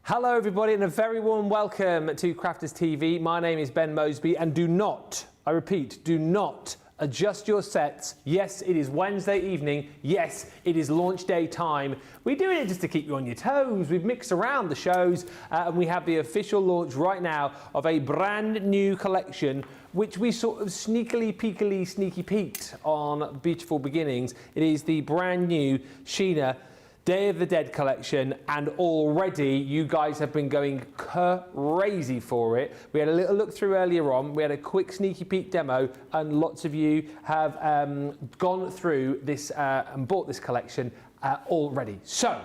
Hello everybody and a very warm welcome to Crafters TV. My name is Ben Moseby and do not, I repeat, do not adjust your sets. Yes, it is Wednesday evening. Yes, it is launch day time. We're doing it just to keep you on your toes. We've mixed around the shows and we have the official launch right now of a brand new collection which we sort of sneaky peeked on Beautiful Beginnings. It is the brand new Sheena Day of the Dead collection, and already you guys have been going crazy for it. We had a little look through earlier on, we had a quick sneaky peek demo, and lots of you have gone through this and bought this collection already. So,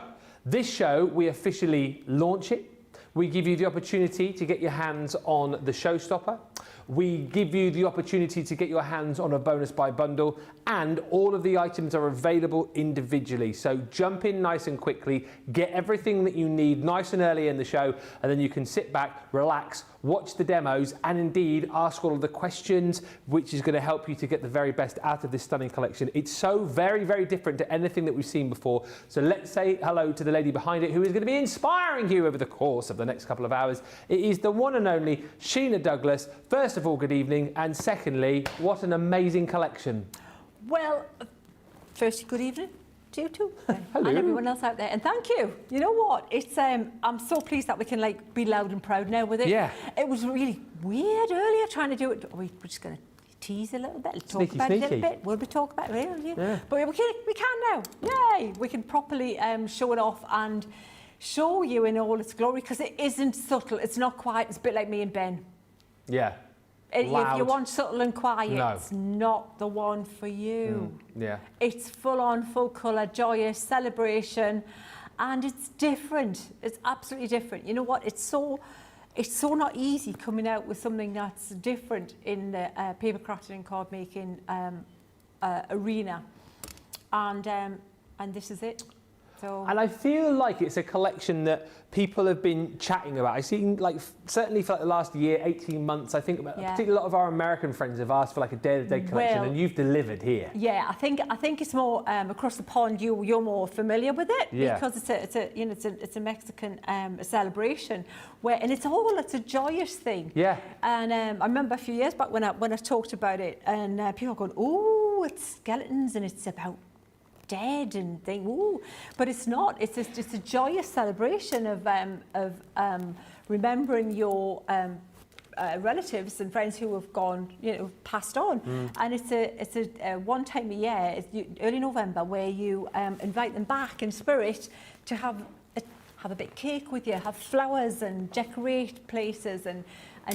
this show, we officially launch it. We give you the opportunity to get your hands on the showstopper. We give you the opportunity to get your hands on a bonus buy bundle, and all of the items are available individually. So jump in nice and quickly, get everything that you need nice and early in the show, and then you can sit back, relax, watch the demos, and indeed ask all of the questions, which is going to help you to get the very best out of this stunning collection. It's so very, very different to anything that we've seen before. So let's say hello to the lady behind it, who is going to be inspiring you over the course of the next couple of hours. It is the one and only Sheena Douglass. First of all, good evening, and secondly, what an amazing collection. Well, firstly, good evening to you too, Hello. and everyone else out there, and thank you. You know what? It's I'm so pleased that we can be loud and proud now with it. Yeah. It was really weird earlier trying to do it. We're just going to tease a little bit, talk about it a little bit. We'll be talking about it, yeah. But we can now. Yay! We can properly show it off and show you in all its glory, because it isn't subtle. It's not quiet. It's a bit like me and Ben. Yeah. If you want subtle and quiet, it's not the one for you. Yeah. It's full on, full colour, joyous, celebration, and it's different. It's absolutely different. You know what? It's so not easy coming out with something that's different in the paper crafting and card making arena, and this is it. So. And I feel like it's a collection that people have been chatting about. I've seen, like, certainly for like the last year, 18 months, I think, particularly a lot of our American friends have asked for like a Day of the Dead collection, and you've delivered here. Yeah, I think it's more across the pond. You're more familiar with it, because it's a Mexican celebration and it's a joyous thing. Yeah. And I remember a few years back when I talked about it, and people were going, "Oh, it's skeletons and it's about dead," and think, "Ooh," but it's not. It's just a joyous celebration of remembering your relatives and friends who have gone, passed on. And it's a one time a year, early November, where you invite them back in spirit to have a bit of cake with you, have flowers and decorate places and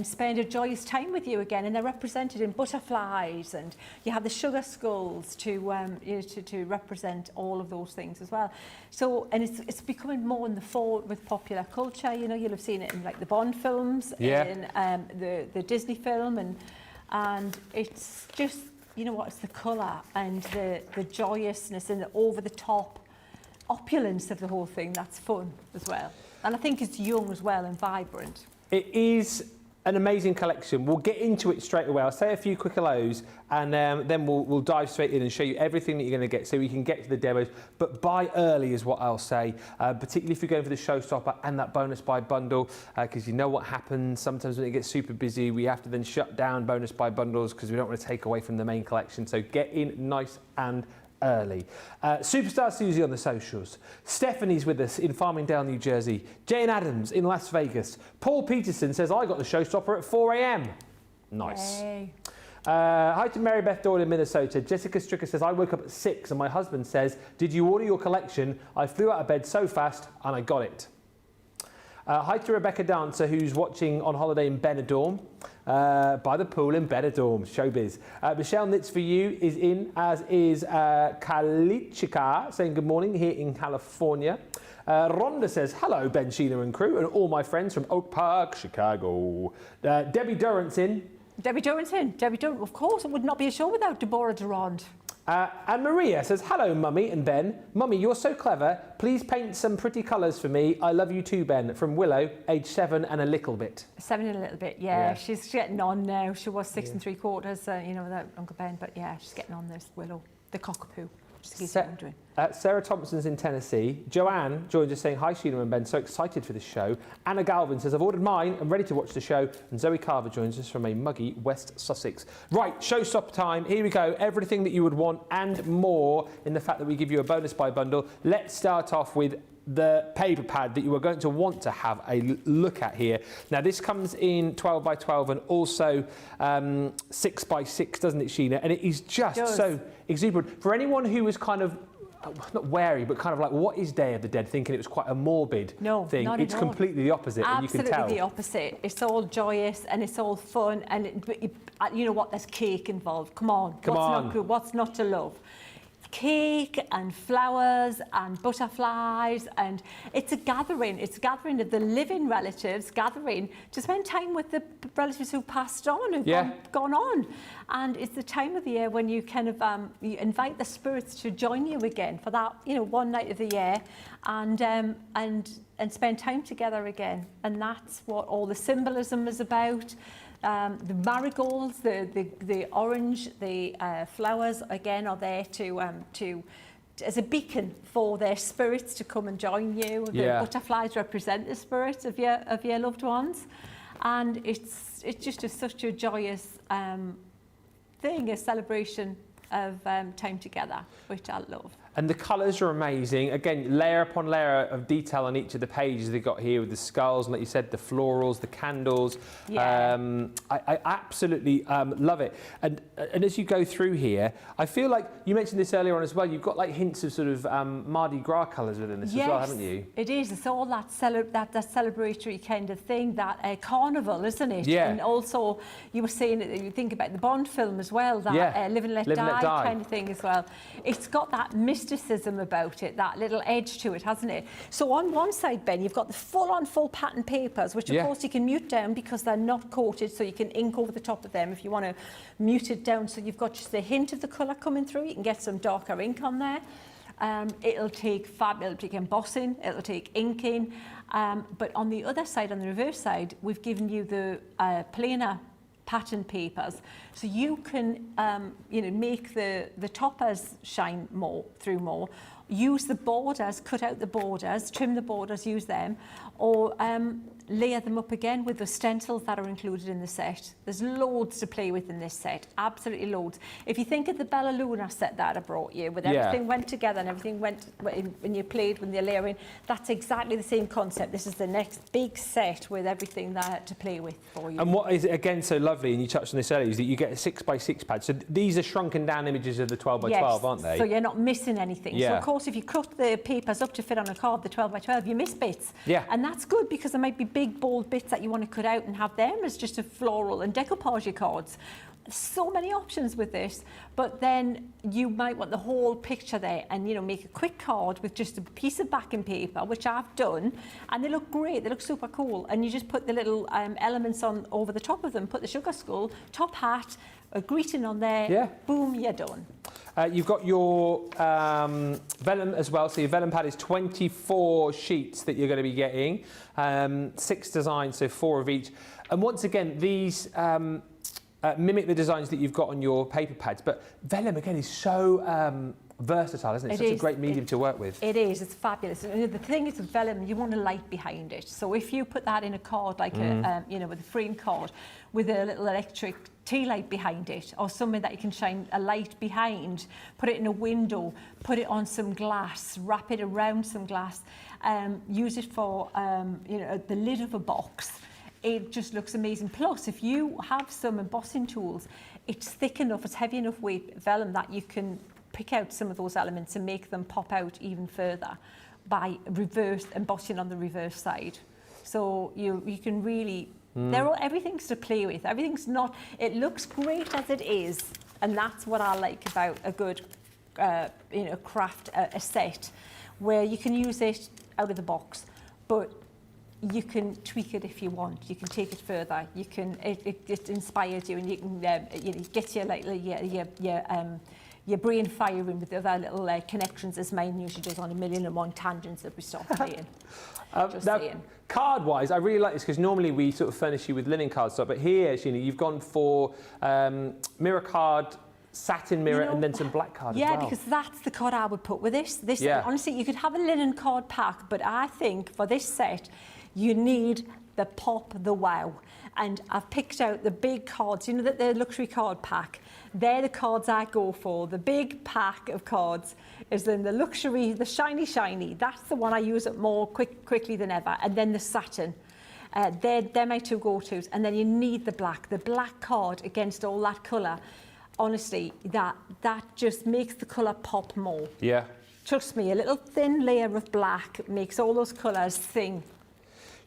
spend a joyous time with you again. And they're represented in butterflies, and you have the sugar skulls to represent all of those things as well. So, and it's becoming more in the fall with popular culture. You'll have seen it in like the Bond films, in the Disney film, and it's just, it's the colour and the joyousness and the over the top opulence of the whole thing that's fun as well. And I think it's young as well and vibrant. It is an amazing collection. We'll get into it straight away. I'll say a few quick hellos, and then we'll dive straight in and show you everything that you're going to get, so we can get to the demos. But buy early is what I'll say, particularly if you're going for the showstopper and that bonus buy bundle, because you know what happens. Sometimes when it gets super busy, we have to then shut down bonus buy bundles because we don't want to take away from the main collection. So get in nice and early. Superstar Susie on the socials. Stephanie's with us in Farmingdale, New Jersey. Jane Adams in Las Vegas. Paul Peterson says, I got the showstopper at 4 a.m. Nice. Hey. Hi to Mary Beth Doyle in Minnesota. Jessica Stricker says, I woke up at 6 and my husband says, did you order your collection? I flew out of bed so fast and I got it. Hi to Rebecca Dancer, who's watching on holiday in Benidorm, by the pool in Benidorm, showbiz. Michelle Knits for You is in, as is Kalichika, saying good morning here in California. Rhonda says, hello, Ben, Sheena and crew, and all my friends from Oak Park, Chicago. Debbie Durrant's in. Debbie Durrant's in. Debbie Durrant, of course, it would not be a show without Deborah Durand. And Maria says, hello, Mummy and Ben. Mummy, you're so clever. Please paint some pretty colours for me. I love you too, Ben. From Willow, age 7 and a little bit. 7 and a little bit, yeah. She's getting on now. She was 6 3/4, without Uncle Ben. But yeah, she's getting on this Willow, the cockapoo. Just in case you're wondering. Sarah Thompson's in Tennessee. Joanne joins us saying, hi Sheena and Ben, so excited for this show. Anna Galvin says, I've ordered mine, I'm ready to watch the show. And Zoe Carver joins us from a muggy West Sussex. Right, showstopper time, here we go. Everything that you would want and more in the fact that we give you a bonus buy bundle. Let's start off with the paper pad that you are going to want to have a look at here. Now this comes in 12 by 12 and also 6 by 6, doesn't it, Sheena? And it is just so exuberant. For anyone who was kind of not wary, but kind of like, what is Day of the Dead, thinking it was quite a morbid thing. Not it's at all. completely the opposite, and you can tell. Absolutely the opposite. It's all joyous and it's all fun, and you know what, there's cake involved. Come on. Not good? What's not to love? Cake and flowers and butterflies, and it's a gathering of the living relatives gathering to spend time with the relatives who passed on, who've gone on. And it's the time of the year when you kind of you invite the spirits to join you again for that, you know, one night of the year, and spend time together again. And that's what all the symbolism is about. The marigolds, the orange, the flowers again are there to as a beacon for their spirits to come and join you. The butterflies represent the spirits of your loved ones, and it's just such a joyous thing, a celebration of time together, which I love. And the colours are amazing. Again, layer upon layer of detail on each of the pages they've got here with the skulls, and like you said, the florals, the candles. I absolutely love it. And as you go through here, I feel like, you mentioned this earlier on as well, you've got like hints of sort of Mardi Gras colours within this as well, haven't you? It is. It's all that celebratory kind of thing, that carnival, isn't it? Yeah. And also, you were saying that you think about the Bond film as well, that Live and Let Die kind of thing as well. It's got that mysticism about it, that little edge to it, hasn't it? So on one side, Ben, you've got the full pattern papers, which of course you can mute down because they're not coated, so you can ink over the top of them if you want to mute it down, so you've got just a hint of the colour coming through. You can get some darker ink on there. It'll take embossing, it'll take inking, but on the other side, on the reverse side, we've given you the plainer pattern papers, so you can make the toppers shine through more, use the borders, cut out the borders, trim the borders, use them, or layer them up again with the stencils that are included in the set. There's loads to play with in this set, absolutely loads. If you think of the Bella Luna set that I brought you, with everything went together and everything went when you played, when you're layering, that's exactly the same concept. This is the next big set with everything there to play with for you. And what is, again, so lovely, and you touched on this earlier, is that you get a 6 by 6 pad. So these are shrunken down images of the 12 by 12, aren't they? So you're not missing anything. So of course, if you cut the papers up to fit on a card, the 12 by 12, you miss bits. And that's good, because there might be big bold bits that you want to cut out and have them as just a floral and decoupage cards. So many options with this, but then you might want the whole picture there, and make a quick card with just a piece of backing paper, which I've done, and they look great, they look super cool, and you just put the little elements on over the top of them, put the sugar skull, top hat, a greeting on there, boom, you're done. You've got your vellum as well, so your vellum pad is 24 sheets that you're going to be getting, 6 designs, so 4 of each, and once again these mimic the designs that you've got on your paper pads, but vellum again is so versatile, isn't it? It's such a great medium to work with. It is, it's fabulous. And the thing is with vellum, you want a light behind it. So if you put that in a card, like with a frame card, with a little electric tea light behind it, or something that you can shine a light behind, put it in a window, put it on some glass, wrap it around some glass, use it for the lid of a box. It just looks amazing. Plus, if you have some embossing tools, it's thick enough, it's heavy enough weight vellum that you can pick out some of those elements and make them pop out even further by reverse embossing on the reverse side. So you can really, everything's to play with. Everything's not, it looks great as it is, and that's what I like about a good craft, a set, where you can use it out of the box, but you can tweak it if you want. You can take it further. You can. It inspires you, and you can get your brain firing with the other little connections, as mine usually does on 1,000,001 tangents that we start playing. Card-wise, I really like this, because normally we sort of furnish you with linen cardstock, but here, Sheena, you've gone for mirror card satin mirror and then some black card as yeah, well. because that's the card I would put with this. Yeah. Honestly, you could have a linen card pack, but I think for this set, you need the pop, the wow. And I've picked out the big cards, you know, the luxury card pack. They're the cards I go for. The big pack of cards is then the luxury, the shiny. That's the one I use it more quickly than ever. And then the satin. They're my two go-tos. And then you need the black card against all that colour. Honestly, that just makes the colour pop more. Yeah. Trust me, a little thin layer of black makes all those colours sing.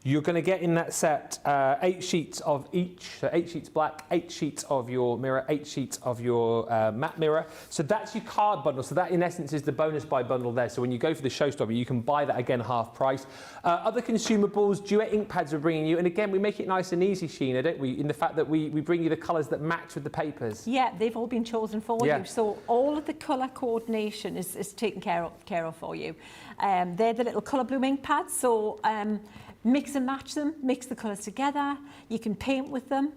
You're going to get in that set 8 sheets of each, so 8 sheets black, 8 sheets of your mirror, 8 sheets of your matte mirror. So that's your card bundle. So that in essence is the bonus buy bundle there. So when you go for the showstopper, you can buy that again half price. Other consumables, Duet ink pads we're bringing you. And again, we make it nice and easy, Sheena, don't we? In the fact that we bring you the colours that match with the papers. Yeah, they've all been chosen for you. So all of the colour coordination is taken care of for you. They're the little colour bloom ink pads. So mix and match them, mix the colours together. You can paint with them.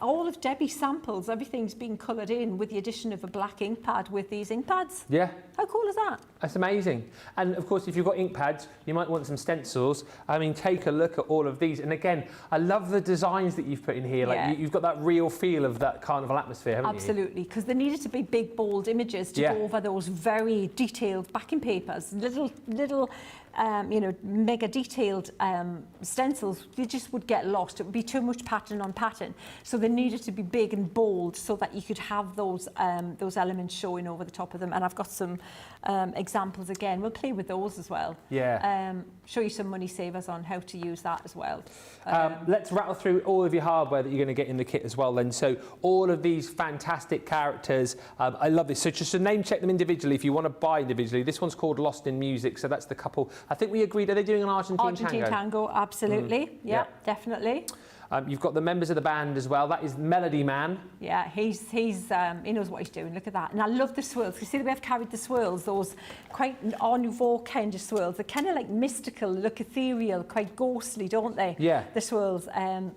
All of Debbie's samples, everything's been coloured in with the addition of a black ink pad with these ink pads. Yeah. How cool is that? That's amazing. And of course, if you've got ink pads, you might want some stencils. I mean, take a look at all of these. And again, I love the designs that you've put in here. Like you've got that real feel of that carnival atmosphere, haven't you? Absolutely, because there needed to be big, bold images to go over those very detailed backing papers. Little you know, mega detailed stencils, they just would get lost. It would be too much pattern on pattern. So they needed to be big and bold so that you could have those elements showing over the top of them. And I've got some examples again. We'll play with those as well. Yeah. Show you some money savers on how to use that as well. Let's rattle through all of your hardware that you're going to get in the kit as well then. So all of these fantastic characters. I love this. So just to name check them individually if you want to buy individually. This one's called Lost in Music. So that's the couple. I think we agreed, are they doing an Argentine tango? Absolutely. Yeah, definitely. You've got the members of the band as well. That is Melody Man. Yeah, he knows what he's doing. Look at that. And I love the swirls. You see the way I've carried the swirls, those quite Art Nouveau kind of swirls. They're kind of like mystical, look ethereal, quite ghostly, don't they? Yeah. The swirls,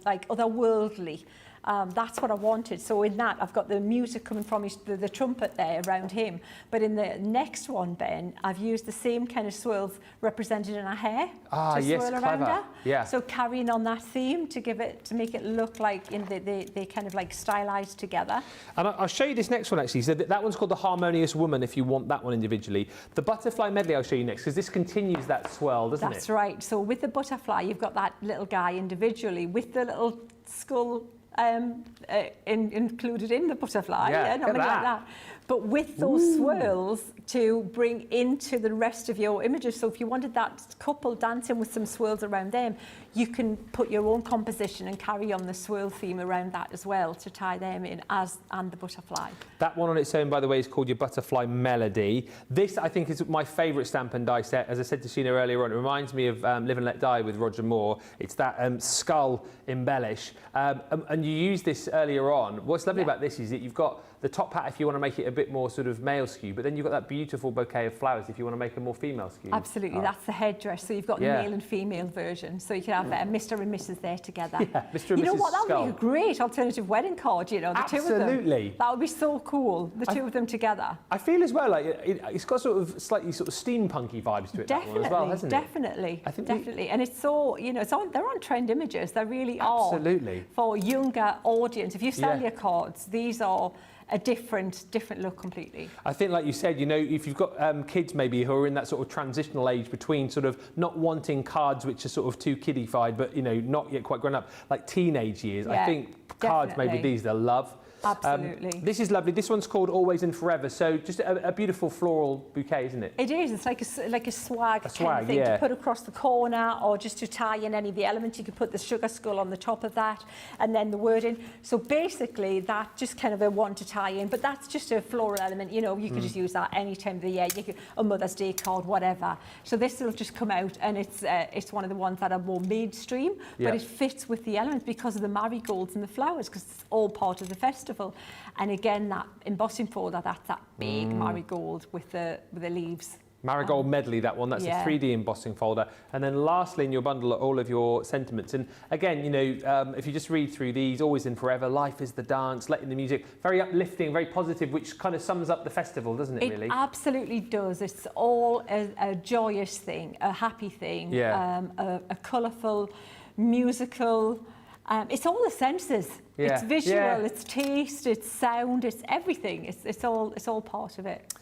like otherworldly. That's what I wanted. So in that, I've got the music coming from the trumpet there around him. But in the next one, Ben, I've used the same kind of swirls represented in her hair. Ah, to yes, swirl clever. Around her. Yeah. So carrying on that theme to make it look like they kind of like stylized together. And I'll show you this next one actually. So that one's called the Harmonious Woman if you want that one individually. The Butterfly Medley I'll show you next because this continues that swirl, doesn't it? That's right. So with the butterfly, you've got that little guy individually with the little skull included in the butterfly, nothing like that. But with those swirls to bring into the rest of your images. So if you wanted that couple dancing with some swirls around them, you can put your own composition and carry on the swirl theme around that as well to tie them in and the butterfly. That one on its own, by the way, is called your Butterfly Melody. This, I think, is my favourite stamp and die set. As I said to Sheena earlier on, it reminds me of Live and Let Die with Roger Moore. It's that skull embellish. And you used this earlier on. What's lovely about this is that you've got the top hat if you want to make it a bit more sort of male skew, but then you've got that beautiful bouquet of flowers if you want to make a more female skew. Absolutely, that's the headdress. So you've got the male and female version. So you can have Mr. and Mrs. there together. Yeah, Mr. and Mrs. You know what, that Skull. would be a great alternative wedding card, you know, the two of them. Absolutely. That would be so cool, the two of them together. I feel as well like it's got sort of slightly sort of steampunky vibes to it that one as well, hasn't it? Definitely, definitely. And it's so, you know, they're on trend images. They really are. Absolutely. For a younger audience. If you sell your cards, these are a different look completely. I think, like you said, you know, if you've got kids maybe who are in that sort of transitional age between sort of not wanting cards which are sort of too kiddified, but, you know, not yet quite grown up, like teenage years, I think cards maybe these they'll love. Absolutely. This is lovely. This one's called Always and Forever. So just a beautiful floral bouquet, isn't it? It is. It's like a swag kind of thing to put across the corner, or just to tie in any of the elements. You could put the sugar skull on the top of that, and then the wording. So basically, that just kind of a one to tie in. But that's just a floral element. You know, you could just use that any time of the year. You could, a Mother's Day card, whatever. So this will just come out, and it's one of the ones that are more mainstream, but it fits with the elements because of the marigolds and the flowers, because it's all part of the festival. And again, that embossing folder, that's that big marigold with the leaves. Marigold Medley, that one. That's a 3D embossing folder. And then lastly in your bundle are all of your sentiments. And again, you know, if you just read through these, always and forever, life is the dance, letting the music, very uplifting, very positive, which kind of sums up the festival, doesn't it, really? It absolutely does. It's all a joyous thing, a happy thing, a colourful, musical. It's all the senses. It's visual, it's taste, it's sound, it's everything. It's all part of it.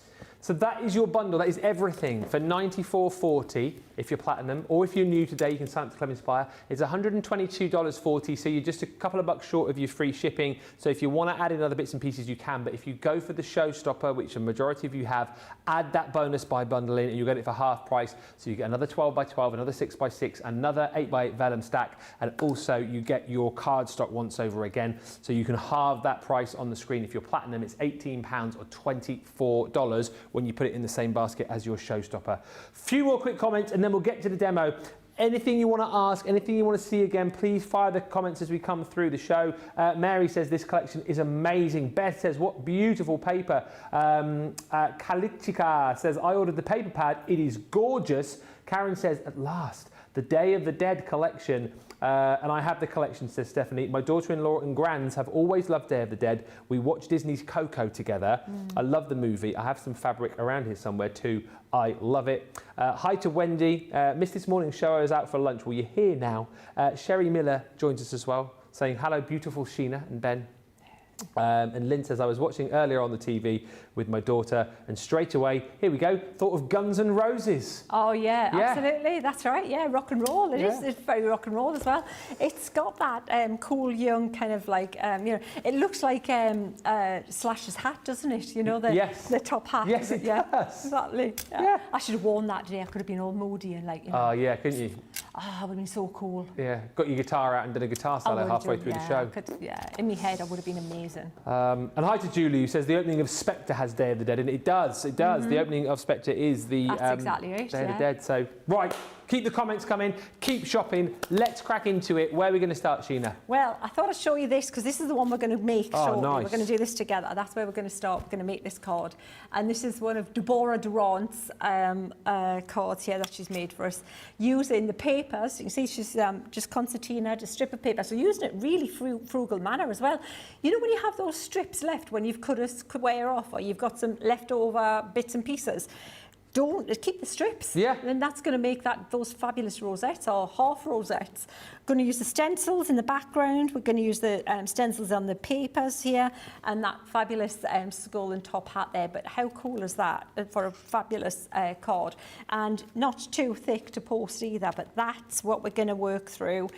So that is your bundle. That is everything for $94.40 if you're platinum, or if you're new today, you can sign up to Club Inspire. It's $122.40, so you're just a couple of bucks short of your free shipping. So if you want to add in other bits and pieces, you can. But if you go for the showstopper, which a majority of you have, add that bonus by bundle in, and you'll get it for half price. So you get another 12x12, another 6x6, another 8x8 vellum stack, and also you get your cardstock once over again. So you can halve that price on the screen. If you're platinum, it's £18 or $24 when you put it in the same basket as your showstopper. Few more quick comments and then we'll get to the demo. Anything you want to ask, anything you want to see again, please fire the comments as we come through the show. Mary says this collection is amazing. Beth says, what beautiful paper. Kalichika says, I ordered the paper pad. It is gorgeous. Karen says, at last, the Day of the Dead collection. And I have the collection, says Stephanie. My daughter-in-law and grands have always loved Day of the Dead. We watch Disney's Coco together. I love the movie. I have some fabric around here somewhere too. I love it. Hi to Wendy. Missed this morning's show. I was out for lunch. Well, you're here now. Sherry Miller joins us as well, saying, hello, beautiful Sheena and Ben. And Lynn says, I was watching earlier on the TV with my daughter and straight away, here we go, thought of Guns N' Roses. Oh yeah, absolutely, that's right, yeah, rock and roll, it is, it's very rock and roll as well. It's got that cool young kind of like, you know, it looks like Slash's hat, doesn't it? You know, the top hat. Yes, it does. Exactly. Yeah. I should have worn that today, I could have been all moody and like, you know. Oh yeah, couldn't you? Oh, it would have been so cool. Yeah, got your guitar out and did a guitar solo halfway through the show. In my head, I would have been amazing. And hi to Julie, who says the opening of Spectre has Day of the Dead, and it does. It does. The opening of Spectre is the exactly right, Day of the Dead. So right, keep the comments coming, keep shopping. Let's crack into it. Where are we going to start, Sheena? Well, I thought I'd show you this because this is the one we're going to make shortly. Nice. We're going to do this together. That's where we're going to start. We're going to make this card, and this is one of Deborah Durant's cards here that she's made for us using the papers. You can see she's just concertina, just strip of paper. So using it really frugal manner as well. You know when you have those strips left when you've cut a square off or you've got some leftover bits and pieces, keep the strips. Yeah. And that's going to make those fabulous rosettes or half rosettes. Going to use the stencils in the background. We're going to use the stencils on the papers here and that fabulous skull and top hat there. But how cool is that for a fabulous card? And not too thick to post either, but that's what we're going to work through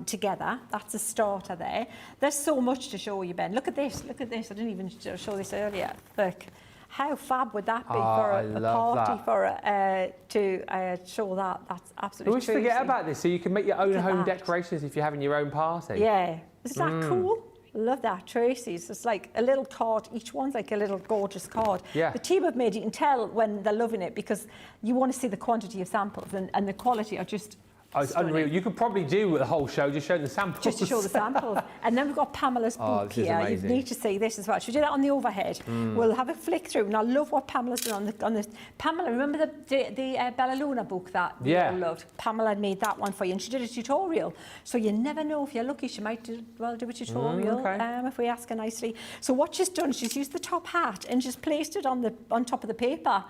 together. That's a starter there. There's so much to show you, Ben. Look at this. Look at this. I didn't even show this earlier. Look. How fab would that be for a party to show that? That's absolutely. We always forget about this, so you can make your own home decorations if you're having your own party. Yeah, is that cool? Love that, Tracy's. It's like a little card. Each one's like a little gorgeous card. Yeah. The team have made, you can tell when they're loving it because you want to see the quantity of samples and the quality are just. Oh, it's unreal. You could probably do the whole show just showing the samples. Just to show the samples. And then we've got Pamela's book here. You need to see this as well. Should we do that on the overhead? We'll have a flick through. And I love what Pamela's done on this. Pamela, remember the Bella Luna book that you all loved? Pamela made that one for you. And she did a tutorial. So you never know. If you're lucky, she might do a tutorial if we ask her nicely. So what she's done, she's used the top hat and just placed it on top of the paper.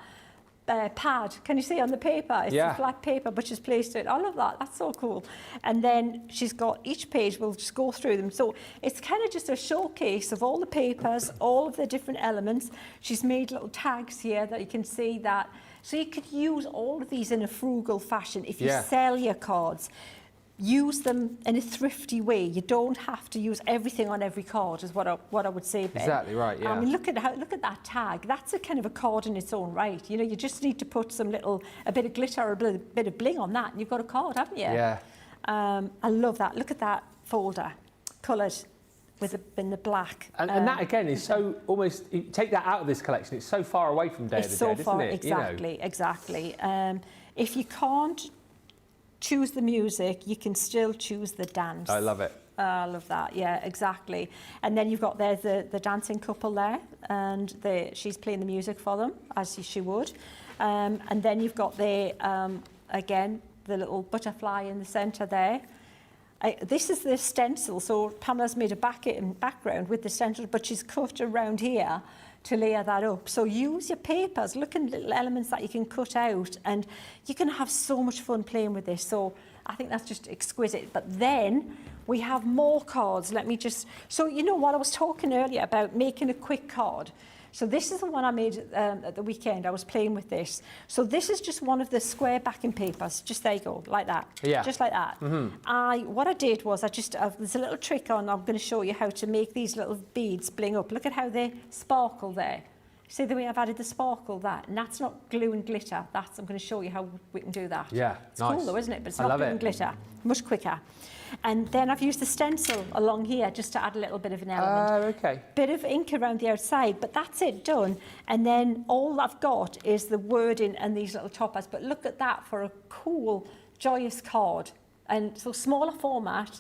Pad. Can you see on the paper? It's a flat paper, but she's placed it. I love that. That's so cool. And then she's got each page. We'll just go through them. So it's kind of just a showcase of all the papers, all of the different elements. She's made little tags here that you can see that. So you could use all of these in a frugal fashion if you sell your cards. Use them in a thrifty way. You don't have to use everything on every card, is what I would say, Ben. Exactly right. Yeah. I mean, look at that tag. That's a kind of a card in its own right. You know, you just need to put a bit of glitter or a bit of bling on that, and you've got a card, haven't you? Yeah. I love that. Look at that folder, coloured in the black. And that again is so almost. You take that out of this collection. It's so far away from Day of the Dead, isn't it? Exactly. If you can't choose the music, you can still choose the dance. I love it. I love that. Yeah, exactly. And then you've got there's the dancing couple there, and she's playing the music for them, as she would. And then you've got again, the little butterfly in the centre there. This is the stencil, so Pamela's made a background with the stencil, but she's cut around here to layer that up. So use your papers, look at little elements that you can cut out, and you can have so much fun playing with this. So I think that's just exquisite. But then we have more cards. So you know what I was talking earlier about making a quick card. So this is the one I made at the weekend. I was playing with this. So this is just one of the square backing papers. Just there you go, like that. Yeah. Just like that. What I did was there's a little trick on. I'm going to show you how to make these little beads bling up. Look at how they sparkle there. See the way I've added the sparkle there? And that's not glue and glitter. I'm going to show you how we can do that. Yeah, it's cool though, isn't it? But it's not glue and glitter. Much quicker. And then I've used the stencil along here just to add a little bit of an element. Okay. Bit of ink around the outside, but that's it, done. And then all I've got is the wording and these little toppers. But look at that for a cool, joyous card. And so smaller format.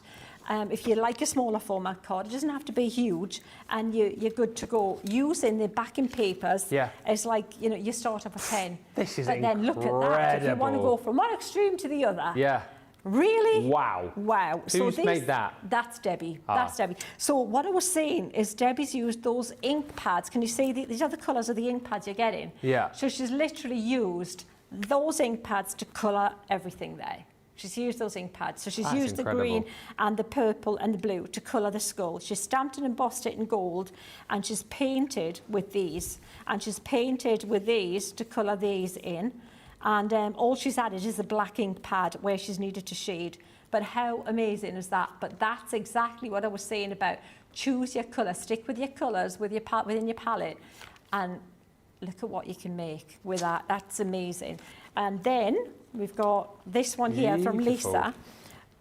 If you like a smaller format card, it doesn't have to be huge, and you're good to go. Using the backing papers as like, you start off a pen. This is incredible. Then look at that. If you want to go from one extreme to the other. Yeah. Really? Wow. Wow. Who's made that? That's Debbie. That's Debbie. So what I was saying is Debbie's used those ink pads. Can you see these are the colours of the ink pads you're getting? Yeah. So she's literally used those ink pads to colour everything there. She's used those ink pads. So she's used the green and the purple and the blue to colour the skull. She's stamped and embossed it in gold, and she's painted with these. And she's painted with these to colour these in. And all she's added is a black ink pad where she's needed to shade. But how amazing is that? But that's exactly what I was saying about choose your colour, stick with your colours within your palette, and look at what you can make with that. That's amazing. And then we've got this one here from Lisa.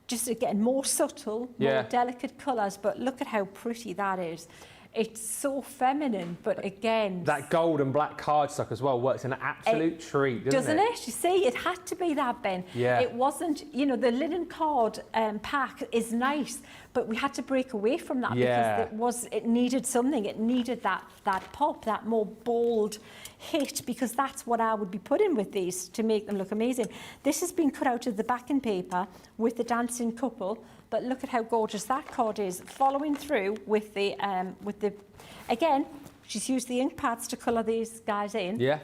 Just again, more subtle, more delicate colours, but look at how pretty that is. It's so feminine, but again... That gold and black cardstock as well works an absolute treat, doesn't it? You see, it had to be that, Ben. Yeah. It wasn't, the linen card pack is nice, but we had to break away from that because it needed something. It needed that pop, that more bold hit, because that's what I would be putting with these to make them look amazing. This has been cut out of the backing paper with the dancing couple. But look at how gorgeous that card is, following through with the again, she's used the ink pads to colour these guys in. Yeah.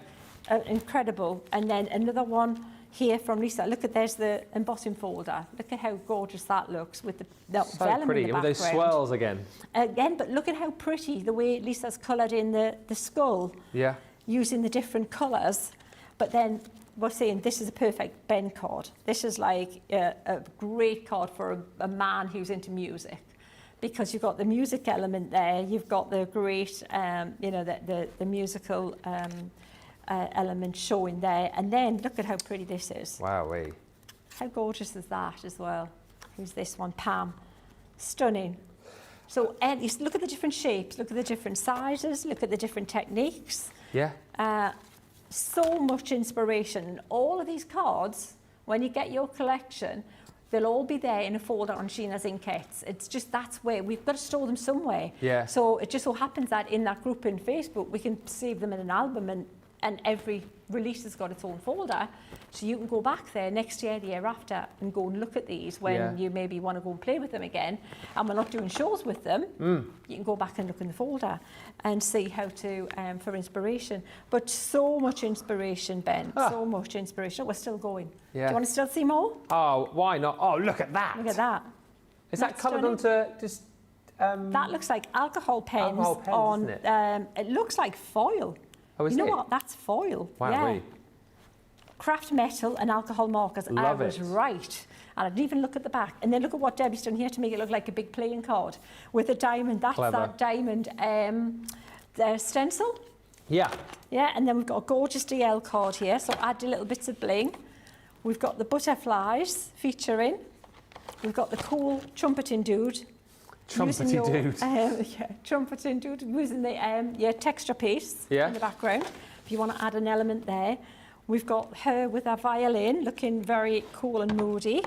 Incredible. And then another one here from Lisa. Look at, there's the embossing folder. Look at how gorgeous that looks with the vellum in the background. With those swirls again. Again, but look at how pretty the way Lisa's coloured in the skull. Yeah. Using the different colours. But then we're saying this is a perfect Ben card. This is like a great card for a man who's into music, because you've got the music element there, you've got the great, the musical element showing there, and then look at how pretty this is. Wowee. How gorgeous is that as well? Who's this one? Pam. Stunning. So you look at the different shapes, look at the different sizes, look at the different techniques. Yeah. So much inspiration. All of these cards, when you get your collection, they'll all be there in a folder on Sheena's Inkettes. It's just, that's where we've got to store them somewhere. Yeah. So it just so happens that in that group in Facebook, we can save them in an album, and every release has got its own folder. So you can go back there next year, the year after, and go and look at these when you maybe want to go and play with them again. And we're not doing shows with them. You can go back and look in the folder and see how to, for inspiration. But so much inspiration, Ben. So much inspiration. We're still going. Yeah. Do you want to still see more? Oh, why not? Oh, look at that. Look at that. Is that coloured onto just... that looks like alcohol pens, on... It looks like foil. Oh, is it? You know what? That's foil. Wow. Yeah. Craft metal and alcohol markers. I was right. And I didn't even look at the back. And then look at what Debbie's done here to make it look like a big playing card with a diamond. That's that diamond stencil. Yeah. Yeah, and then we've got a gorgeous DL card here. So add little bits of bling. We've got the butterflies featuring. We've got the cool trumpeting dude. Trumpeting dude. Trumpeting dude, using the your texture piece in the background. If you want to add an element there. We've got her with her violin, looking very cool and moody.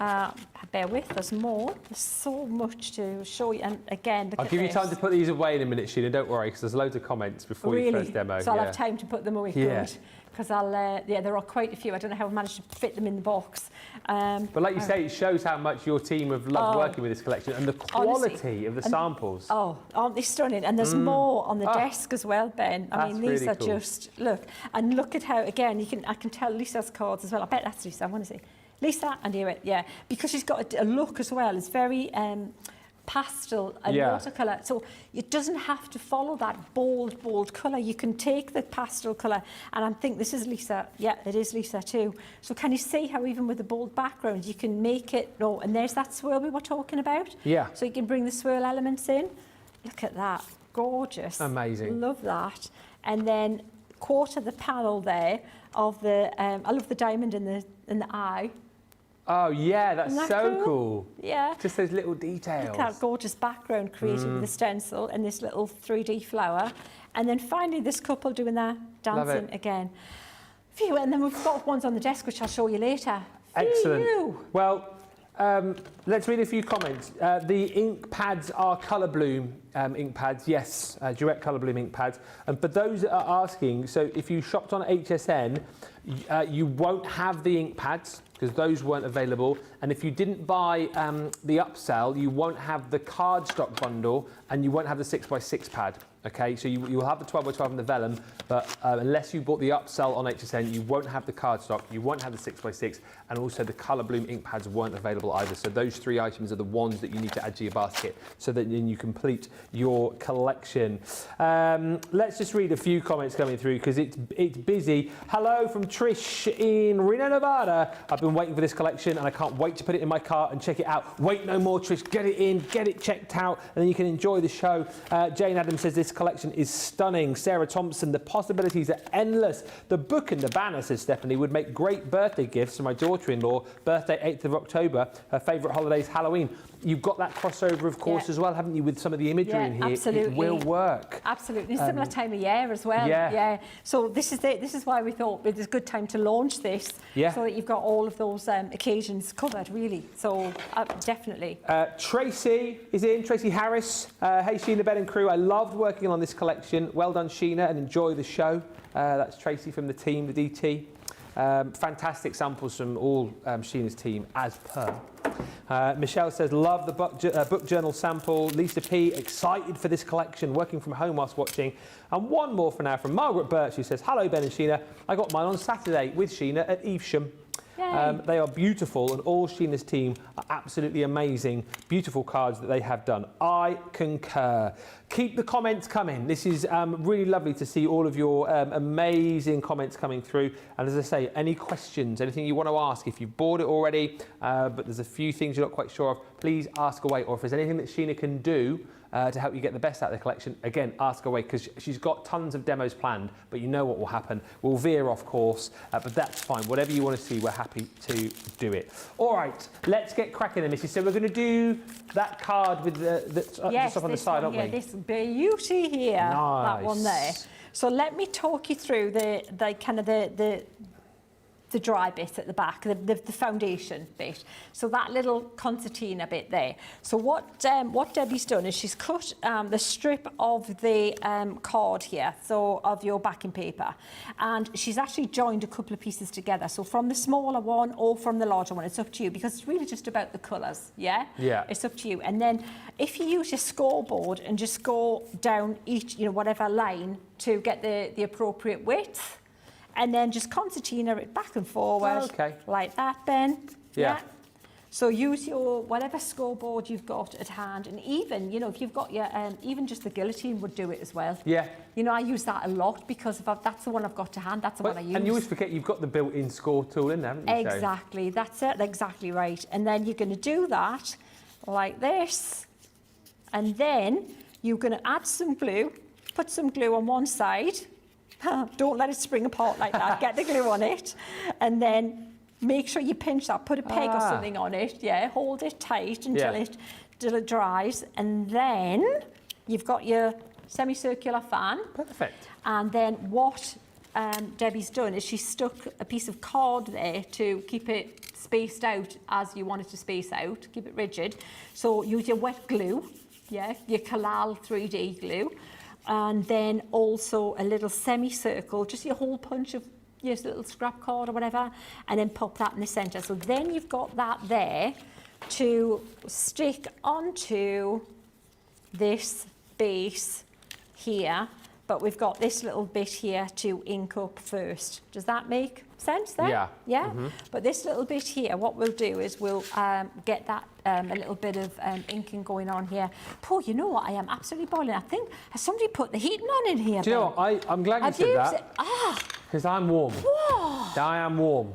Bear with, there's more. There's so much to show you. And again, I'll give you time to put these away in a minute, Sheena, don't worry, because there's loads of comments before you first demo. So I'll have time to put them away. Yeah. Good. Because there are quite a few. I don't know how I managed to fit them in the box. But like you say, it shows how much your team have loved working with this collection and the quality honestly, of the samples. Oh, aren't they stunning? And there's more on the desk as well, Ben. I mean, these are cool. Just, look at how, again, I can tell Lisa's cards as well. I bet that's Lisa, I want to see. Lisa, and here it, yeah. Because she's got a look as well. It's very pastel and watercolour. So it doesn't have to follow that bold colour. You can take the pastel colour, and I think this is Lisa. Yeah, it is Lisa too. So can you see how even with the bold background, you can make it, and there's that swirl we were talking about. Yeah. So you can bring the swirl elements in. Look at that, gorgeous. Amazing. Love that. And then quarter the panel there of the, I love the diamond in the eye. Oh yeah, that's so cool. Yeah. Just those little details. Look at that gorgeous background created with the stencil and this little 3D flower. And then finally this couple doing their dancing again. Phew, and then we've got ones on the desk which I'll show you later. Excellent. Phew. Well, let's read a few comments. The ink pads are Colour Bloom ink pads, yes, Duet Colour Bloom ink pads. And for those that are asking, so if you shopped on HSN, you won't have the ink pads because those weren't available. And if you didn't buy the upsell, you won't have the cardstock bundle and you won't have the 6x6 pad. Okay, so you'll have the 12x12 and the Vellum, but unless you bought the upsell on HSN, you won't have the cardstock, you won't have the 6x6, and also the Colour Bloom ink pads weren't available either. So those three items are the ones that you need to add to your basket so that then you complete your collection. Let's just read a few comments coming through because it's busy. Hello from Trish in Reno, Nevada. I've been waiting for this collection and I can't wait to put it in my cart and check it out. Wait no more, Trish. Get it in, get it checked out, and then you can enjoy the show. Jane Adams says this collection is stunning. Sarah Thompson, the possibilities are endless. The book and the banner, says Stephanie, would make great birthday gifts for my daughter-in-law. Birthday 8th of October. Her favourite holiday is Halloween. You've got that crossover, of course, as well, haven't you, with some of the imagery in here? Absolutely. It will work. Absolutely. Similar time of year as well. Yeah. So this is why we thought it was a good time to launch this, so that you've got all of those occasions covered, really. So definitely. Tracy is in. Tracy Harris. Hey, Sheena, Ben and crew. I loved working on this collection. Well done, Sheena, and enjoy the show. That's Tracy from the team, the DT. Fantastic samples from all Sheena's team, as per. Michelle says, love the book journal sample. Lisa P, excited for this collection, working from home whilst watching. And one more for now from Margaret Birch, who says, hello, Ben and Sheena. I got mine on Saturday with Sheena at Evesham. They are beautiful, and all Sheena's team are absolutely amazing. Beautiful cards that they have done. I concur. Keep the comments coming. This is really lovely to see all of your amazing comments coming through. And as I say, any questions, anything you want to ask, if you've bought it already, but there's a few things you're not quite sure of, please ask away. Or if there's anything that Sheena can do to help you get the best out of the collection, again, ask away, because she's got tons of demos planned, but you know what will happen. We'll veer off course, but that's fine. Whatever you want to see, we're happy to do it. All right, let's get cracking then, Missy. So we're going to do that card with that's up on the side, aren't we? This beauty here, nice. That one there. So let me talk you through the kind of the dry bit at the back, the foundation bit. So that little concertina bit there. So what Debbie's done is she's cut the strip of the card here, so of your backing paper, and she's actually joined a couple of pieces together. So from the smaller one or from the larger one, it's up to you, because it's really just about the colours, yeah? It's up to you. And then if you use your scoreboard and just go down each, whatever line to get the appropriate width, and then just concertina it back and forward, like that, Ben. Yeah. So use your whatever scoreboard you've got at hand, and even, if you've got your, even just the guillotine would do it as well. Yeah. I use that a lot because that's the one I've got to hand. That's the one I use. And you always forget you've got the built-in score tool in there, haven't you? Exactly. That's it. Exactly right. And then you're going to do that like this, and then you're going to add some glue. Put some glue on one side. Don't let it spring apart like that. Get the glue on it, and then make sure you pinch that. Put a peg or something on it. Yeah, hold it tight until it dries, and then you've got your semicircular fan. Perfect. And then what Debbie's done is she's stuck a piece of card there to keep it spaced out as you want it to space out, keep it rigid. So use your wet glue, yeah, your Kalal 3D glue, and then also a little semicircle, just your hole punch of your little scrap card or whatever, and then pop that in the centre. So then you've got that there to stick onto this base here, but we've got this little bit here to ink up first. Does that make sense there? Yeah. Yeah? Mm-hmm. But this little bit here, what we'll do is we'll get that a little bit of inking going on here. Paul, you know what? I am absolutely boiling. I think, has somebody put the heating on in here? Do you know what? I'm glad you said that. Because I'm warm. Whoa. I am warm.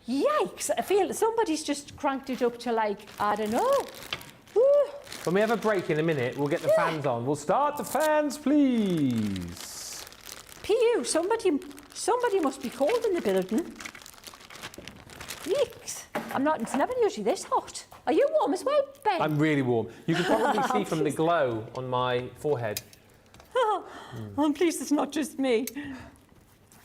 Yikes. I feel somebody's just cranked it up to like, I don't know. Woo. When we have a break in a minute, we'll get the fans on. We'll start the fans, please. PU, somebody must be cold in the building. Yikes. It's never usually this hot. Are you warm as well, Ben? I'm really warm. You can probably see from the glow on my forehead. I'm pleased it's not just me.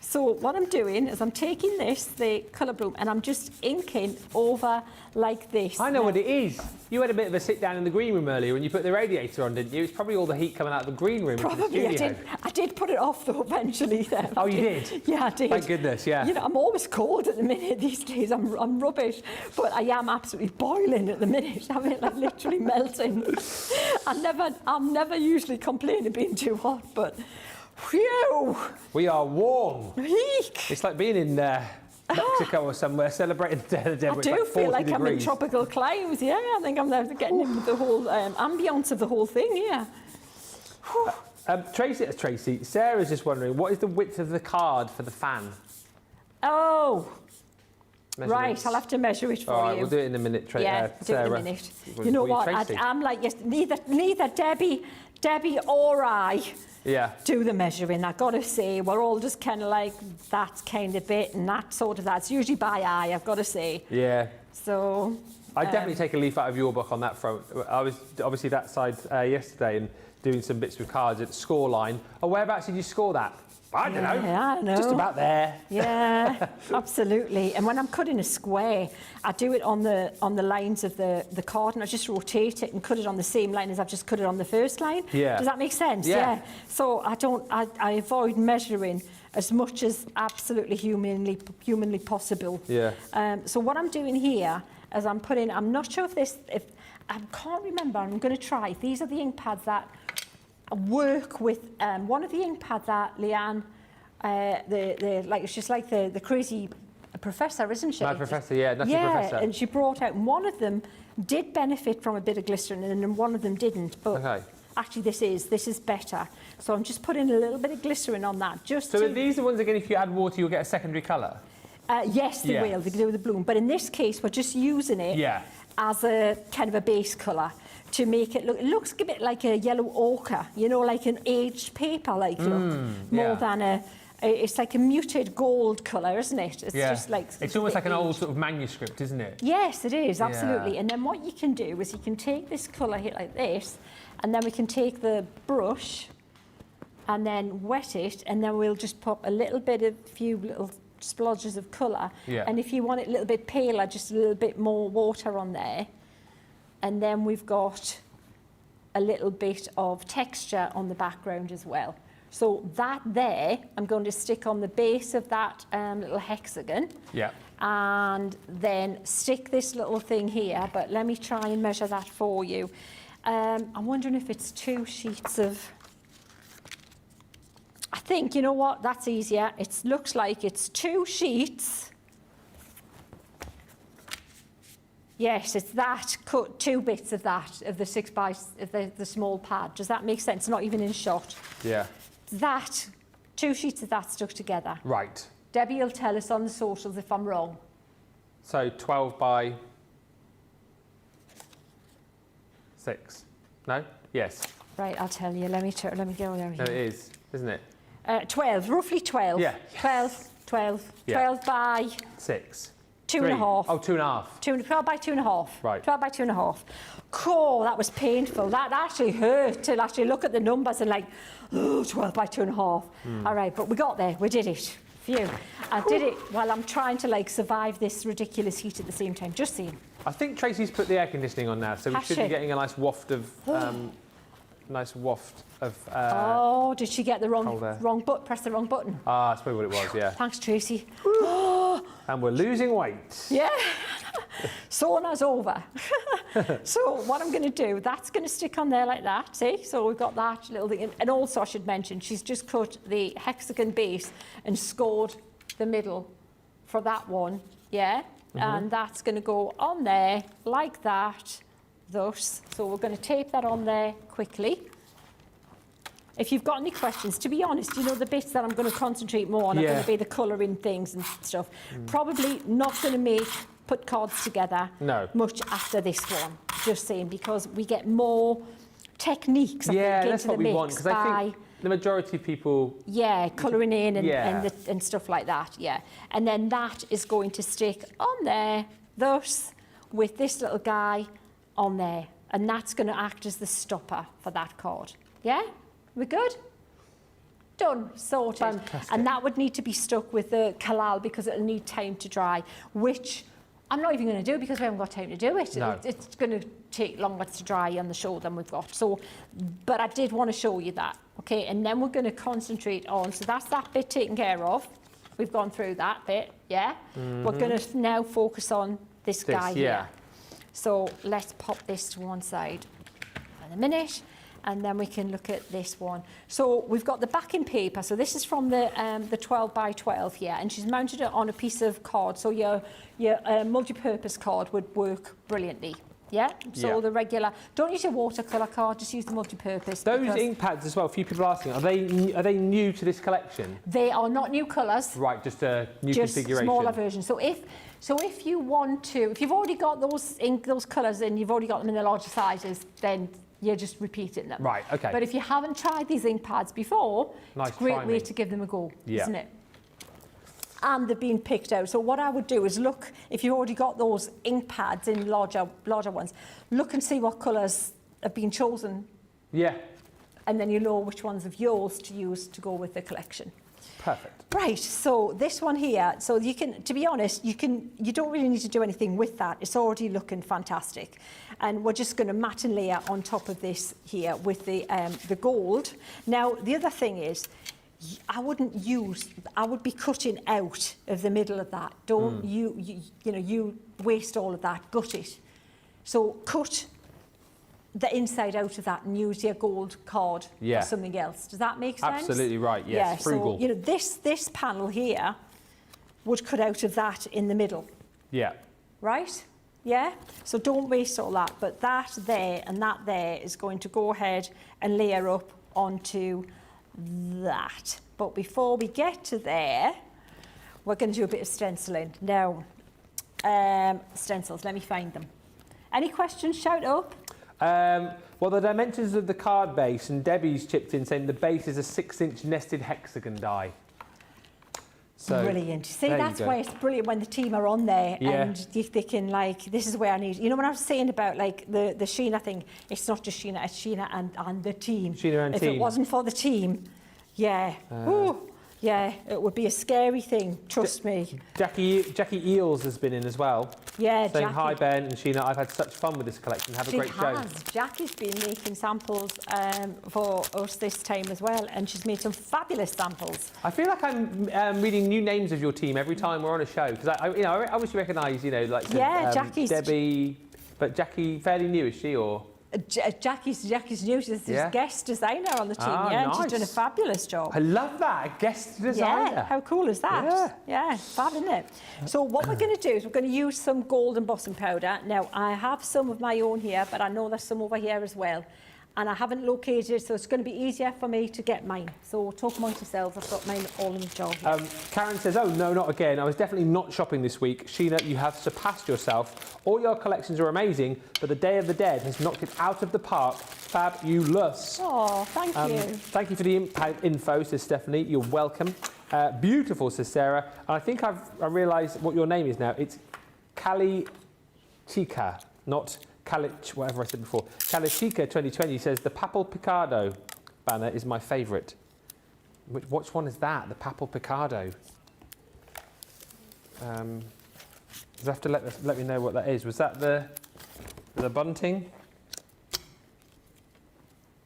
So what I'm doing is I'm taking the colour bloom, and I'm just inking over like this. I know what it is. You had a bit of a sit down in the green room earlier when you put the radiator on, didn't you? It's probably all the heat coming out of the green room. Probably, I did put it off though eventually then. Oh, you did? Yeah, I did. Thank goodness, yeah. You know, I'm always cold at the minute these days. I'm rubbish, but I am absolutely boiling at the minute. I mean, like literally melting. I'm never usually complaining of being too hot, but whew. We are warm. Eek. It's like being in Mexico or somewhere celebrating the Day of the Dead. I do feel like I'm in tropical climes, yeah. I think I'm getting in with the whole ambience of the whole thing, yeah. Tracy, Sarah's just wondering, what is the width of the card for the fan? Oh, right, I'll have to measure it for All right, you. we'll do it in a minute, Yeah, do it in a minute. You know what, I'm like, yes, neither Debbie or I do the measuring. I've got to say, we're all just kind of like, that kind of bit and that sort of that. It's usually by eye, I've got to say. Yeah. So... I definitely take a leaf out of your book on that front. I was obviously that side yesterday and doing some bits with cards at the score line. Oh, whereabouts did you score that? I don't know. Yeah, I know. Just about there. Yeah, absolutely. And when I'm cutting a square, I do it on the lines of the card, and I just rotate it and cut it on the same line as I've just cut it on the first line. Yeah. Does that make sense? Yeah. So I avoid measuring as much as absolutely humanly possible. Yeah. So what I'm doing here is I'm not sure if I can't remember, I'm going to try. These are the ink pads that work with one of the ink pads that Leanne, it's just like the crazy professor, isn't she? My professor, yeah, nutty professor. Yeah, and she brought out one of them did benefit from a bit of glycerin, and then one of them didn't. But actually, this is better. So I'm just putting a little bit of glycerin on that. So are these the ones again? If you add water, you'll get a secondary colour. Yes, they will. They do the bloom. But in this case, we're just using it as a kind of a base colour to make it look. It looks a bit like a yellow ochre, you know, like an aged paper, like look, more than a. It's like a muted gold colour, isn't it? It's just like. It's almost like an old sort of manuscript, isn't it? Yes, it is, absolutely. And then what you can do is you can take this colour here like this, and then we can take the brush and then wet it, and then we'll just pop a little bit of few little splodges of colour. And if you want it a little bit paler, just a little bit more water on there. And then we've got a little bit of texture on the background as well. So that there, I'm going to stick on the base of that little hexagon. Yeah. And then stick this little thing here, but let me try and measure that for you. I'm wondering if it's 2 sheets of... I think, you know what, that's easier. It looks like it's 2 sheets. Yes, it's that, cut 2 bits of that, of the 6x, the small pad. Does that make sense? Not even in shot. Yeah. That, 2 sheets of that stuck together. Right. Debbie will tell us on the socials if I'm wrong. So 12 by 6. No? Yes. Right, I'll tell you. Let me go there. No, it is, isn't it? 12, roughly 12. Yeah. 12 by 6. 2.5. Oh, 2.5. 12 by 2.5. Right. 12 by 2.5. Cool, that was painful. That actually hurt to actually look at the numbers and like, oh, 12 by 2.5. All right, but we got there. We did it. for you. I did it while I'm trying to like survive this ridiculous heat at the same time. Just saying. I think Tracy's put the air conditioning on now, so we should be getting a nice waft of oh, did she get the wrong button? Press the wrong button. Ah, that's probably what it was. Yeah. Thanks, Tracy. And we're losing weight. Yeah. Sauna's over. So what I'm going to do, that's going to stick on there like that, see? So we've got that little thing. And also I should mention, she's just cut the hexagon base and scored the middle for that one, yeah? And that's going to go on there like that, thus. So we're going to tape that on there quickly. If you've got any questions, to be honest, you know, the bits that I'm going to concentrate more on are going to be the colouring things and stuff. Probably not going to put cards together much after this one, just saying, because we get more techniques, I think, that's into what the we mix want, because I think the majority of people... Yeah, colouring in and stuff like that, yeah. And then that is going to stick on there, thus, with this little guy on there. And that's going to act as the stopper for that card, yeah? We good? Done, sorted. Fantastic. And that would need to be stuck with the Kalal because it'll need time to dry, which I'm not even going to do because we haven't got time to do it. No. It's going to take longer to dry on the show than we've got. So, but I did want to show you that, okay? And then we're going to concentrate on, so that's that bit taken care of. We've gone through that bit, yeah? We're going to now focus on this guy here. So let's pop this to one side in a minute. And then we can look at this one. So we've got the backing paper. So this is from the 12 by 12 here, and she's mounted it on a piece of card. So your multi-purpose card would work brilliantly. Yeah. So the regular, don't use your watercolour card. Just use the multi-purpose. Those ink pads as well. A few people are asking, are they new to this collection? They are not new colours. Right, just a new configuration. Smaller version. So if you want to, if you've already got those colours and you've already got them in the larger sizes, then you're just repeating them. Right, okay. But if you haven't tried these ink pads before, it's a great way to give them a go, isn't it? And they've been picked out. So what I would do is look, if you've already got those ink pads in larger ones, look and see what colours have been chosen. Yeah. And then you know which ones of yours to use to go with the collection. Perfect. Right, so this one here, so you can, to be honest, you don't really need to do anything with that. It's already looking fantastic. And we're just going to matte and layer on top of this here with the gold. Now, the other thing is, I would be cutting out of the middle of that. Don't you waste all of that, gut it. So cut the inside out of that and use your gold card for something else. Does that make sense? Absolutely right, yes, frugal. So, you know, this panel here would cut out of that in the middle. Yeah. Right? Yeah? So don't waste all that, but that there and that there is going to go ahead and layer up onto that. But before we get to there, we're going to do a bit of stenciling. Now, stencils, let me find them. Any questions? Shout up. Well, the dimensions of the card base, and Debbie's chipped in saying the base is a 6-inch nested hexagon die. So, brilliant. See, that's why it's brilliant when the team are on there and they can, like, this is where I need... You know, when I was saying about, like, the Sheena thing, it's not just Sheena, it's Sheena and the team. Sheena and if team. If it wasn't for the team, yeah, it would be a scary thing, trust me. Jackie Eels has been in as well. Yeah, saying, hi, Ben and Sheena, I've had such fun with this collection. Have a great show. Jackie's been making samples for us this time as well, and she's made some fabulous samples. I feel like I'm reading new names of your team every time we're on a show, because I obviously recognise, like Jackie's... Debbie, but Jackie fairly new, is she, or...? Jackie's new. She's guest designer on the team, and nice. she's done a fabulous job. I love that, a guest designer. Yeah, how cool is that? Yeah, fab, isn't it? So what we're going to do is we're going to use some gold embossing powder. Now, I have some of my own here, but I know there's some over here as well. And I haven't located it, so it's going to be easier for me to get mine. So talk amongst yourselves. I've got mine all in the jar here. Karen says, oh, no, not again. I was definitely not shopping this week. Sheena, you have surpassed yourself. All your collections are amazing, but the Day of the Dead has knocked it out of the park. Fabulous. Oh, thank you. Thank you for the info, says Stephanie. You're welcome. Beautiful, says Sarah. And I think I realised what your name is now. It's Kali Chica, not... whatever I said before. Kalichika 2020 says the Papal Picardo banner is my favourite. Which one is that? The Papal Picardo. You'll have to let me know what that is. Was that the bunting?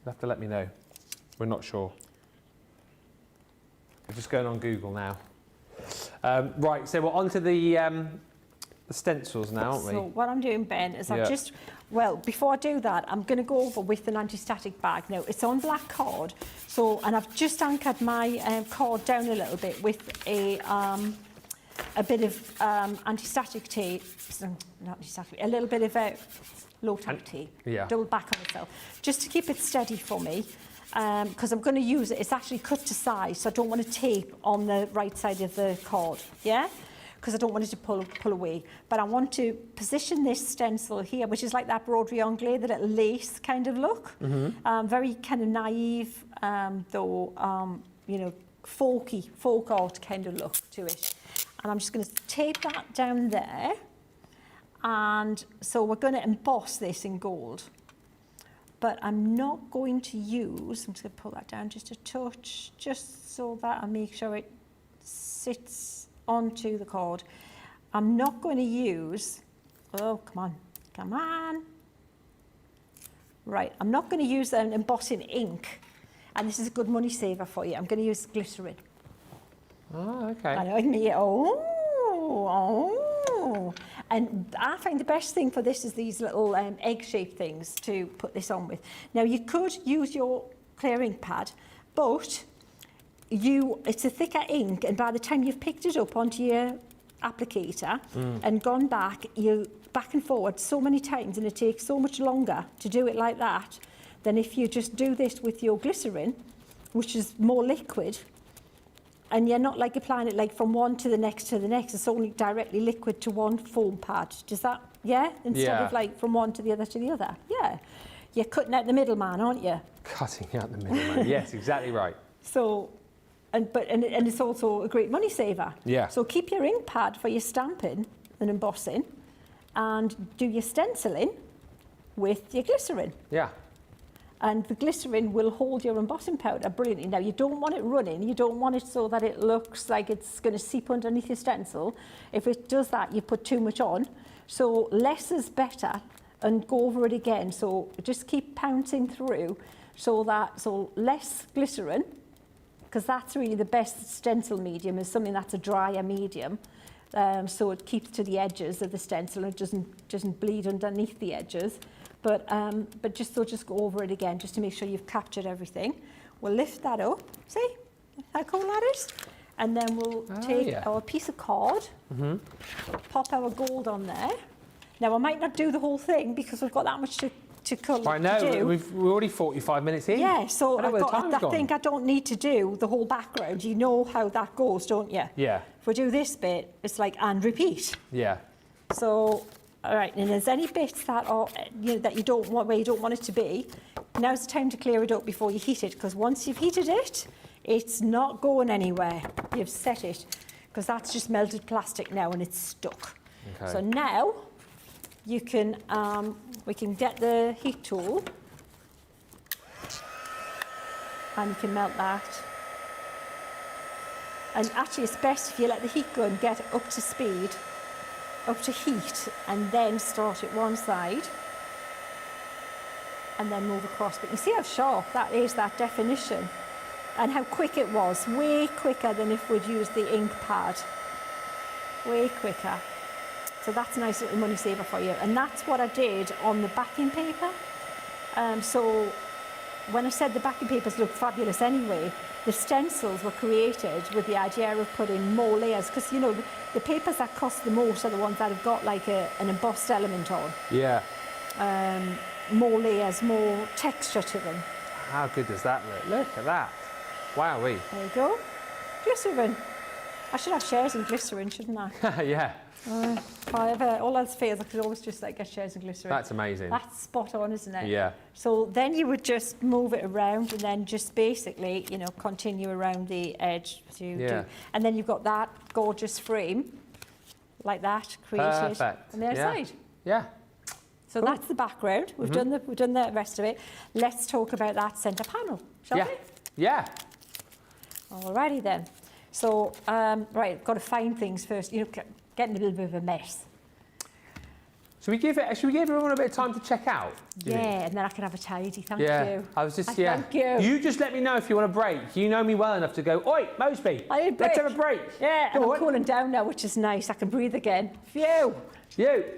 You'll have to let me know. We're not sure. We're just going on Google now. Right, so we're on to the stencils now, aren't we? So what I'm doing, Ben, is I've just, well, before I do that, I'm going to go over with an anti-static bag. Now, it's on black card, so, and I've just anchored my card down a little bit with a bit of anti-static tape, not anti-static, a little bit of low-tack tape, double back on itself, just to keep it steady for me. Because I'm going to use it, it's actually cut to size, so I don't want to tape on the right side of the card, yeah? Because I don't want it to pull away. But I want to position this stencil here, which is like that broderie anglais, that little lace kind of look. Very kind of naive, though, you know, folk art kind of look to it. And I'm just going to tape that down there. And so we're going to emboss this in gold. But I'm not going to use, I'm just going to pull that down just a touch, just so that I make sure it sits onto the card. I'm not going to use, oh, come on. Right, I'm not going to use an embossing ink, and this is a good money saver for you. I'm going to use glycerin. Oh, okay. I know, And I find the best thing for this is these little egg-shaped things to put this on with. Now, you could use your clear ink pad, but it's a thicker ink, and by the time you've picked it up onto your applicator and gone back, you back and forward so many times, and it takes so much longer to do it like that than if you just do this with your glycerin, which is more liquid. And you're not like applying it like from one to the next to the next. It's only directly liquid to one foam pad. Does that, Instead of like from one to the other. Yeah. You're cutting out the middleman, aren't you? Cutting out the middleman. Yes, exactly right. So, and it's also a great money saver. Yeah. So keep your ink pad for your stamping and embossing, and do your stenciling with your glycerin. Yeah. And the glycerin will hold your embossing powder brilliantly. Now, you don't want it running. You don't want it so that it looks like it's going to seep underneath your stencil. If it does that, you put too much on. So less is better, and go over it again. So just keep pouncing through so less glycerin, because that's really the best stencil medium, is something that's a drier medium. So it keeps to the edges of the stencil and it doesn't bleed underneath the edges. But just go over it again, just to make sure you've captured everything. We'll lift that up, see how cool that is? And then we'll take our piece of card, pop our gold on there. Now, I might not do the whole thing because we've got that much to colour I know, to do. we're already 45 minutes in. Yeah, so I think I don't need to do the whole background. You know how that goes, don't you? Yeah. If we do this bit, it's like, and repeat. Yeah. So, all right, and there's any bits that are, that you don't want, where you don't want it to be, now's the time to clear it up before you heat it, because once you've heated it, it's not going anywhere. You've set it, because that's just melted plastic now and it's stuck. Okay. So now you can, we can get the heat tool and you can melt that. And actually, it's best if you let the heat go and get up to speed, up to heat, and then start at one side and then move across. But you see how sharp that is, that definition, and how quick it was. Way quicker than if we'd used the ink pad. Way quicker. So that's a nice little money saver for you. And that's what I did on the backing paper. So when I said the backing papers look fabulous anyway, the stencils were created with the idea of putting more layers, because the papers that cost the most are the ones that have got like an embossed element on. Yeah. More layers, more texture to them. How good does that look? Look at that. Wowee. There you go. Glycerin. I should have shares in glycerin, shouldn't I? Yeah. If all else fails, I could always just get shares in glycerin. That's amazing. That's spot on, isn't it? Yeah. So then you would just move it around and then just basically, continue around the edge. And then you've got that gorgeous frame, like that, created Perfect. on the other side. Yeah. So Cool. that's the background. We've done the rest of it. Let's talk about that centre panel, shall we? Yeah. Alrighty then. So, right, got to find things first. getting a little bit of a mess. Should we give everyone a bit of time to check out? Yeah, and then I can have a tidy. Thank you. I was just, Thank you. You just let me know if you want a break. You know me well enough to go, oi, Moseby, I need a let's break. have a break. Yeah, and I'm cooling down now, which is nice. I can breathe again. Phew. Loads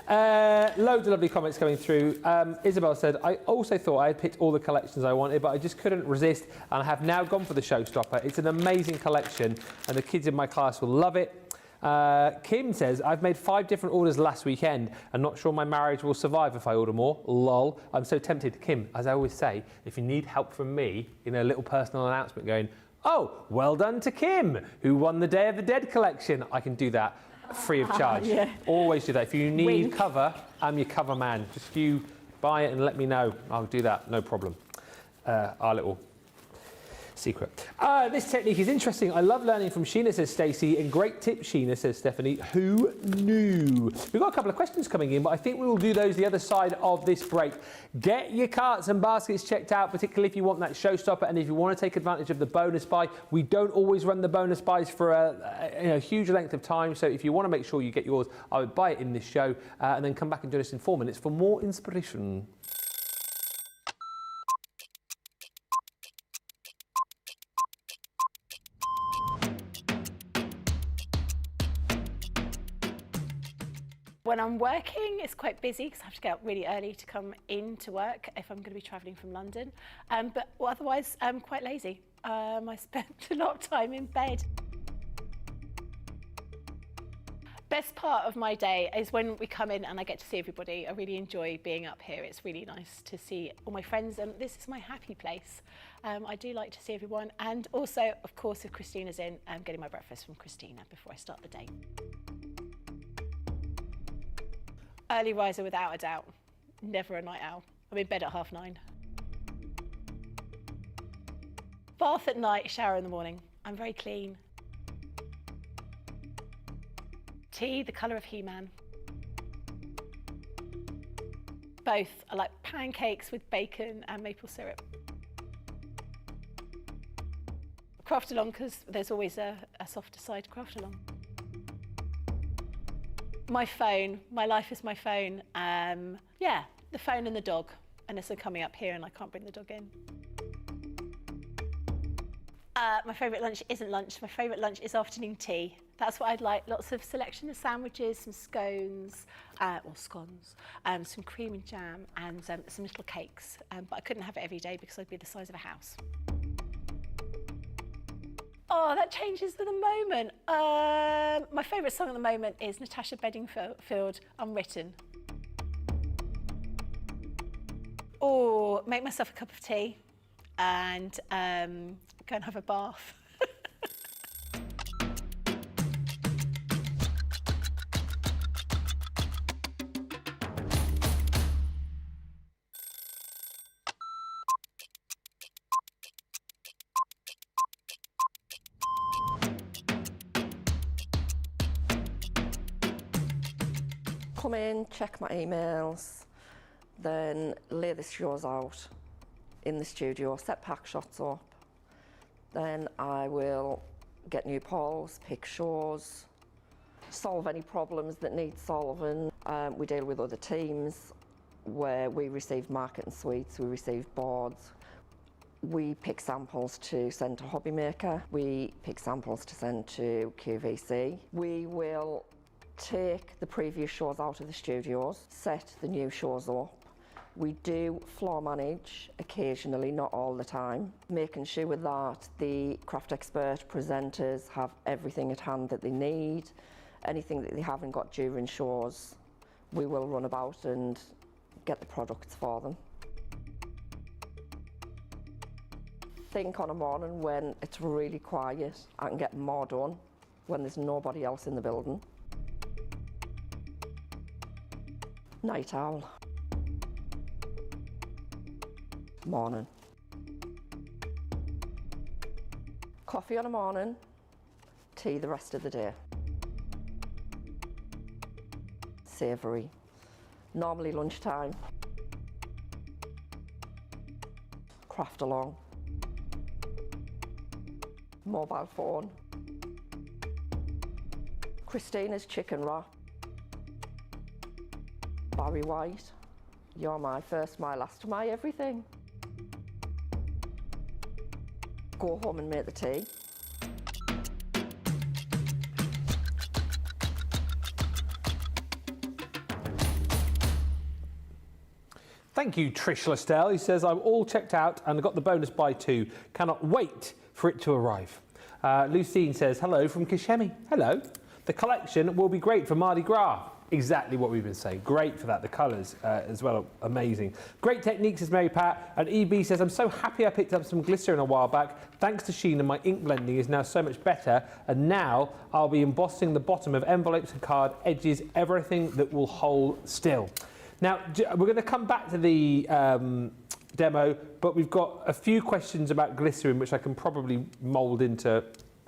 of lovely comments coming through. Isabel said, I also thought I had picked all the collections I wanted, but I just couldn't resist, and I have now gone for the showstopper. It's an amazing collection, and the kids in my class will love it. Kim says, I've made 5 different orders last weekend and not sure my marriage will survive if I order more. Lol. I'm so tempted. Kim, as I always say, if you need help from me in a little personal announcement going, oh, well done to Kim, who won the Day of the Dead collection, I can do that free of charge. Yeah. Always do that. If you need Wink. cover, I'm your cover man. Just you buy it and let me know. I'll do that, no problem. Our little secret. This technique is interesting. I love learning from Sheena, says Stacey, and great tip, Sheena, says Stephanie. Who knew? We've got a couple of questions coming in, but I think we will do those the other side of this break. Get your carts and baskets checked out, particularly if you want that showstopper and if you want to take advantage of the bonus buy. We don't always run the bonus buys for a huge length of time, so if you want to make sure you get yours, I would buy it in this show and then come back and join us in 4 minutes for more inspiration. When I'm working, it's quite busy because I have to get up really early to come into work if I'm going to be travelling from London. But otherwise, I'm quite lazy. I spend a lot of time in bed. Best part of my day is when we come in and I get to see everybody. I really enjoy being up here. It's really nice to see all my friends, and this is my happy place. I do like to see everyone, and also, of course, if Christina's in, I'm getting my breakfast from Christina before I start the day. Early riser without a doubt, never a night owl. I'm in bed at 9:30. Bath at night, shower in the morning. I'm very clean. Tea, the colour of He-Man. Both. I like pancakes with bacon and maple syrup. Craft along, because there's always a softer side to craft along. My phone, my life is my phone. Yeah, the phone and the dog, unless I'm coming up here and I can't bring the dog in. My favourite lunch isn't lunch. My favourite lunch is afternoon tea. That's what I'd like. Lots of selection of sandwiches, some scones, or scones, some cream and jam, and some little cakes. But I couldn't have it every day because I'd be the size of a house. Oh, that changes with the moment. My favourite song at the moment is Natasha Bedingfield, Unwritten. Or make myself a cup of tea and go and have a bath. Come in, check my emails, then lay the shows out in the studio, set pack shots up. Then I will get new polls, pick shows, solve any problems that need solving. We deal with other teams where we receive marketing suites, we receive boards. We pick samples to send to Hobby Maker. We pick samples to send to QVC. We will take the previous shows out of the studios, set the new shows up. We do floor manage occasionally, not all the time, making sure that the craft expert presenters have everything at hand that they need. Anything that they haven't got during shows, we will run about and get the products for them. Think on a morning when it's really quiet, I can get more done when there's nobody else in the building. Night owl. Morning. Coffee on a morning, tea the rest of the day. Savoury. Normally lunchtime. Craft along. Mobile phone. Christina's chicken wrap. Barry White, you're my first, my last, my everything. Go home and make the tea. Thank you, Trish Lestelle. He says, I'm all checked out and I got the bonus buy too. Cannot wait for it to arrive. Lucine says, hello from Kishemi. Hello. The collection will be great for Mardi Gras. Exactly what we've been saying. Great for that. The colours as well, amazing. Great technique, says Mary Pat. And EB says, I'm so happy I picked up some glycerin a while back. Thanks to Sheena, my ink blending is now so much better. And now I'll be embossing the bottom of envelopes and card edges, everything that will hold still. Now, we're going to come back to the demo, but we've got a few questions about glycerin, which I can probably mould into a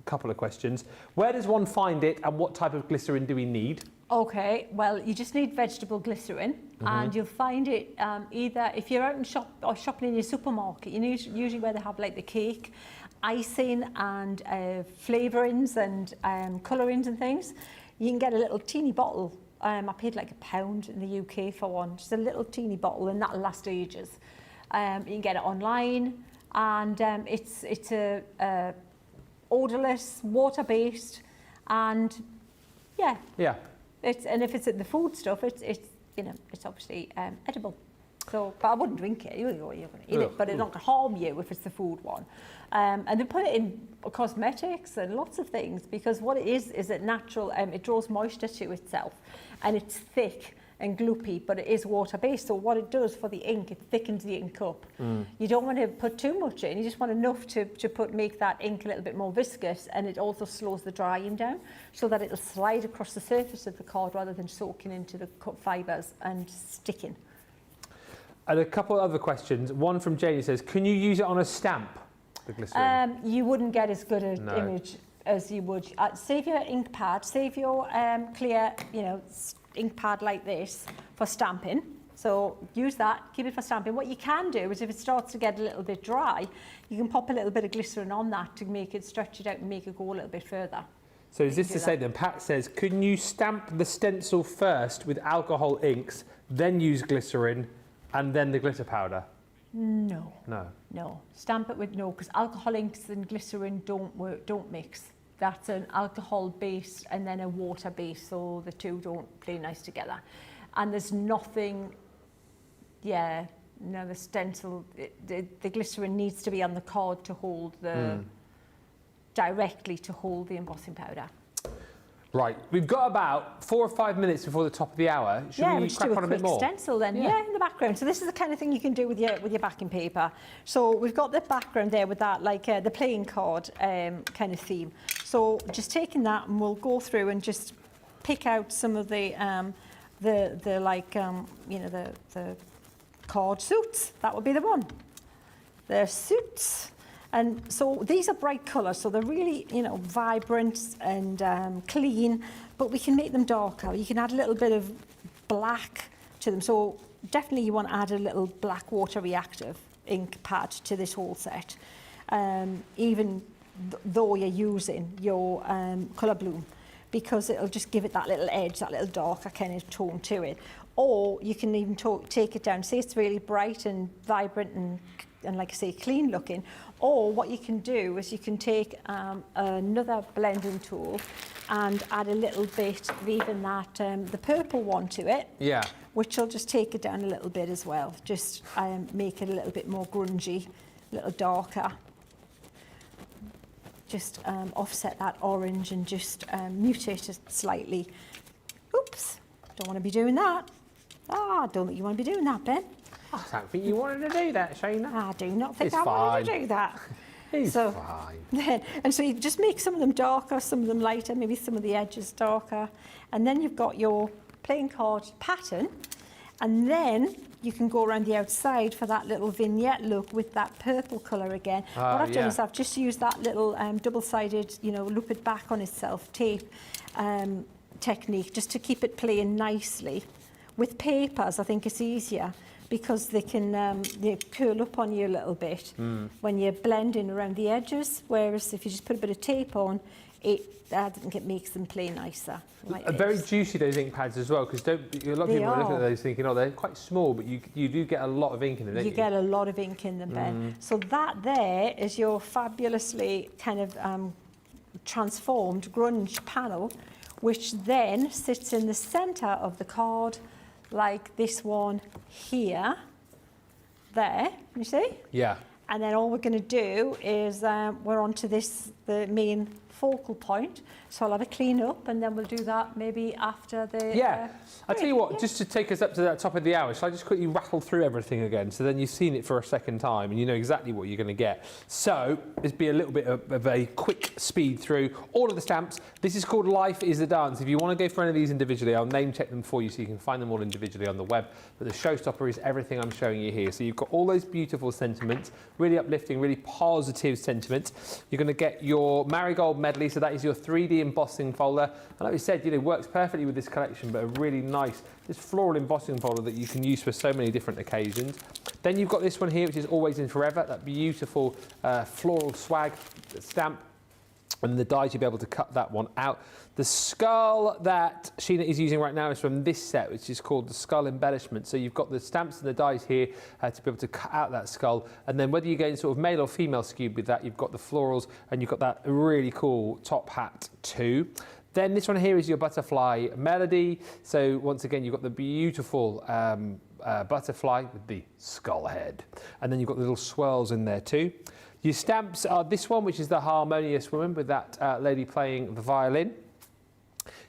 couple of questions. Where does one find it and what type of glycerin do we need? Okay, well, you just need vegetable glycerin, and you'll find it either if you're out in shop or shopping in your supermarket. You know, usually where they have like the cake, icing and flavourings and colourings and things. You can get a little teeny bottle. I paid like £1 in the UK for one, just a little teeny bottle, and that'll last ages. You can get it online, and it's a odourless, water-based, and yeah. And if it's in the food stuff, it's you know, it's obviously edible. So, but I wouldn't drink it. You're going to eat it, but it's not going to harm you if it's the food one. And they put it in cosmetics and lots of things, because what it is it natural. It draws moisture to itself, and it's thick and gloopy, but it is water-based. So what it does for the ink, it thickens the ink up. You don't want to put too much in. You just want enough to make that ink a little bit more viscous, and it also slows the drying down so that it'll slide across the surface of the card rather than soaking into the cut fibres and sticking. And a couple of other questions. One from Janie says, can you use it on a stamp, the glycerin? You wouldn't get as good an image as you would. Save your ink pad, save your clear, ink pad like this for stamping. So use that, keep it for stamping. What you can do is if it starts to get a little bit dry, you can pop a little bit of glycerin on that to make it stretch it out and make it go a little bit further. So is this to say then, Pat says, can you stamp the stencil first with alcohol inks, then use glycerin, and then the glitter powder? No. No. Stamp it with because alcohol inks and glycerin don't mix. That's an alcohol base and then a water base, so the two don't play nice together. And there's nothing, the stencil, the glycerin needs to be on the card to hold directly to hold the embossing powder. Right, we've got about 4 or 5 minutes before the top of the hour. Should we crack on a bit more? Stencil then, in the background. So this is the kind of thing you can do with your backing paper. So we've got the background there with that, like the playing card kind of theme. So just taking that, and we'll go through and just pick out some of the card suits. That would be the one. The suits. And so these are bright colours, so they're really, vibrant and clean, but we can make them darker. You can add a little bit of black to them. So definitely you want to add a little black water reactive ink pad to this whole set, even though you're using your colour bloom, because it'll just give it that little edge, that little darker kind of tone to it. Or you can even take it down, say it's really bright and vibrant and like I say, clean looking. Or what you can do is you can take another blending tool and add a little bit of even that, the purple one to it. Yeah. Which will just take it down a little bit as well. Just make it a little bit more grungy, a little darker. Just offset that orange and just mutate it slightly. Oops, don't want to be doing that. I don't think you want to be doing that, Ben. I don't think you wanted to do that, Sheena. I do not think I wanted to do that. It's fine. And so you just make some of them darker, some of them lighter, maybe some of the edges darker. And then you've got your playing card pattern. And then you can go around the outside for that little vignette look with that purple colour again. What I've done is I've just used that little double-sided, loop it back on itself tape technique just to keep it playing nicely. With papers, I think it's easier, because they can they curl up on you a little bit when you're blending around the edges, whereas if you just put a bit of tape on, I think it makes them play nicer. Like Very this. juicy, those ink pads as well, because a lot of people are looking at those thinking, oh, they're quite small, but you do get a lot of ink in them, don't you? You get a lot of ink in them, Ben. So that there is your fabulously kind of transformed grunge panel, which then sits in the centre of the card, like this one here, there, you see? Yeah. And then all we're going to do is we're onto this, the main focal point. So I'll have a clean up and then we'll do that maybe after the... Yeah. I'll tell you what, yeah. just to take us up to that top of the hour, shall I just quickly rattle through everything again? So then you've seen it for a second time and you know exactly what you're going to get. So this be a little bit of a quick speed through all of the stamps. This is called Life is a Dance. If you want to go for any of these individually, I'll name check them for you so you can find them all individually on the web. But the showstopper is everything I'm showing you here. So you've got all those beautiful sentiments, really uplifting, really positive sentiments. You're going to get your Marigold medley, so that is your 3D embossing folder. And like we said, you know, works perfectly with this collection, but a really nice, this floral embossing folder that you can use for so many different occasions. Then you've got this one here, which is Always and Forever, that beautiful floral swag stamp. And the dies, you'll be able to cut that one out. The skull that Sheena is using right now is from this set, which is called the Skull Embellishment. So you've got the stamps and the dies here to be able to cut out that skull. And then whether you go in sort of male or female skewed with that, you've got the florals and you've got that really cool top hat too. Then this one here is your butterfly melody. So once again, you've got the beautiful butterfly with the skull head. And then you've got the little swirls in there too. Your stamps are this one, which is the Harmonious Woman with that lady playing the violin.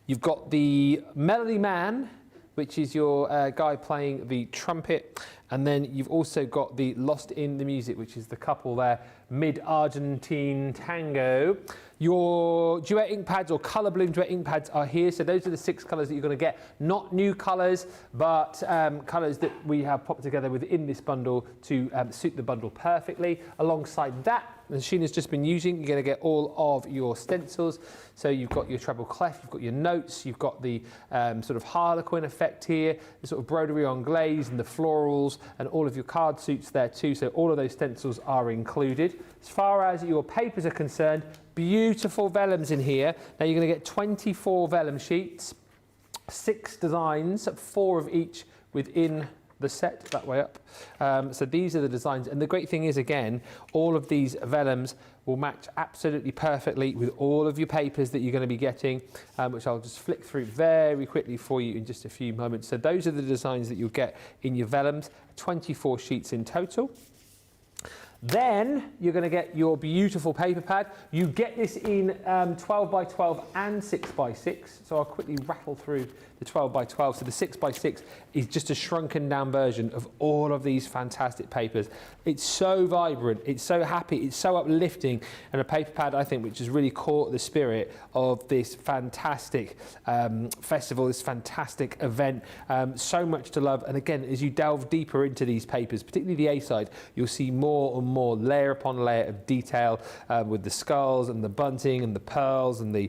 You've got the Melody Man, which is your guy playing the trumpet. And then you've also got the Lost in the Music, which is the couple there, mid-Argentine tango. Your duet ink pads or colour bloom duet ink pads are here. So those are the 6 colours that you're going to get. Not new colours, but colours that we have popped together within this bundle to suit the bundle perfectly. Alongside that, as Sheena's just been using, you're going to get all of your stencils. So you've got your treble clef, you've got your notes, you've got the sort of harlequin effect here, the sort of broderie on glaze and the florals and all of your card suits there too. So all of those stencils are included. As far as your papers are concerned, beautiful vellums in here. Now you're going to get 24 vellum sheets, 6 designs, 4 of each within the set, that way up. So these are the designs, and the great thing is, again, all of these vellums will match absolutely perfectly with all of your papers that you're going to be getting, which I'll just flick through very quickly for you in just a few moments. So those are the designs that you'll get in your vellums, 24 sheets in total. Then you're going to get your beautiful paper pad. You get this in 12 by 12 and 6 by 6. So I'll quickly rattle through the 12 by 12. So the 6 by 6 is just a shrunken down version of all of these fantastic papers. It's so vibrant, it's so happy, it's so uplifting, and a paper pad, I think, which has really caught the spirit of this fantastic festival, this fantastic event. So much to love. And again, as you delve deeper into these papers, particularly the A side, you'll see more and more layer upon layer of detail with the skulls and the bunting and the pearls and the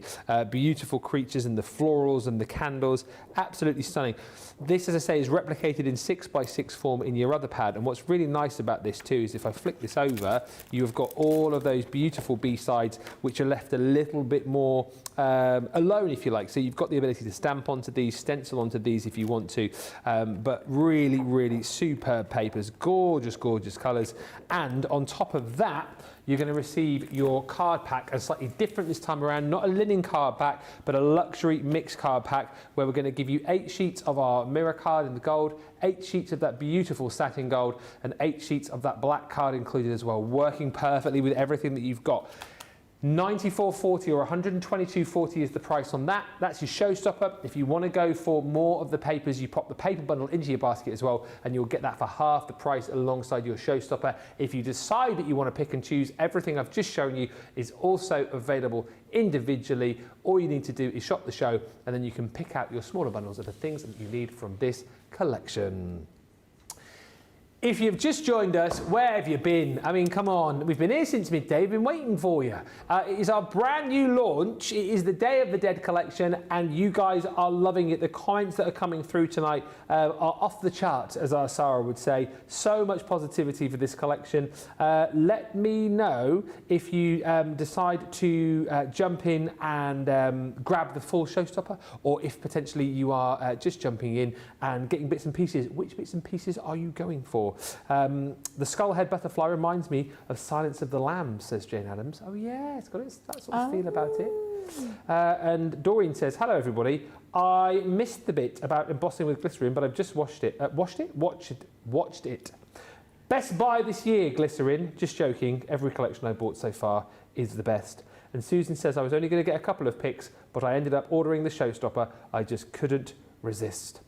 beautiful creatures and the florals and the candles. Absolutely stunning. This, as I say, is replicated in 6 by 6 form in your other pad. And what's really nice about this too is if I flick this over, you've got all of those beautiful B-sides which are left a little bit more alone, if you like. So you've got the ability to stamp onto these, stencil onto these if you want to. But really, really superb papers, gorgeous, gorgeous colours. And on top of that, you're going to receive your card pack, and slightly different this time around, not a linen card pack, but a luxury mixed card pack, where we're going to give you 8 sheets of our mirror card in the gold, 8 sheets of that beautiful satin gold, and 8 sheets of that black card included as well, working perfectly with everything that you've got. $94.40 or $122.40 is the price on that. That's your showstopper. If you want to go for more of the papers, you pop the paper bundle into your basket as well, and you'll get that for half the price alongside your showstopper. If you decide that you want to pick and choose, everything I've just shown you is also available individually. All you need to do is shop the show, and then you can pick out your smaller bundles of the things that you need from this collection. If you've just joined us, where have you been? I mean, come on, we've been here since midday, we've been waiting for you. It is our brand new launch. It is the Day of the Dead collection, and you guys are loving it. The comments that are coming through tonight are off the charts, as our Sarah would say. So much positivity for this collection. Let me know if you decide to jump in and grab the full showstopper, or if potentially you are just jumping in and getting bits and pieces. Which bits and pieces are you going for? The skull head butterfly reminds me of Silence of the Lambs, says Jane Adams. Oh yeah, it's got that sort of feel about it. And Doreen says, hello everybody. I missed the bit about embossing with glycerin, but I've just watched it. Watched it. Best buy this year, glycerin. Just joking. Every collection I bought so far is the best. And Susan says, I was only going to get a couple of picks, but I ended up ordering the showstopper. I just couldn't resist.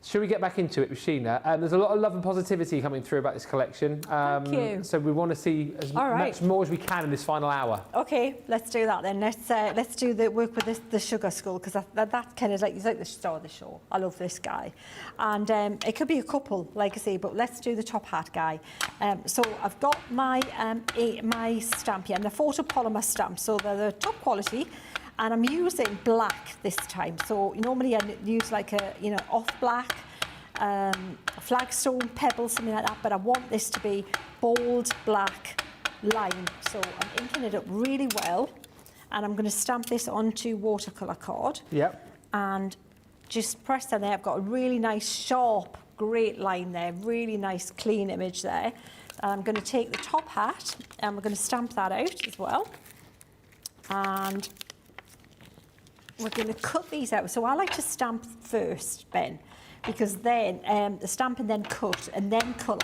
Should we get back into it with Sheena? There's a lot of love and positivity coming through about this collection. Thank you. So we want to see as much more as we can in this final hour. Okay, let's do that then. Let's do the work with the sugar skull, because that kind of like, he's like the star of the show. I love this guy. And it could be a couple, like I say, but let's do the top hat guy. So I've got my my stamp here, and the photopolymer stamp, so they're the top quality. And I'm using black this time. So normally I use like a, off black, flagstone, pebble, something like that. But I want this to be bold black line. So I'm inking it up really well. And I'm going to stamp this onto watercolour card. Yep. And just press down there. I've got a really nice, sharp, great line there. Really nice, clean image there. And I'm going to take the top hat and we're going to stamp that out as well. And we're going to cut these out. So I like to stamp first, Ben, because then the stamp and then cut and then colour.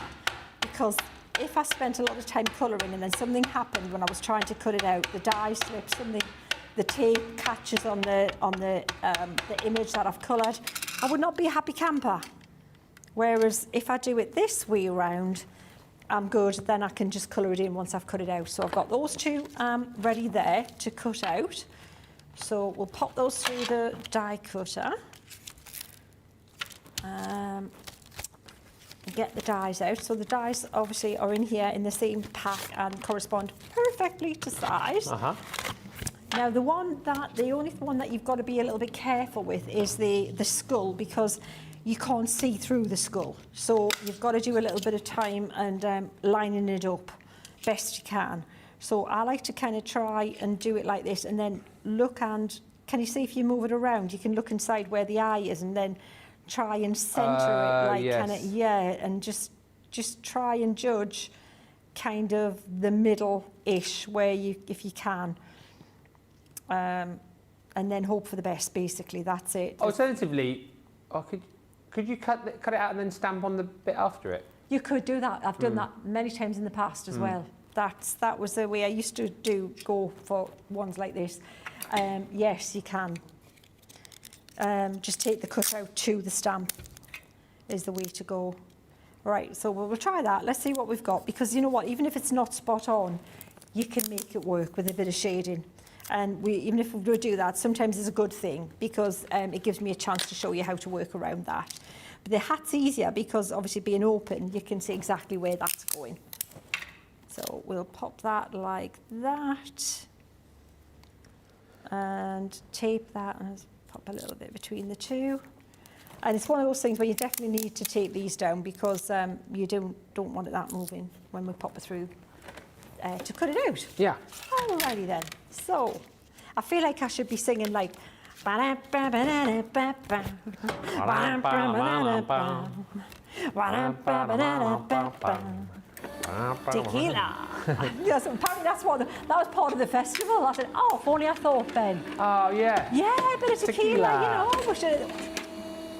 Because if I spent a lot of time colouring and then something happened when I was trying to cut it out, the dye slips, the tape catches on the image that I've coloured, I would not be a happy camper. Whereas if I do it this way around, I'm good, then I can just colour it in once I've cut it out. So I've got those two ready there to cut out. So we'll pop those through the die cutter. Get the dies out. So the dies obviously are in here in the same pack and correspond perfectly to size. Now the only one that you've got to be a little bit careful with is the skull, because you can't see through the skull. So you've got to do a little bit of time and lining it up best you can. So I like to kind of try and do it like this and then look, and can you see if you move it around, you can look inside where the eye is and then try and centre it like yes. kind of, and just try and judge kind of the middle-ish where if you can. And then hope for the best, basically, that's it. Alternatively, could you cut it out and then stamp on the bit after it? You could do that. I've done that many times in the past as well. That was the way I used to go for ones like this. Yes, you can. Just take the cutout to the stamp is the way to go. Right, so we'll try that. Let's see what we've got, because you know what, even if it's not spot on, you can make it work with a bit of shading. And even if we do that, sometimes it's a good thing, because it gives me a chance to show you how to work around that. But the hat's easier because obviously being open, you can see exactly where that's going. So we'll pop that like that and tape that, and pop a little bit between the two. And it's one of those things where you definitely need to tape these down, because you don't want that moving when we pop it through to cut it out. Yeah. Alrighty then. So I feel like I should be singing like tequila. Yes, apparently that was part of the festival. I said, oh, if only I thought, Ben. Oh yeah. Yeah, a bit of tequila.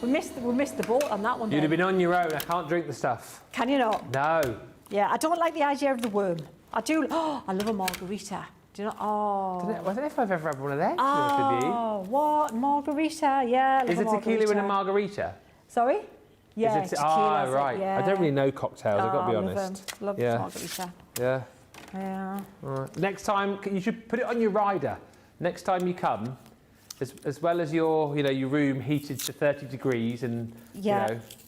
We missed the boat on that one. You'd have been on your own. I can't drink the stuff. Can you not? No. Yeah, I don't like the idea of the worm. I do. Oh, I love a margarita. Do you know? Oh. I don't know if I've ever had one of them. Oh, what margarita? Yeah. Is it tequila in a margarita? Sorry. Yeah, tequila. Right. Yeah. I don't really know cocktails, I've got to be honest. Love margarita. Yeah. Yeah. Right. Next time, you should put it on your rider. Next time you come, as well as your room heated to 30 degrees and,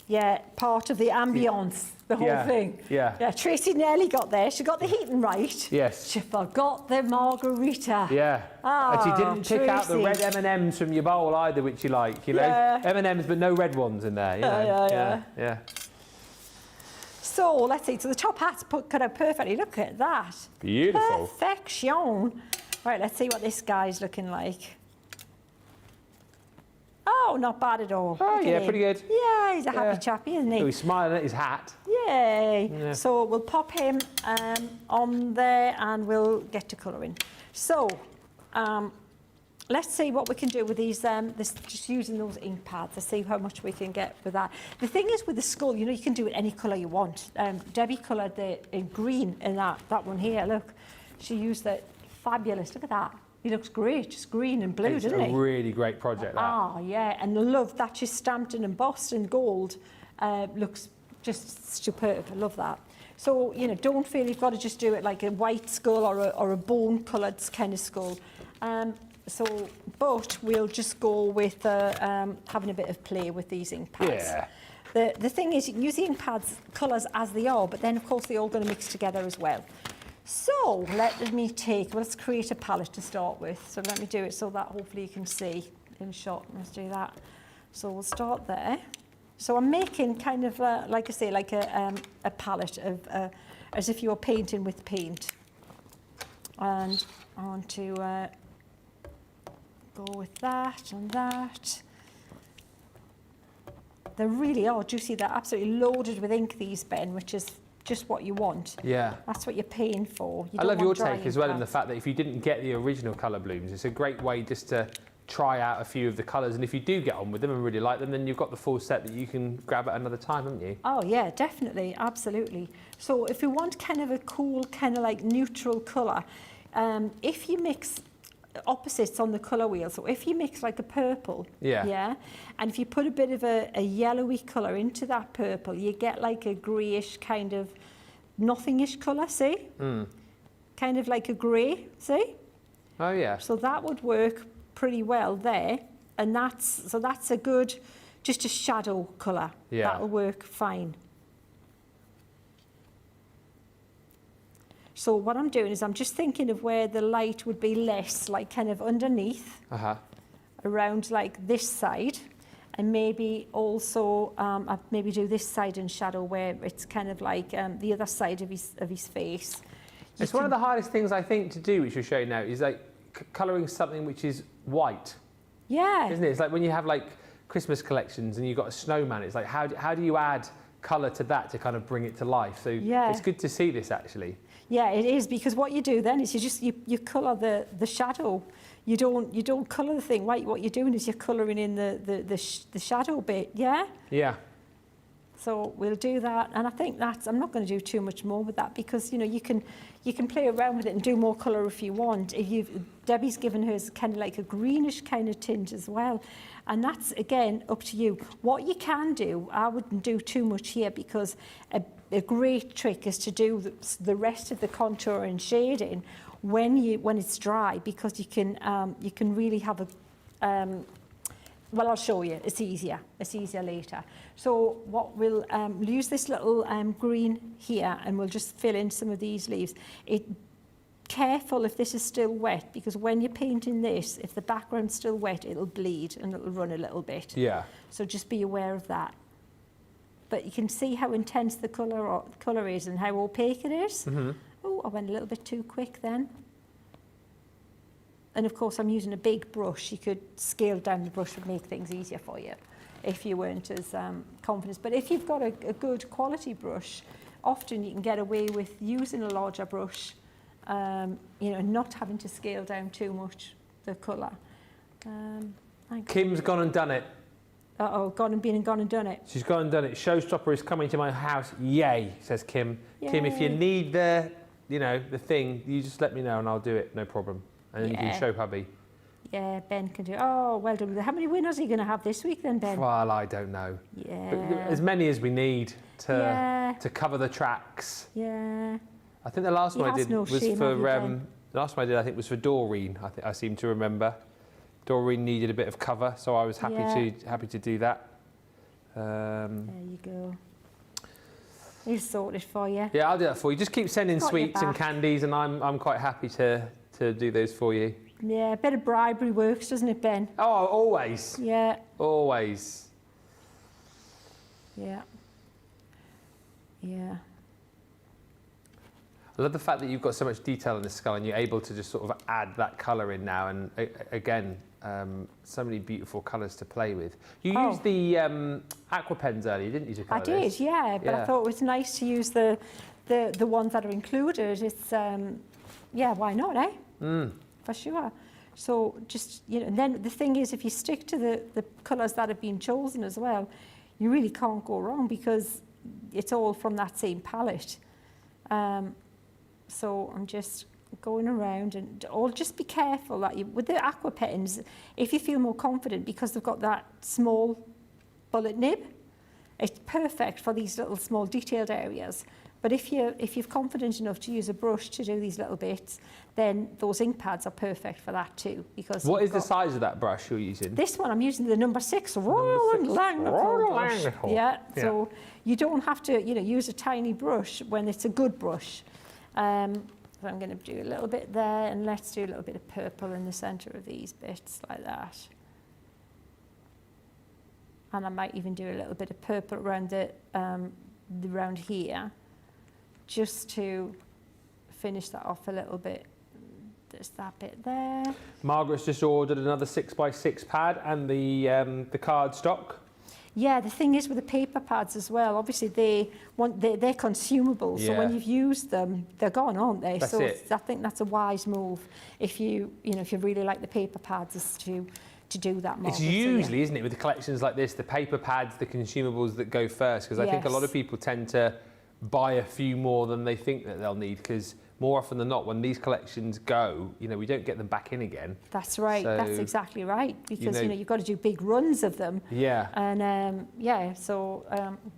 Yeah, part of the ambience, the whole Yeah, thing. yeah. Yeah, Tracy nearly got there. She got the heating right. Yes. She forgot the margarita. Yeah. And she didn't pick out the Tracy. red M&Ms from your bowl either, which you like, you know. Yeah. M&Ms, but no red ones in there, you know. Yeah. So, let's see. So the top hat's cut out perfectly. Look at that. Beautiful. Perfection. Right, let's see what this guy's looking like. Oh, not bad at all. Oh, Look at yeah, him. pretty good. Yeah, he's a happy chappy, isn't he? So he's smiling at his hat. Yay! Yeah. So we'll pop him on there and we'll get to colouring. So let's see what we can do with these, just using those ink pads to see how much we can get with that. The thing is with the skull, you know, you can do it any colour you want. Debbie coloured it in green in that one here, look. She used it, fabulous, look at that. He looks great, just green and blue, doesn't he? It's a really great project, that. Ah, yeah, and I love that she's stamped and embossed in gold. Looks just superb, I love that. So, you know, don't feel you've got to just do it like a white skull or a bone-coloured kind of skull. But we'll just go with having a bit of play with these ink pads. Yeah. The thing is, you can use the ink pads colours as they are, but then, of course, they're all going to mix together as well. So let's create a palette to start with. So let me do it so that hopefully you can see in shot. Let's do that. So we'll start there. So I'm making kind of, like I say, like a palette of, as if you were painting with paint. And I want to go with that and that. They really are, do you see, they're absolutely loaded with ink, these, Ben, which is just what you want. Yeah. That's what you're paying for. I love your take as well in the fact that if you didn't get the original colour blooms, it's a great way just to try out a few of the colours, and if you do get on with them and really like them, then you've got the full set that you can grab at another time, haven't you? Oh yeah, definitely, absolutely. So if you want kind of a cool, kind of like neutral colour, if you mix opposites on the colour wheel, so if you mix like a purple, yeah, and if you put a bit of a yellowy colour into that purple, you get like a greyish kind of nothingish colour, see? Kind of like a grey, see? Oh yeah. So that would work pretty well there, and that's a good, just a shadow colour. Yeah. That'll work fine. So what I'm doing is I'm just thinking of where the light would be less, like kind of underneath, around like this side, and maybe also I'd maybe do this side in shadow where it's kind of like the other side of his face. It's one of the hardest things I think to do, which you're showing now, is like colouring something which is white. Yeah. Isn't it? It's like when you have like Christmas collections and you've got a snowman, it's like how do you add colour to that to kind of bring it to life? So yeah. It's good to see this actually. Yeah, it is, because what you do then is you colour the shadow. You don't colour the thing white. What you're doing is you're colouring in the shadow bit. Yeah. Yeah. So we'll do that, and I think I'm not going to do too much more with that, because you know you can play around with it and do more colour if you want. Debbie's given hers kind of like a greenish kind of tint as well, and that's again up to you. What you can do, I wouldn't do too much here, because a great trick is to do the rest of the contour and shading when it's dry, because you can really have a well, I'll show you. It's easier later. So what we'll use this little green here, and we'll just fill in some of these leaves. Careful if this is still wet, because when you're painting this, if the background's still wet, it'll bleed and it'll run a little bit. Yeah. So just be aware of that. But you can see how intense the colour is and how opaque it is. Mm-hmm. Oh, I went a little bit too quick then. And of course, I'm using a big brush. You could scale down the brush and make things easier for you if you weren't as confident. But if you've got a good quality brush, often you can get away with using a larger brush, not having to scale down too much the colour. Kim's gone and done it. Uh-oh, gone and done it. She's gone and done it. Showstopper is coming to my house. Yay, says Kim. Yay. Kim, if you need the thing, you just let me know and I'll do it, no problem. And then you can show hubby. Yeah, Ben can do it. Oh, well done. How many winners are you going to have this week then, Ben? Well, I don't know. Yeah. But as many as we need to cover the tracks. Yeah. I think the last one I did was for Doreen. I seem to remember. Doreen needed a bit of cover, so I was happy to do that. There you go. He'll sort it for you. Yeah, I'll do that for you. Just keep sending Got your sweets and back. candies, and I'm quite happy to do those for you. Yeah, a bit of bribery works, doesn't it, Ben? Oh, always. Yeah, Always. yeah. Yeah. I love the fact that you've got so much detail in the skull and you're able to just sort of add that colour in now. And again, so many beautiful colours to play with. You used the aqua pens earlier, didn't you, to colour I did, this? yeah, but I Yeah. thought it was nice to use the ones that are included. It's yeah, why not, eh? For sure. So just, you know, and then the thing is, if you stick to the colours that have been chosen as well, you really can't go wrong because it's all from that same palette. So I'm just going around and just be careful that with the aqua pens, if you feel more confident because they've got that small bullet nib, it's perfect for these little small detailed areas. But if you're confident enough to use a brush to do these little bits, then those ink pads are perfect for that too. Because What is the size of that brush you're using? this one, I'm using the number 6 Royal and Langnickel brush. Yeah, so you don't have to, you know, use a tiny brush when it's a good brush. So I'm going to do a little bit there, and let's do a little bit of purple in the centre of these bits like that. And I might even do a little bit of purple around around here, just to finish that off a little bit. There's that bit there. Margaret's just ordered another 6x6 pad and the cardstock. Yeah, the thing is with the paper pads as well, obviously they're consumable, so when you've used them, they're gone, aren't they? That's so it. I think that's a wise move if you really like the paper pads, is to do that more. It's usually, isn't it, with the collections like this, the paper pads, the consumables that go first, because I think a lot of people tend to buy a few more than they think that they'll need, because more often than not, when these collections go, you know, we don't get them back in again. That's right. So, that's exactly right. Because you know, you've got to do big runs of them. Yeah. And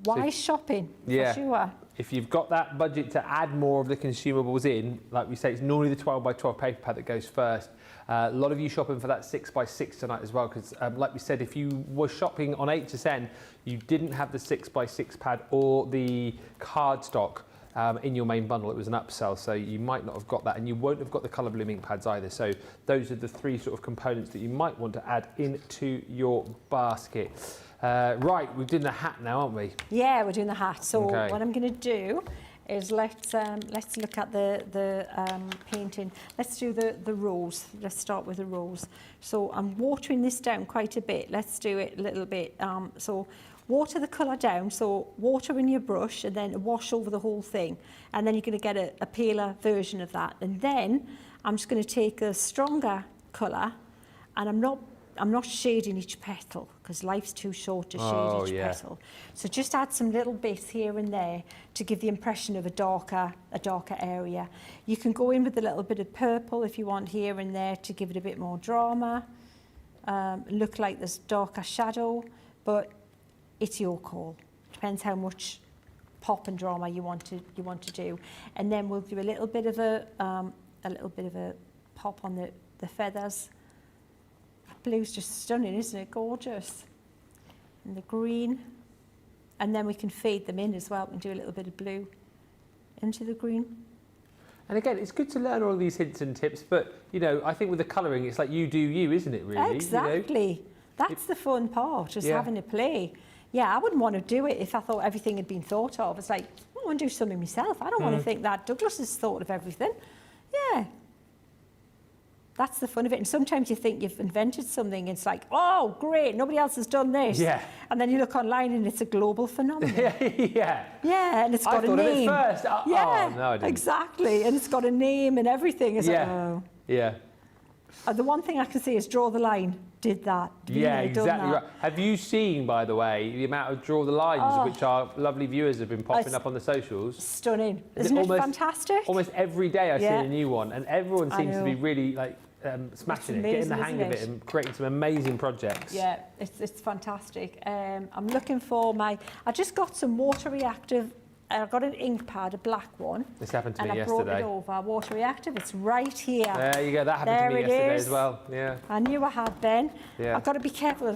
wise shopping for sure. If you've got that budget to add more of the consumables in, like we say, it's normally the 12x12 paper pad that goes first. A lot of you shopping for that 6x6 tonight as well, because like we said, if you were shopping on HSN, you didn't have the 6x6 pad or the cardstock in your main bundle. It was an upsell, so you might not have got that, and you won't have got the colour bloom ink pads either. So those are the three sort of components that you might want to add into your basket. Right, we're doing the hat now, aren't we? Yeah, we're doing the hat. So what I'm going to do is let's look at the painting. Let's do the rose. Let's start with the rose. So I'm watering this down quite a bit. Let's do it a little bit. So water the colour down. So water in your brush and then wash over the whole thing. And then you're going to get a paler version of that. And then I'm just going to take a stronger colour, and I'm not shading each petal because life's too short to shade each petal. So just add some little bits here and there to give the impression of a darker area. You can go in with a little bit of purple if you want here and there to give it a bit more drama. Look like there's darker shadow, but it's your call. Depends how much pop and drama you want to do. And then we'll do a little bit of a pop on the feathers. Blue's just stunning, isn't it? Gorgeous. And the green. And then we can fade them in as well. We can do a little bit of blue into the green. And again, it's good to learn all these hints and tips, but, you know, I think with the colouring, it's like you do you, isn't it, really? Exactly. You know? That's the fun part, just having a play. Yeah, I wouldn't want to do it if I thought everything had been thought of. It's like, I want to do something myself. I don't want to think that Douglas has thought of everything. Yeah. That's the fun of it. And sometimes you think you've invented something, and it's like, oh, great, nobody else has done this. Yeah. And then you look online and it's a global phenomenon. Yeah. Yeah, and it's got a name. I thought of it first. Yeah, oh, no, I didn't. Exactly. And it's got a name and everything. It's like, oh. Yeah. The one thing I can say is draw the line. Did that. Yeah, exactly right. Have you seen, by the way, the amount of draw the lines, which our lovely viewers have been popping up on the socials? Stunning. Isn't it fantastic? Almost every day I see a new one, and everyone seems to be really like smashing It's it, getting the amazing, hang of it, and creating some amazing projects. Yeah, it's fantastic. I'm looking for I just got some water reactive I've got an ink pad, a black one. This happened to me and yesterday. I brought it over, water reactive. It's right here. There you go. That happened There to me it yesterday is. as well. Yeah. I knew I had, Ben. Yeah. I've got to be careful.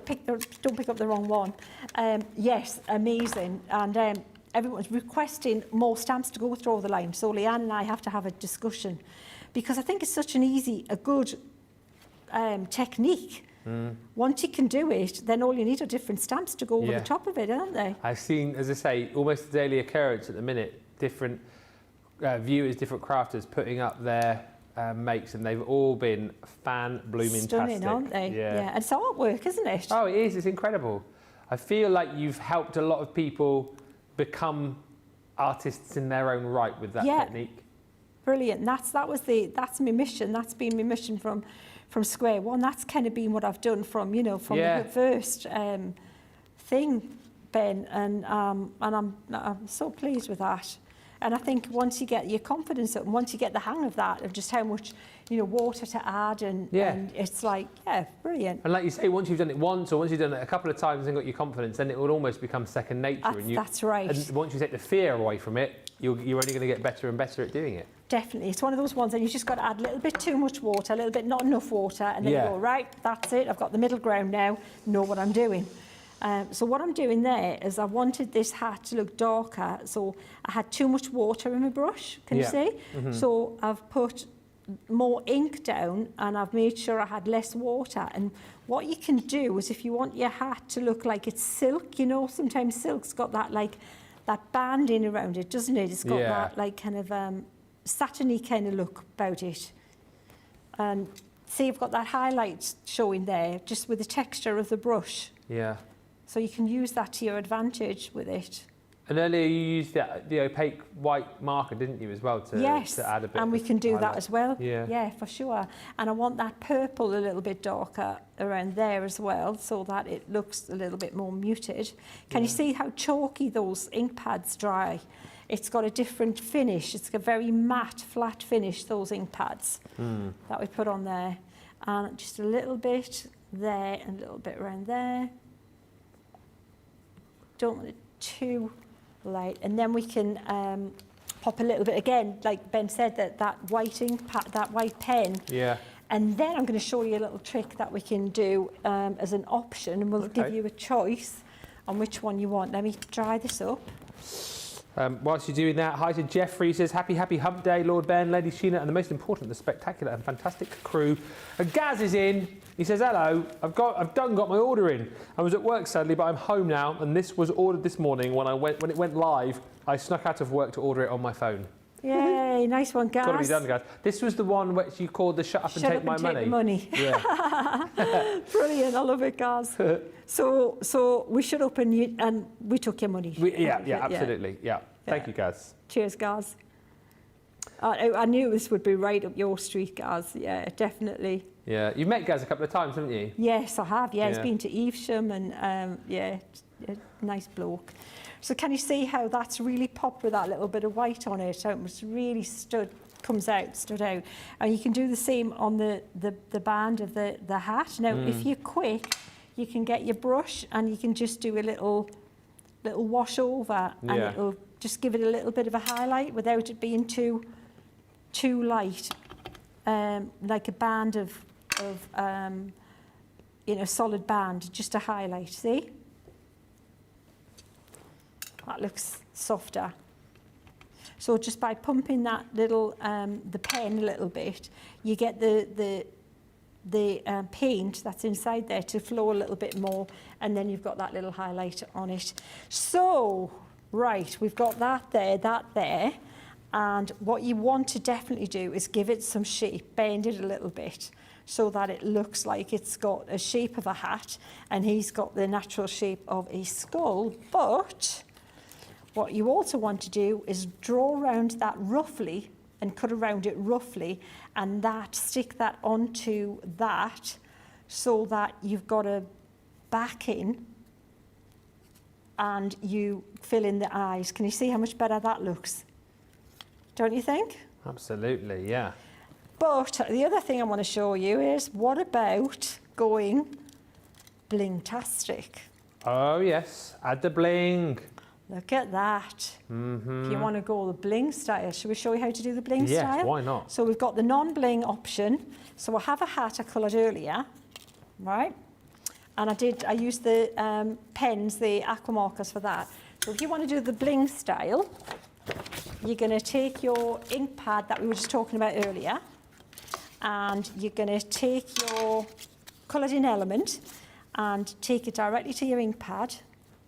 Don't pick up the wrong one. Yes, amazing. And everyone's requesting more stamps to go through all the line. So Leanne and I have to have a discussion because I think it's such a good technique. Once you can do it, then all you need are different stamps to go over the top of it, aren't they? I've seen, as I say, almost a daily occurrence at the minute, different viewers, different crafters putting up their makes, and they've all been fan-blooming-tastic. Stunning, aren't they? Yeah. And it's artwork, isn't it? Oh, it is. It's incredible. I feel like you've helped a lot of people become artists in their own right with that technique. Brilliant. That's my mission. That's been my mission from square one. That's kind of been what I've done from the first thing, Ben, and I'm so pleased with that. And I think once you get your confidence up, and once you get the hang of that, of just how much water to add, and it's like, brilliant. And like you say, once you've done it once, or once you've done it a couple of times and got your confidence, then it will almost become second nature. That's right. And once you take the fear away from it, you're only going to get better and better at doing it. Definitely. It's one of those ones that you just got to add a little bit too much water, a little bit not enough water, and then you go, right, that's it, I've got the middle ground now, know what I'm doing. So what I'm doing there is I wanted this hat to look darker, so I had too much water in my brush, can you see? So I've put more ink down and I've made sure I had less water. And what you can do is, if you want your hat to look like it's silk, sometimes silk's got that that banding around it, doesn't it? It's got that like kind of satiny kind of look about it. And see, I've got that highlight showing there, just with the texture of the brush. Yeah. So you can use that to your advantage with it. And earlier you used the opaque white marker, didn't you, as well, to add a bit. And we can do that as well. Yeah, for sure. And I want that purple a little bit darker around there as well, so that it looks a little bit more muted. Can you see how chalky those ink pads dry? It's got a different finish. It's a very matte, flat finish, those ink pads that we put on there. And just a little bit there and a little bit around there. Don't want it too light. And then we can pop a little bit again, like Ben said, that white ink pad, that white pen. Yeah. And then I'm going to show you a little trick that we can do as an option, and we'll give you a choice on which one you want. Let me dry this up. Whilst you're doing that, hi to Jeffrey. He says, happy hump day, Lord Ben, Lady Sheena, and the most important, the spectacular and fantastic crew. And Gaz is in. He says, hello, I've got my order in. I was at work sadly, but I'm home now, and this was ordered this morning. When it went live, I snuck out of work to order it on my phone. Yay, nice one, Gaz. Got to be done, guys. This was the one which you called the shut up and take my money. Yeah. Brilliant, I love it, Gaz. So we shut up and we took your money. Absolutely. Yeah. Thank you, Gaz. Cheers, Gaz. I knew this would be right up your street, Gaz. Yeah, definitely. Yeah, you've met Gaz a couple of times, haven't you? Yes, I have. Yeah, he's been to Evesham, and nice bloke. So can you see how that's really popped with that little bit of white on it? How it was really stood out. And you can do the same on the band of the hat. Now, if you're quick, you can get your brush and you can just do a little wash over, and it'll just give it a little bit of a highlight without it being too light, like a band of solid band, just a highlight. See, that looks softer. So just by pumping that little the pen a little bit, you get the paint that's inside there to flow a little bit more, and then you've got that little highlight on it. So, right, we've got that there, and what you want to definitely do is give it some shape, bend it a little bit, so that it looks like it's got a shape of a hat, and he's got the natural shape of a skull. But what you also want to do is draw around that roughly and cut around it roughly, and stick that onto that, so that you've got a backing and you fill in the eyes. Can you see how much better that looks? Don't you think? Absolutely, yeah. But the other thing I want to show you is, what about going bling-tastic? Oh yes, add the bling. Look at that. If you want to go the bling style, should we show you how to do the bling style? Yes, why not? So we've got the non-bling option. So I have a hat I coloured earlier, right? And I used the pens, the aqua markers for that. So if you want to do the bling style, you're going to take your ink pad that we were just talking about earlier, and you're going to take your coloured in element and take it directly to your ink pad,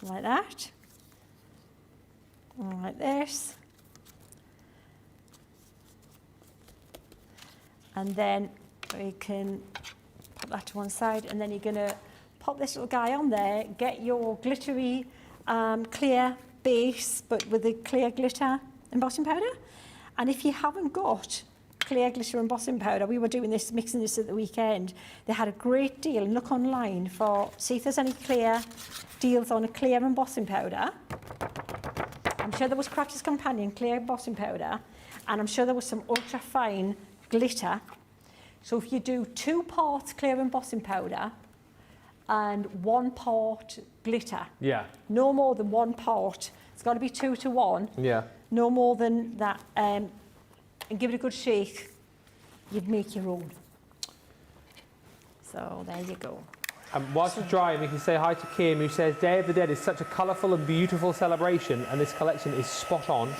like that. Like this, and then we can put that to one side, and then you're going to pop this little guy on there, get your glittery clear base but with the clear glitter embossing powder. And if you haven't got clear glitter embossing powder, we were doing this, mixing this at the weekend, they had a great deal. Look online for, see if there's any clear deals on a clear embossing powder. I'm sure there was Crafter's Companion clear embossing powder, and I'm sure there was some ultra fine glitter. So if you do 2 parts clear embossing powder and 1 part glitter, no more than 1 part, it's got to be 2 to 1, no more than that, and give it a good shake, you'd make your own. So there you go. Whilst we're drying, we can say hi to Kim, who says Day of the Dead is such a colourful and beautiful celebration, and this collection is spot on.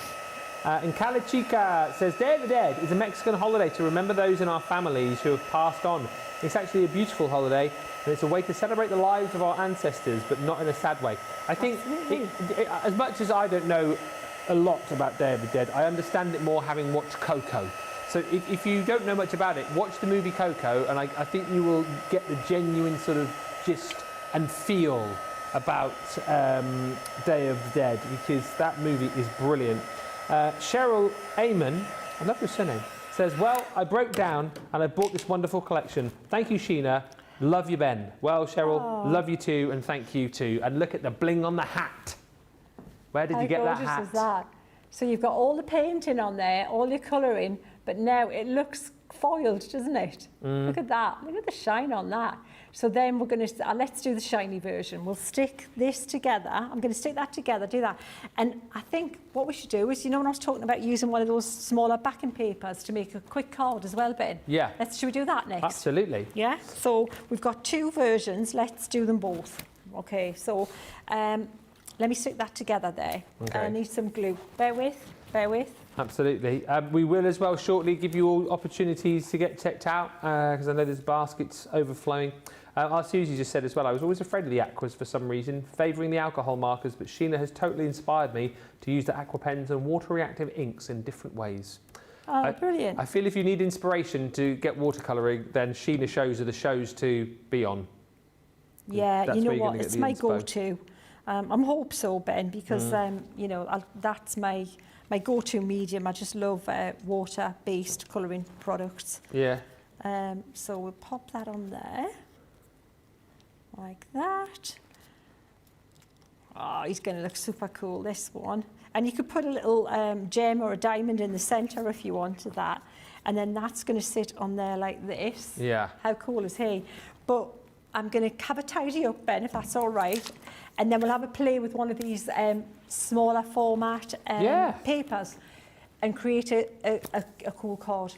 And Calichica says Day of the Dead is a Mexican holiday to remember those in our families who have passed on. It's actually a beautiful holiday, and it's a way to celebrate the lives of our ancestors, but not in a sad way. I think, as much as I don't know a lot about Day of the Dead, I understand it more having watched Coco. So if you don't know much about it, watch the movie Coco, and I think you will get the genuine sort of gist and feel about Day of the Dead, because that movie is brilliant. Cheryl Amon, I love your surname, says, well, I broke down and I bought this wonderful collection. Thank you, Sheena. Love you, Ben. Well, Cheryl, love you too, and thank you too. And look at the bling on the hat. Where did you get that hat? How gorgeous is that? So you've got all the painting on there, all your colouring, but now it looks foiled, doesn't it? Look at that. Look at the shine on that. So then we're going to, let's do the shiny version. We'll stick this together. I'm going to stick that together, do that. And I think what we should do is, you know when I was talking about using one of those smaller backing papers to make a quick card as well, Ben? Yeah. Should we do that next? Absolutely. Yeah. So we've got 2 versions. Let's do them both. Okay. So let me stick that together there. Okay. I need some glue. Bear with. Bear with. Absolutely. We will as well shortly give you all opportunities to get checked out, because I know there's baskets overflowing. Our Susie just said as well, I was always afraid of the aquas for some reason, favouring the alcohol markers, but Sheena has totally inspired me to use the aqua pens and water-reactive inks in different ways. Oh, brilliant. I feel if you need inspiration to get watercolouring, then Sheena shows are the shows to be on. Yeah, That's you know where you're what, gonna get it's the my inspo. go-to. I hope so, Ben, because, you know, that's my go-to medium. I just love water-based colouring products. Yeah. So we'll pop that on there, like that. Oh, he's going to look super cool, this one. And you could put a little gem or a diamond in the centre if you wanted that. And then that's going to sit on there like this. Yeah. How cool is he? But I'm going to have a tidy up, Ben, if that's all right. And then we'll have a play with one of these smaller format papers and create a cool card.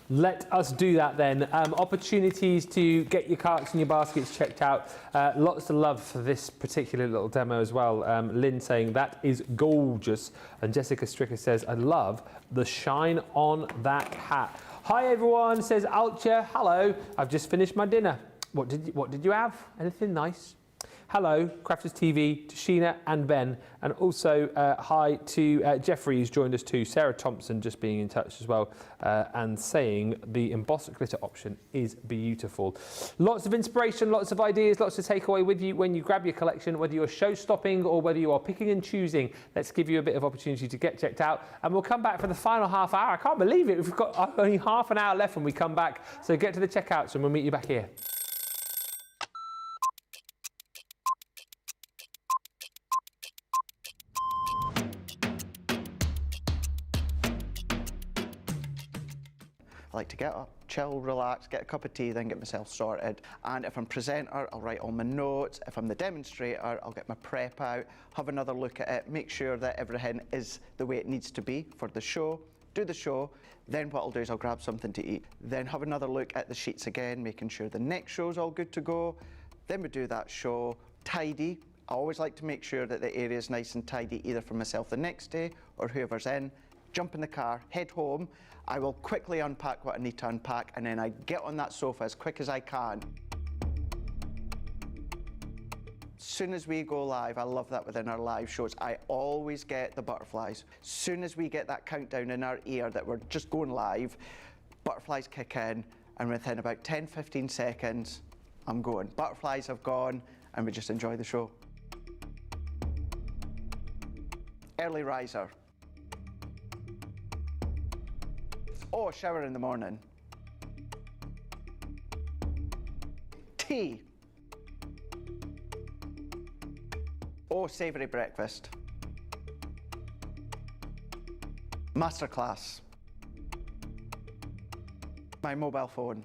Let us do that then. Opportunities to get your carts and your baskets checked out. Lots of love for this particular little demo as well. Lynn saying, that is gorgeous. And Jessica Stricker says, I love the shine on that hat. Hi everyone, says Alcha. Hello, I've just finished my dinner. What did you have? Anything nice? Hello, Crafters TV, to Sheena and Ben, and also hi to Jeffrey, who's joined us too. Sarah Thompson just being in touch as well, and saying the embossed glitter option is beautiful. Lots of inspiration, lots of ideas, lots to take away with you when you grab your collection, whether you're show-stopping or whether you are picking and choosing. Let's give you a bit of opportunity to get checked out, and we'll come back for the final half hour. I can't believe it, we've got only half an hour left when we come back, so get to the checkouts and we'll meet you back here. I like to get up, chill, relax, get a cup of tea, then get myself sorted. And if I'm presenter, I'll write all my notes. If I'm the demonstrator, I'll get my prep out, have another look at it, make sure that everything is the way it needs to be for the show, do the show. Then what I'll do is I'll grab something to eat, then have another look at the sheets again, making sure the next show's all good to go. Then we do that show, tidy. I always like to make sure that the area is nice and tidy, either for myself the next day or whoever's in. Jump in the car, head home. I will quickly unpack what I need to unpack, and then I get on that sofa as quick as I can. As soon as we go live, I love that within our live shows, I always get the butterflies. As soon as we get that countdown in our ear that we're just going live, butterflies kick in, and within about 10-15 seconds, I'm going. Butterflies have gone, and we just enjoy the show. Early riser. Oh, shower in the morning. Tea. Oh, savoury breakfast. Masterclass. My mobile phone.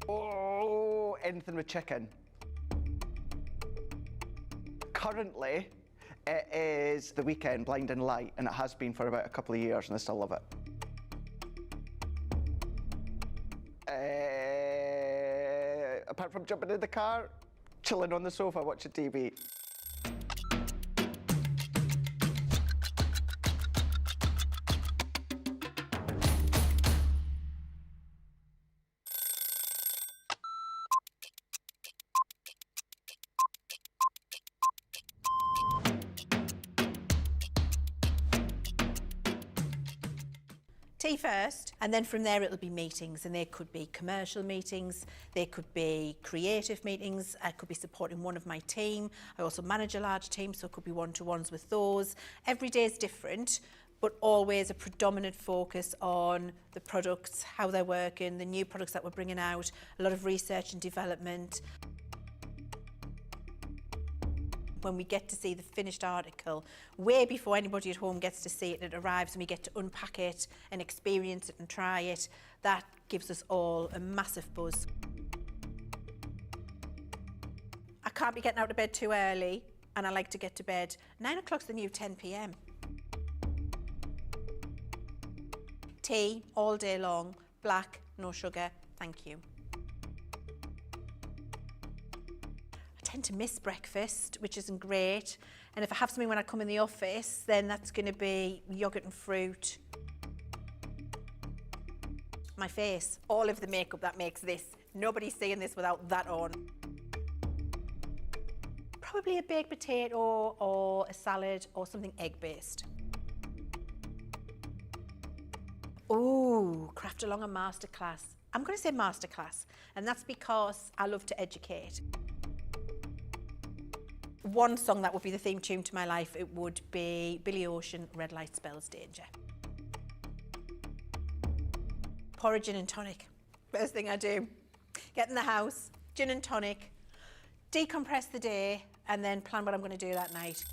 Oh, anything with chicken. Currently, it is the weekend, Blinding Light, and it has been for about a couple of years, and I still love it. Apart from jumping in the car, chilling on the sofa, watching TV. Tea first, and then from there it'll be meetings, and they could be commercial meetings, they could be creative meetings, I could be supporting one of my team. I also manage a large team, so it could be one-to-ones with those. Every day is different, but always a predominant focus on the products, how they're working, the new products that we're bringing out, a lot of research and development. When we get to see the finished article, way before anybody at home gets to see it, it arrives and we get to unpack it and experience it and try it, that gives us all a massive buzz. I can't be getting out of bed too early, and I like to get to bed. 9 o'clock's the new 10 p.m. Tea all day long, black, no sugar, thank you. I tend to miss breakfast, which isn't great, and if I have something when I come in the office, then that's going to be yogurt and fruit. My face, all of the makeup that makes this, nobody's seeing this without that on. Probably a baked potato or a salad or something egg-based. Ooh, craft along a masterclass. I'm going to say masterclass, and that's because I love to educate. One song that would be the theme tune to my life, it would be Billy Ocean, Red Light Spells Danger. Pour a gin and tonic. First thing I do. Get in the house, gin and tonic, decompress the day, and then plan what I'm going to do that night.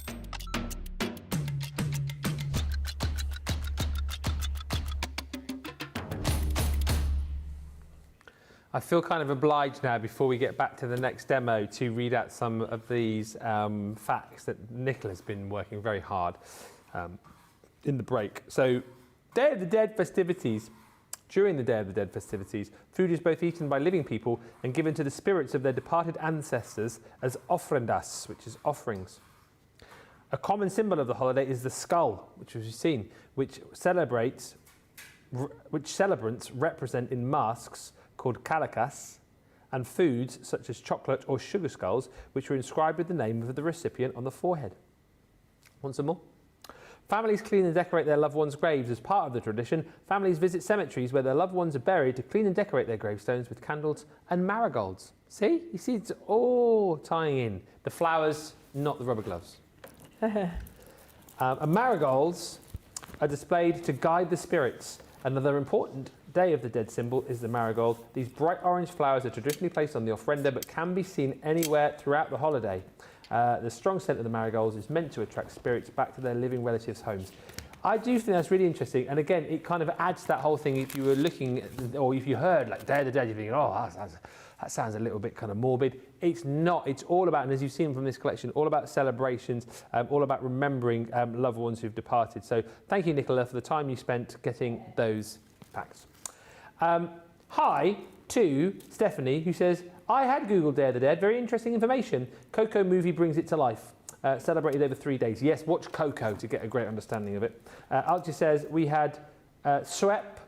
I feel kind of obliged now, before we get back to the next demo, to read out some of these facts that Nicola's been working very hard in the break. So, Day of the Dead festivities. During the Day of the Dead festivities, food is both eaten by living people and given to the spirits of their departed ancestors as ofrendas, which is offerings. A common symbol of the holiday is the skull, which we've seen, which celebrants represent in masks called calakas, and foods such as chocolate or sugar skulls, which are inscribed with the name of the recipient on the forehead. Want some more? Families clean and decorate their loved ones' graves. As part of the tradition, families visit cemeteries where their loved ones are buried to clean and decorate their gravestones with candles and marigolds. See? You see, it's all tying in. The flowers, not the rubber gloves. And marigolds are displayed to guide the spirits. Another important Day of the Dead symbol is the marigold. These bright orange flowers are traditionally placed on the ofrenda but can be seen anywhere throughout the holiday. The strong scent of the marigolds is meant to attract spirits back to their living relatives' homes. I do think that's really interesting, and again, it kind of adds to that whole thing. If you were looking, or if you heard like Day of the Dead, you're thinking, oh, that sounds a little bit kind of morbid. It's not. It's all about, and as you've seen from this collection, all about celebrations, all about remembering loved ones who've departed. So thank you, Nicola, for the time you spent getting those packs. Hi to Stephanie, who says, I had Googled Day of the Dead. Very interesting information. Coco movie brings it to life. Celebrated over 3 days. Yes, watch Coco to get a great understanding of it. Archie says, we had swep,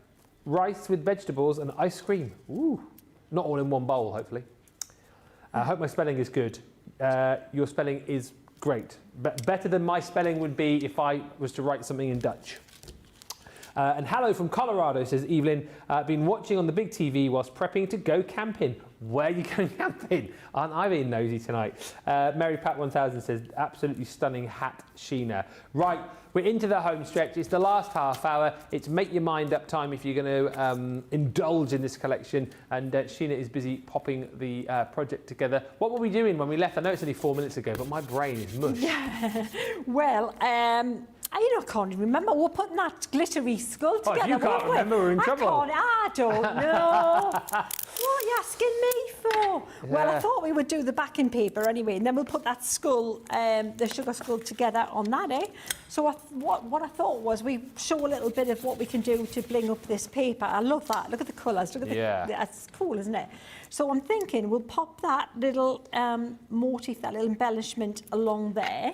rice with vegetables and ice cream. Ooh, not all in one bowl, hopefully. I hope my spelling is good. Your spelling is great. Better than my spelling would be if I was to write something in Dutch. And hello from Colorado, says Evelyn. Been watching on the big TV whilst prepping to go camping. Where are you going camping? Aren't I being nosy tonight? Mary Pat 1000 says, absolutely stunning hat, Sheena. Right, we're into the home stretch. It's the last half hour. It's make your mind up time if you're going to indulge in this collection. And Sheena is busy popping the project together. What were we doing when we left? I know it's only 4 minutes ago, but my brain is mush. Yeah. Well, I can't even remember. We're putting that glittery skull together. Oh, if you can't remember, we're in trouble. I don't know. What are you asking me for? Yeah. Well, I thought we would do the backing paper anyway, and then we'll put that skull, the sugar skull, together on that, eh? So what I thought was we show a little bit of what we can do to bling up this paper. I love that. Look at the colours. Look at that's cool, isn't it? So I'm thinking we'll pop that little motif, that little embellishment along there.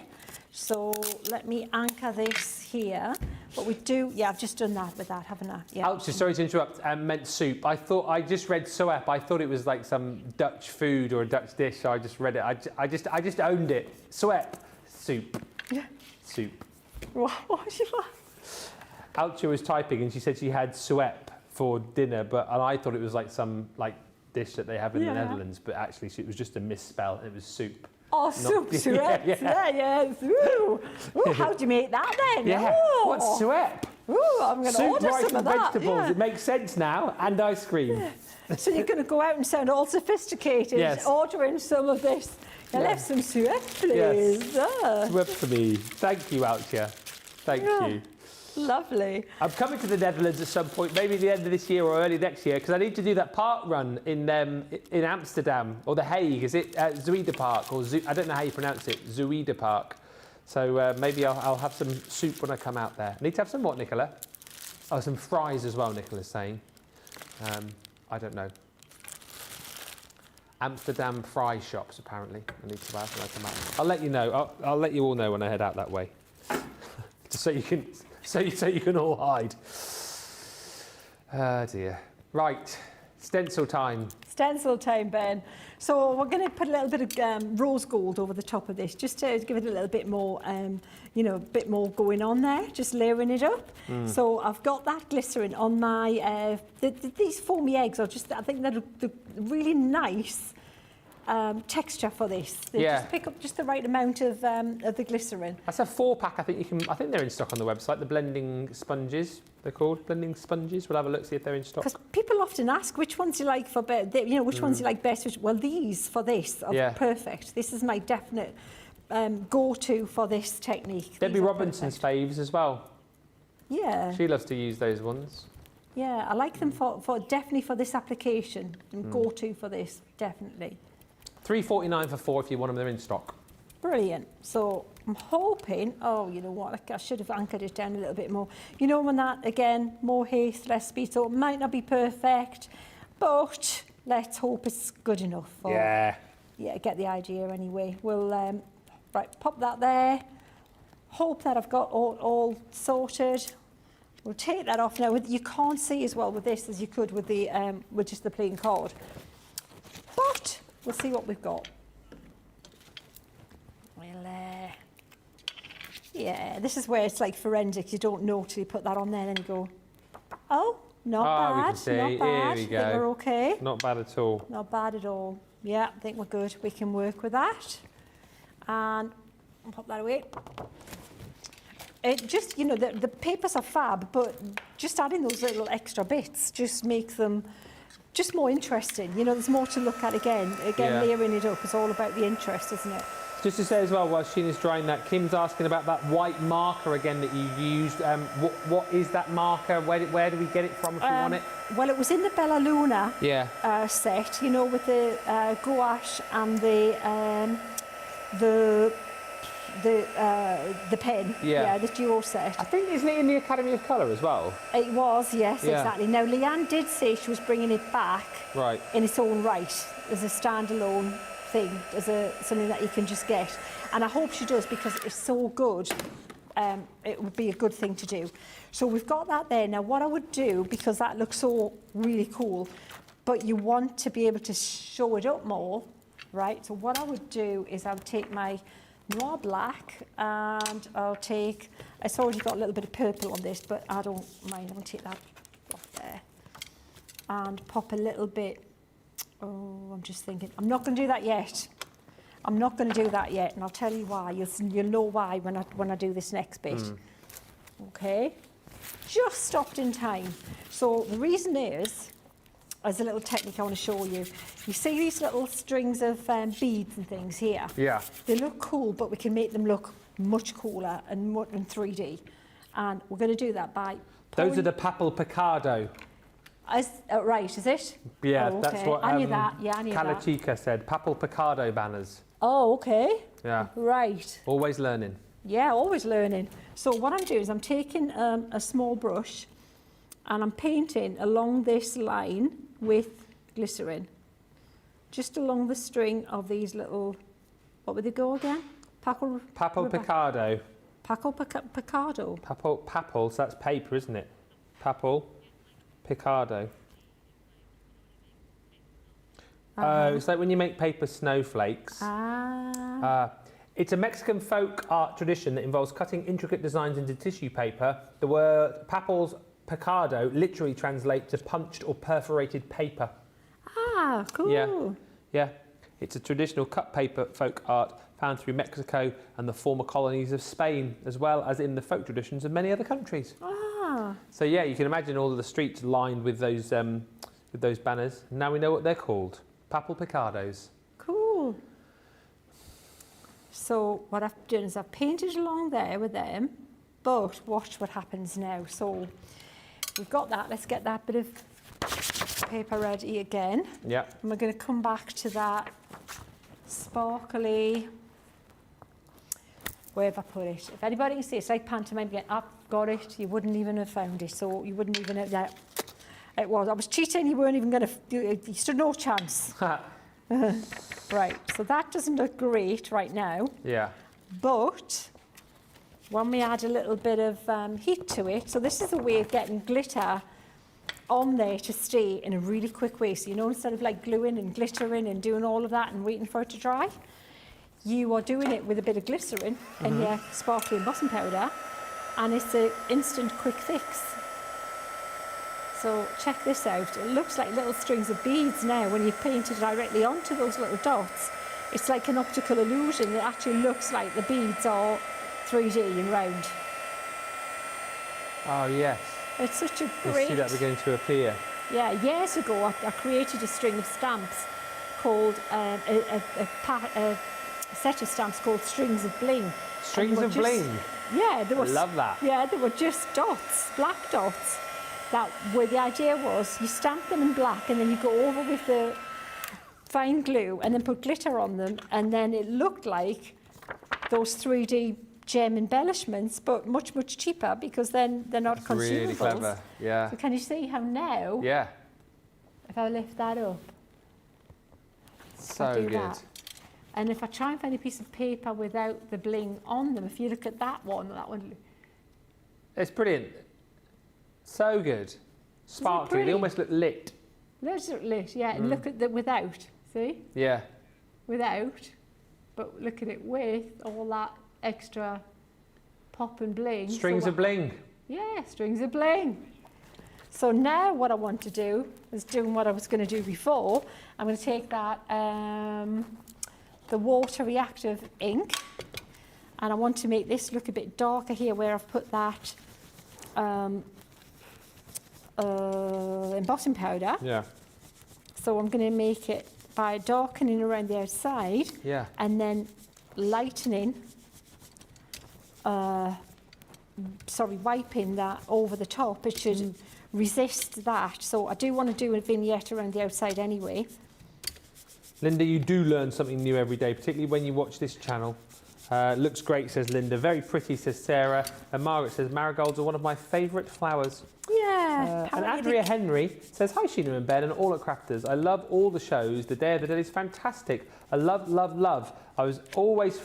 So let me anchor this here. But we do, yeah, I've just done that with that, haven't I? Yeah. Ouch, sorry to interrupt, meant soup. I just read soep. I thought it was like some Dutch food or a Dutch dish, so I just read it. I just owned it. Soep, soup, Yeah. soup. What was you like? Alcha was typing and she said she had soep for dinner, and I thought it was like some dish that they have in the Netherlands, but actually it was just a misspell. It was soup. Oh, soup, yeah. Ooh, how do you make that then? Yeah. Oh. What's soup? Ooh, I'm going to order rice, some of and that. vegetables. Yeah. It makes sense now, and ice cream. Yeah. So you're going to go out and sound all sophisticated, ordering some of this. You'll have some soup, please. Yes. Soup for me. Thank you, Alcha. Thank you. Lovely. I'm coming to the Netherlands at some point, maybe the end of this year or early next year, because I need to do that park run in Amsterdam, or The Hague. Is it Zuider Park, or I don't know how you pronounce it, Zuider Park. So maybe I'll have some soup when I come out there. I need to have some what, Nicola? Oh, some fries as well, Nicola's saying. I don't know. Amsterdam fry shops, apparently. I need to have when I come out. I'll let you know. I'll let you all know when I head out that way. Just so you can... So you can all hide. Oh dear. Right, stencil time. Stencil time, Ben. So we're going to put a little bit of rose gold over the top of this, just to give it a little bit more, a bit more going on there, just layering it up. So I've got that glycerin on my, these foamy eggs are just, I think they're really nice texture for this. They just pick up just the right amount of the glycerin. That's a 4-pack. I think they're in stock on the website. The blending sponges, they're called blending sponges. We'll have a look, see if they're in stock. Because people often ask which ones you like for best. Which ones you like best. Well, these for this are perfect. This is my definite go-to for this technique. Debbie Robinson's faves as well. Yeah. She loves to use those ones. Yeah, I like them for definitely for this application. And go-to for this, definitely. $3.49 for 4 if you want them. They're in stock. Brilliant. So I'm hoping, you know what, I should have anchored it down a little bit more. You know, when that, again, more haste, less speed, so it might not be perfect, but let's hope it's good enough. Yeah, get the idea anyway. We'll, right, pop that there. Hope that I've got all sorted. We'll take that off now. You can't see as well with this as you could with the with just the plain card. But we'll see what we've got. Well, yeah, this is where it's like forensics. You don't know till you put that on there, and then you go, oh, not bad, we can see. not bad. Here we go. I think we're okay. Not bad at all. Not bad at all. Yeah, I think we're good. We can work with that. And I'll pop that away. It just, you know, the papers are fab, but just adding those little extra bits just makes them just more interesting. You know, there's more to look at again. Yeah. Layering it up is all about the interest, isn't it? Just to say as well, while Sheena's drying that, Kim's asking about that white marker again that you used. What is that marker? Where do we get it from if we want it? Well, it was in the Bella Luna Yeah. set, you know, with the gouache and the pen. Yeah. The duo set. I think, isn't it in the Academy of Colour as well? It was, yes, Yeah. exactly. Now, Leanne did say she was bringing it back Right. in its own right as a standalone thing, as something that you can just get. And I hope she does, because it's so good. It would be a good thing to do. So we've got that there. Now, what I would do, because that looks so really cool, but you want to be able to show it up more, right? So what I would do is I would take my Noir Black and it's already got a little bit of purple on this, but I don't mind. I'm going to take that off there and pop a little bit. Oh, I'm just thinking. I'm not going to do that yet. I'm not going to do that yet, and I'll tell you why. You'll know why when I do this next bit. Okay, just stopped in time. So the reason is, as a little technique I want to show you. You see these little strings of beads and things here? Yeah. They look cool, but we can make them look much cooler and more in 3D. And we're going to do that by Those are the Papal Picardo. Right, is it? Yeah, Oh, that's okay. what I knew that. Yeah, I knew that. Calachica said. Papal Picardo banners. Oh, okay. Yeah. Right. Always learning. Yeah, always learning. So what I'm doing is I'm taking a small brush and I'm painting along this line with glycerin. Just along the string of these little, what would they go again? Papal Picardo. Picardo. Papal, so that's paper, isn't it? Papal Picardo. Oh, it's like when you make paper snowflakes. It's a Mexican folk art tradition that involves cutting intricate designs into tissue paper. The word Papal's Picardo literally translates to punched or perforated paper. Ah, cool. Yeah. It's a traditional cut paper folk art found through Mexico and the former colonies of Spain, as well as in the folk traditions of many other countries. Ah. So yeah, you can imagine all of the streets lined with those banners. Now we know what they're called. Papal Picardos. Cool. So what I've done is I've painted along there with them, but watch what happens now. So we've got that. Let's get that bit of paper ready again. Yeah. And we're going to come back to that sparkly, where have I put it? If anybody can see, it's like pantomime again. I've got it. You wouldn't even have found it. So you wouldn't even have that. It was. I was cheating. You weren't even going to. You stood no chance. Right. So that doesn't look great right now. Yeah. But when we add a little bit of heat to it, so this is a way of getting glitter on there to stay in a really quick way. So, you know, instead of like gluing and glittering and doing all of that and waiting for it to dry, you are doing it with a bit of glycerin and your sparkly embossing powder, and it's an instant quick fix. So check this out. It looks like little strings of beads now when you paint it directly onto those little dots. It's like an optical illusion. It actually looks like the beads are 3D and round. Oh yes. It's such a You great... see that beginning to appear. Yeah, years ago I created a string of stamps called, a set of stamps called Strings of Bling. Strings of Bling. Yeah, there was. Love that. Yeah, they were just dots, black dots. That where the idea was you stamp them in black and then you go over with the fine glue and then put glitter on them, and then it looked like those 3D gem embellishments, but much, much cheaper because then they're not consumables. Really clever, yeah. So can you see how now, Yeah, if I lift that up, so do good. that. And if I try and find a piece of paper without the bling on them, if you look at that one, It's brilliant. So good. Sparkly, pretty? they almost look lit. those are lit, yeah, and look at the without, see? Yeah. Without, but look at it with all that extra pop and bling. Strings of Bling. Yeah, strings of bling. So now what I want to do is doing what I was going to do before. I'm going to take that, the water reactive ink, and I want to make this look a bit darker here where I've put that embossing powder. Yeah. So I'm going to make it by darkening around the outside Yeah. and then lightening, wiping that over the top. It should resist that. So I do want to do a vignette around the outside anyway. Linda, you do learn something new every day, particularly when you watch this channel. Looks great, says Linda. Very pretty, says Sarah. And Margaret says, marigolds are one of my favourite flowers. Yeah. And Andrea Henry says, hi Sheena and Ben and all at Crafters. I love all the shows. The Day of the Dead is fantastic. I love, love, love. I was always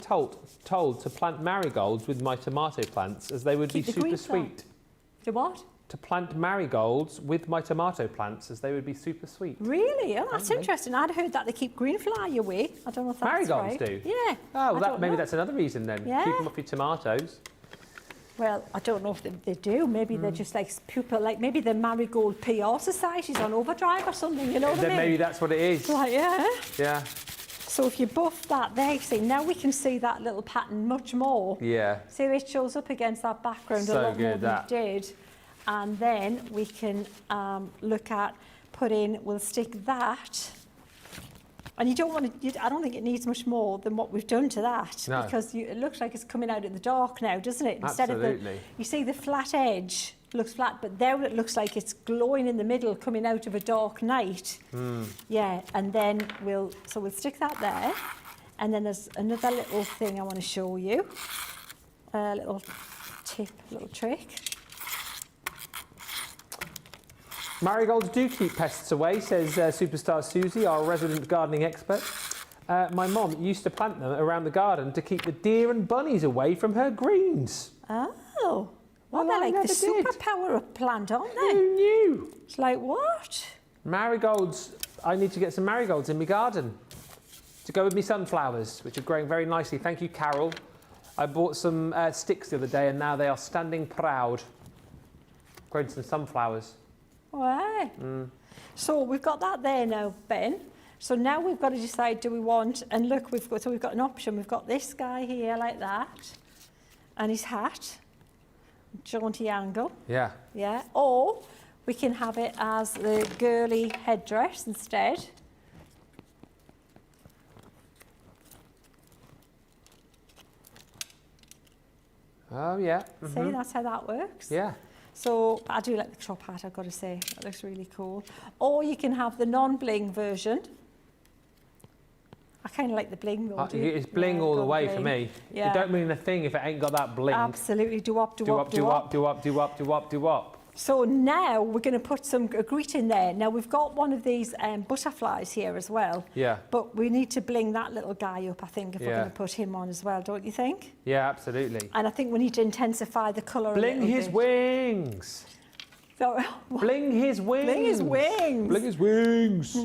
told to plant marigolds with my tomato plants as they would be super sweet. The what? To plant marigolds with my tomato plants as they would be super sweet. Really? Oh, that's interesting. I'd heard that they keep green fly away. I don't know if that's Marigolds right. do? Yeah. Oh, well, maybe that's another reason then. Yeah. Keep them off your tomatoes. Well, I don't know if they do. Maybe they're just like people, like maybe the Marigold PR Society's on overdrive or something, you know what I mean? Maybe that's what it is. Like, yeah. Yeah. So if you buff that there, see, now we can see that little pattern much more. Yeah. See, it shows up against that background So a lot more good, than that. it did. And then we can look at we'll stick that. And you don't want to, I don't think it needs much more than what we've done to that. No. Because it looks like it's coming out in the dark now, doesn't it? Instead Absolutely. of you see the flat edge looks flat, but there it looks like it's glowing in the middle coming out of a dark night. Yeah, and then we'll stick that there. And then there's another little thing I want to show you. A little tip, little trick. Marigolds do keep pests away, says Superstar Susie, our resident gardening expert. My mom used to plant them around the garden to keep the deer and bunnies away from her greens. Oh, well, Well, they're I like the never did. superpower of plant, aren't they? Who knew? It's like, what? Marigolds, I need to get some marigolds in my garden to go with my sunflowers, which are growing very nicely. Thank you, Carol. I bought some sticks the other day and now they are standing proud. Growing some sunflowers. Wow. So we've got that there now, Ben. So now we've got to decide, do we want, and look, we've got an option. We've got this guy here like that, and his hat, jaunty angle, Yeah. yeah. Or we can have it as the girly headdress instead. Oh, yeah. See, that's how that works. Yeah. So I do like the top hat, I've got to say. That looks really cool. Or you can have the non-bling version. I kind of like the bling though. Do you? It's bling Yeah, all the go way bling. for me. Yeah. It don't mean a thing if it ain't got that bling. Absolutely. Do up, do, Do up, up, do do up. up, do up, do up, do up, do up. So now we're going to put some grit in there. Now we've got one of these butterflies here as well. Yeah. But we need to bling that little guy up, I think, if we're Yeah. going to put him on as well, don't you think? Yeah, absolutely. And I think we need to intensify the colour a Bling little his bit. wings. So, Bling his wings. Bling his wings. Bling his wings.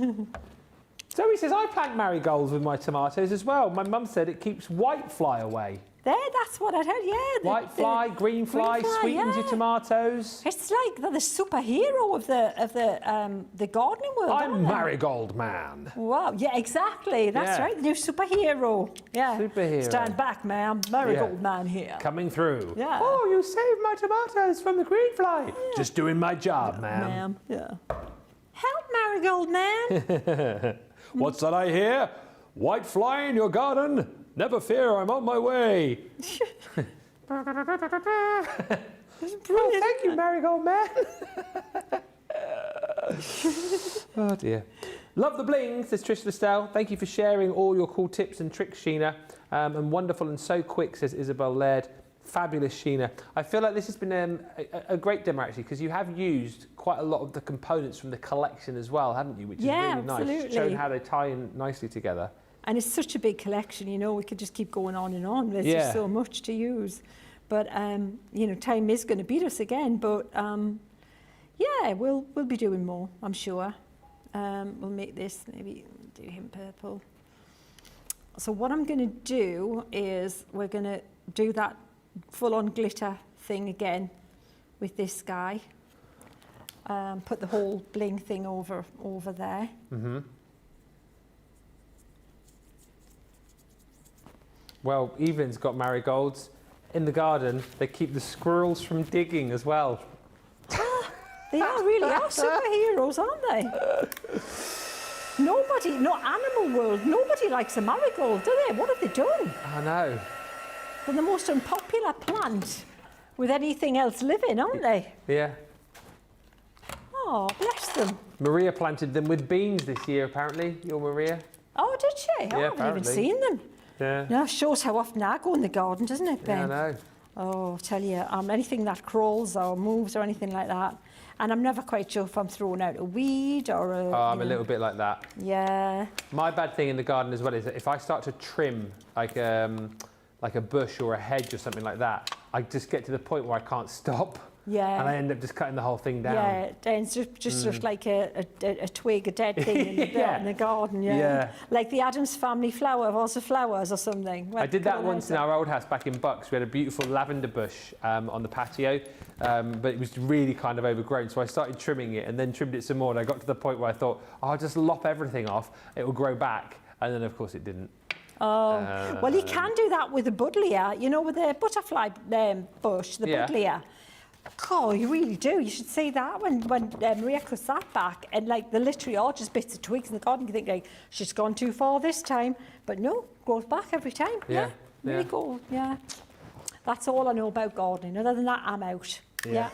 Zoe says, I plant marigolds with my tomatoes as well. My mum said it keeps white fly away. There, that's what I heard, yeah. White fly, green fly, sweetens your yeah. tomatoes. It's like the superhero of the gardening world, I'm aren't they? Marigold Man. Wow, yeah, exactly. That's Yeah. right, the new superhero. Yeah. Superhero. Stand back, ma'am. Marigold Yeah. man here. Coming through. Yeah. Oh, you saved my tomatoes from the green fly. Just doing my job, ma'am. Yeah. Help, Marigold man. What's that I hear? White fly in your garden? Never fear, I'm on my way. Oh, thank you, Marigold Man. Oh, dear. Love the bling, says Trish Listell. Thank you for sharing all your cool tips and tricks, Sheena. And wonderful and so quick, says Isabel Laird. Fabulous, Sheena. I feel like this has been a great demo, actually, because you have used quite a lot of the components from the collection as well, haven't you? Which is really nice. absolutely. Showing how they tie in nicely together. And it's such a big collection, you know, we could just keep going on and on. There's Yeah. just so much to use. But, you know, time is going to beat us again. But, yeah, we'll be doing more, I'm sure. We'll make this, maybe do him purple. So what I'm going to do is we're going to do that full-on glitter thing again with this guy. Put the whole bling thing over there. Mm-hmm. Well, Evelyn's got marigolds. In the garden, they keep the squirrels from digging as well. They really are superheroes, aren't they? Nobody, no animal world, nobody likes a marigold, do they? What have they done? I know. They're the most unpopular plant with anything else living, aren't they? Yeah. Oh, bless them. Maria planted them with beans this year, apparently. Your Maria? Oh, did she? I haven't apparently. even seen them. Yeah. No, shows how often I go in the garden, doesn't it, Ben? Yeah, I know. Oh, I tell you, anything that crawls or moves or anything like that. And I'm never quite sure if I'm throwing out a weed or a... Oh, I'm a little bit like that. Yeah. My bad thing in the garden as well is that if I start to trim like a bush or a hedge or something like that, I just get to the point where I can't stop. Yeah. And I end up just cutting the whole thing down. Yeah, it's just like a twig, a dead thing in the garden, Yeah. Like the Addams Family flower, vase of flowers or something. I did that once in our old house back in Bucks. We had a beautiful lavender bush on the patio, but it was really kind of overgrown. So I started trimming it and then trimmed it some more. And I got to the point where I thought, I'll just lop everything off. It will grow back. And then, of course, it didn't. Oh, well, you can do that with a buddleia, you know, with a butterfly bush, the buddleia. Oh, you really do. You should see that when Maria cuts that back, and like they're literally all just bits of twigs in the garden. You think like she's gone too far this time, but no, grows back every time. Yeah, really cool. Yeah, that's all I know about gardening. Other than that, I'm out. Yeah.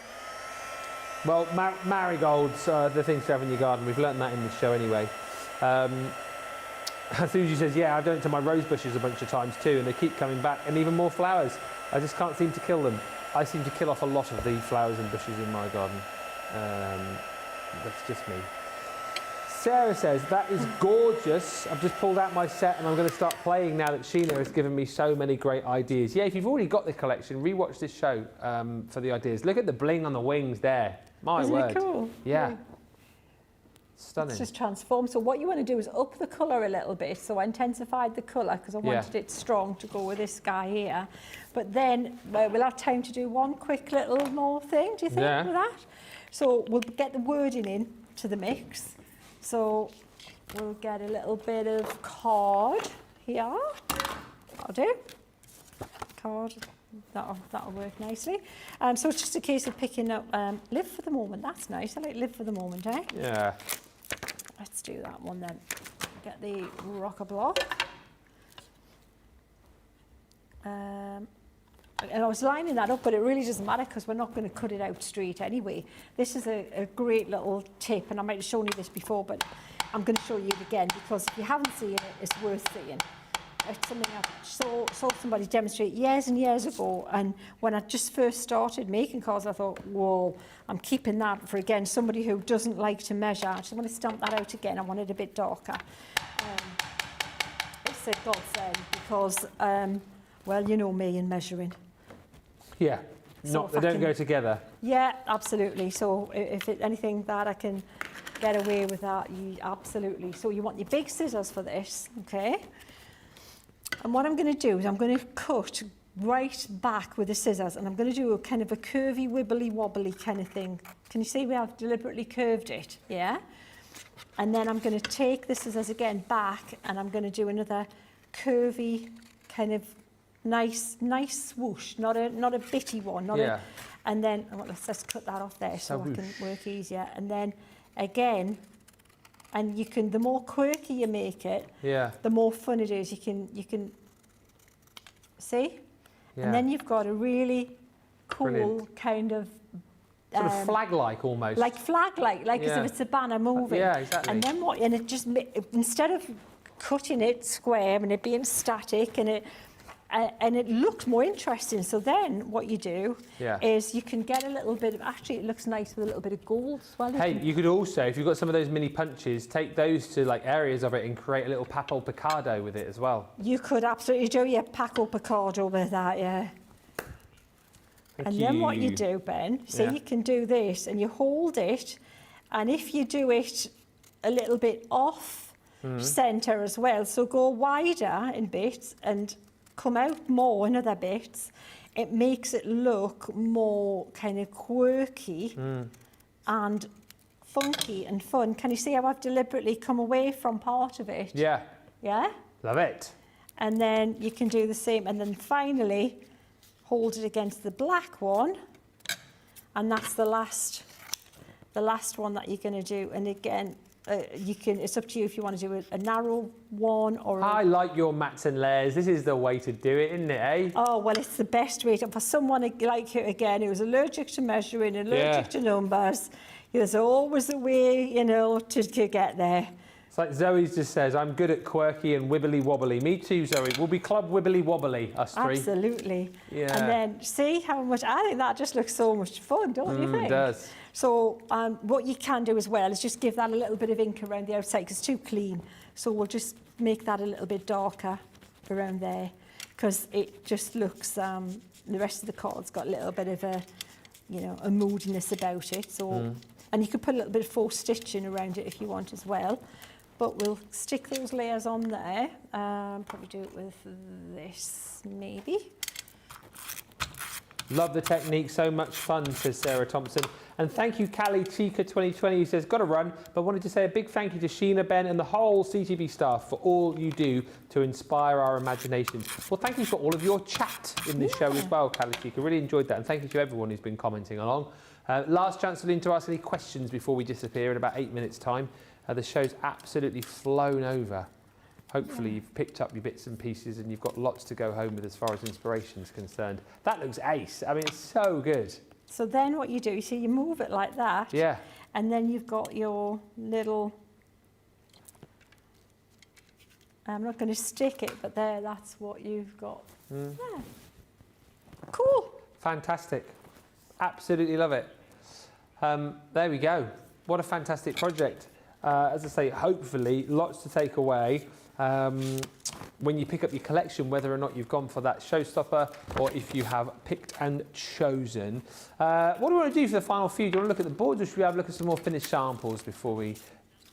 Well, marigolds are the things to have in your garden. We've learnt that in the show anyway. Susie says, yeah, I've done it to my rose bushes a bunch of times too, and they keep coming back, and even more flowers. I just can't seem to kill them. I seem to kill off a lot of the flowers and bushes in my garden. That's just me. Sarah says, that is gorgeous. I've just pulled out my set and I'm going to start playing now that Sheena has given me so many great ideas. Yeah, if you've already got the collection, rewatch this show for the ideas. Look at the bling on the wings there. My word. Isn't it cool? Yeah. Stunning. It's just transformed. So what you want to do is up the colour a little bit. So I intensified the colour because I wanted it strong to go with this guy here. But then we'll have time to do one quick little more thing, do you think, with that? So we'll get the wording in to the mix. So we'll get a little bit of card here. That'll do. Card. That'll work nicely. So it's just a case of picking up live for the moment. That's nice. I like live for the moment, eh? Yeah. Let's do that one then. Get the rocker block. And I was lining that up, but it really doesn't matter because we're not going to cut it out straight anyway. This is a great little tip, and I might have shown you this before, but I'm going to show you it again because if you haven't seen it, it's worth seeing. It's something I saw somebody demonstrate years and years ago, and when I just first started making cards, I thought, whoa, I'm keeping that for, again, somebody who doesn't like to measure. I just want to stamp that out again. I want it a bit darker. It's a godsend because, well, you know me and measuring. Yeah, So they don't go together. Yeah, absolutely. So if it's anything that I can get away with that, absolutely. So you want your big scissors for this, okay? And what I'm going to do is I'm going to cut right back with the scissors, and I'm going to do a kind of a curvy, wibbly, wobbly kind of thing. Can you see where I've deliberately curved it? Yeah. And then I'm going to take the scissors again back, and I'm going to do another curvy kind of nice swoosh, not a bitty one, and then let's just cut that off there so I can work easier. And then again, and you can, the more quirky you make it, the more fun it is. You can see, and then you've got a really cool kind of sort of flag-like almost. Like flag-like, as if it's a banner moving. Yeah, exactly. And then and it just, instead of cutting it square and it being static and it looks more interesting. So then what you do is you can get a little bit of, actually it looks nice with a little bit of gold as well. Hey, you could also, if you've got some of those mini punches, take those to like areas of it and create a little Paco Picardo with it as well. You could absolutely do your Paco Picardo with that, yeah. And then what you do, Ben, so you can do this and you hold it, and if you do it a little bit off centre as well, so go wider in bits and come out more in other bits, it makes it look more kind of quirky and funky and fun. Can you see how I've deliberately come away from part of it? Yeah. Yeah? Love it. And then you can do the same, and then finally hold it against the black one, and that's the last the last one that you're going to do. And again, it's up to you if you want to do a narrow one or I like your mats and layers. This is the way to do it, isn't it, eh? Oh, well, it's the best way for someone like you, again, who's allergic to measuring, allergic to numbers. There's always a way, you know, to get there. It's like Zoe's just says, I'm good at quirky and wibbly wobbly. Me too, Zoe. We'll be club wibbly wobbly, us three. Absolutely. Yeah. And then see how much, I think that just looks so much fun, don't you think? It does. So what you can do as well is just give that a little bit of ink around the outside because it's too clean. So we'll just make that a little bit darker around there because it just looks, the rest of the card's got a little bit of a, you know, a moodiness about it. So, and you could put a little bit of faux stitching around it if you want as well. But we'll stick those layers on there. Probably do it with this, maybe. Love the technique, so much fun, says Sarah Thompson. And thank you, Callie Chica 2020, who says, got to run, but wanted to say a big thank you to Sheena, Ben, and the whole CTV staff for all you do to inspire our imaginations. Well, thank you for all of your chat in this show as well, Callie Chica. Really enjoyed that, and thank you to everyone who's been commenting along. Last chance for Lynn to ask any questions before we disappear in about 8 minutes' time. The show's absolutely flown over. Hopefully you've picked up your bits and pieces and you've got lots to go home with as far as inspiration is concerned. That looks ace. I mean, it's so good. So then what you do, you see, you move it like that. Yeah. And then you've got your little, I'm not going to stick it, but there, that's what you've got. Yeah. Cool. Fantastic. Absolutely love it. There we go. What a fantastic project. As I say, hopefully lots to take away when you pick up your collection, whether or not you've gone for that showstopper or if you have picked and chosen. What do we want to do for the final few? Do you want to look at the boards or should we have a look at some more finished samples before we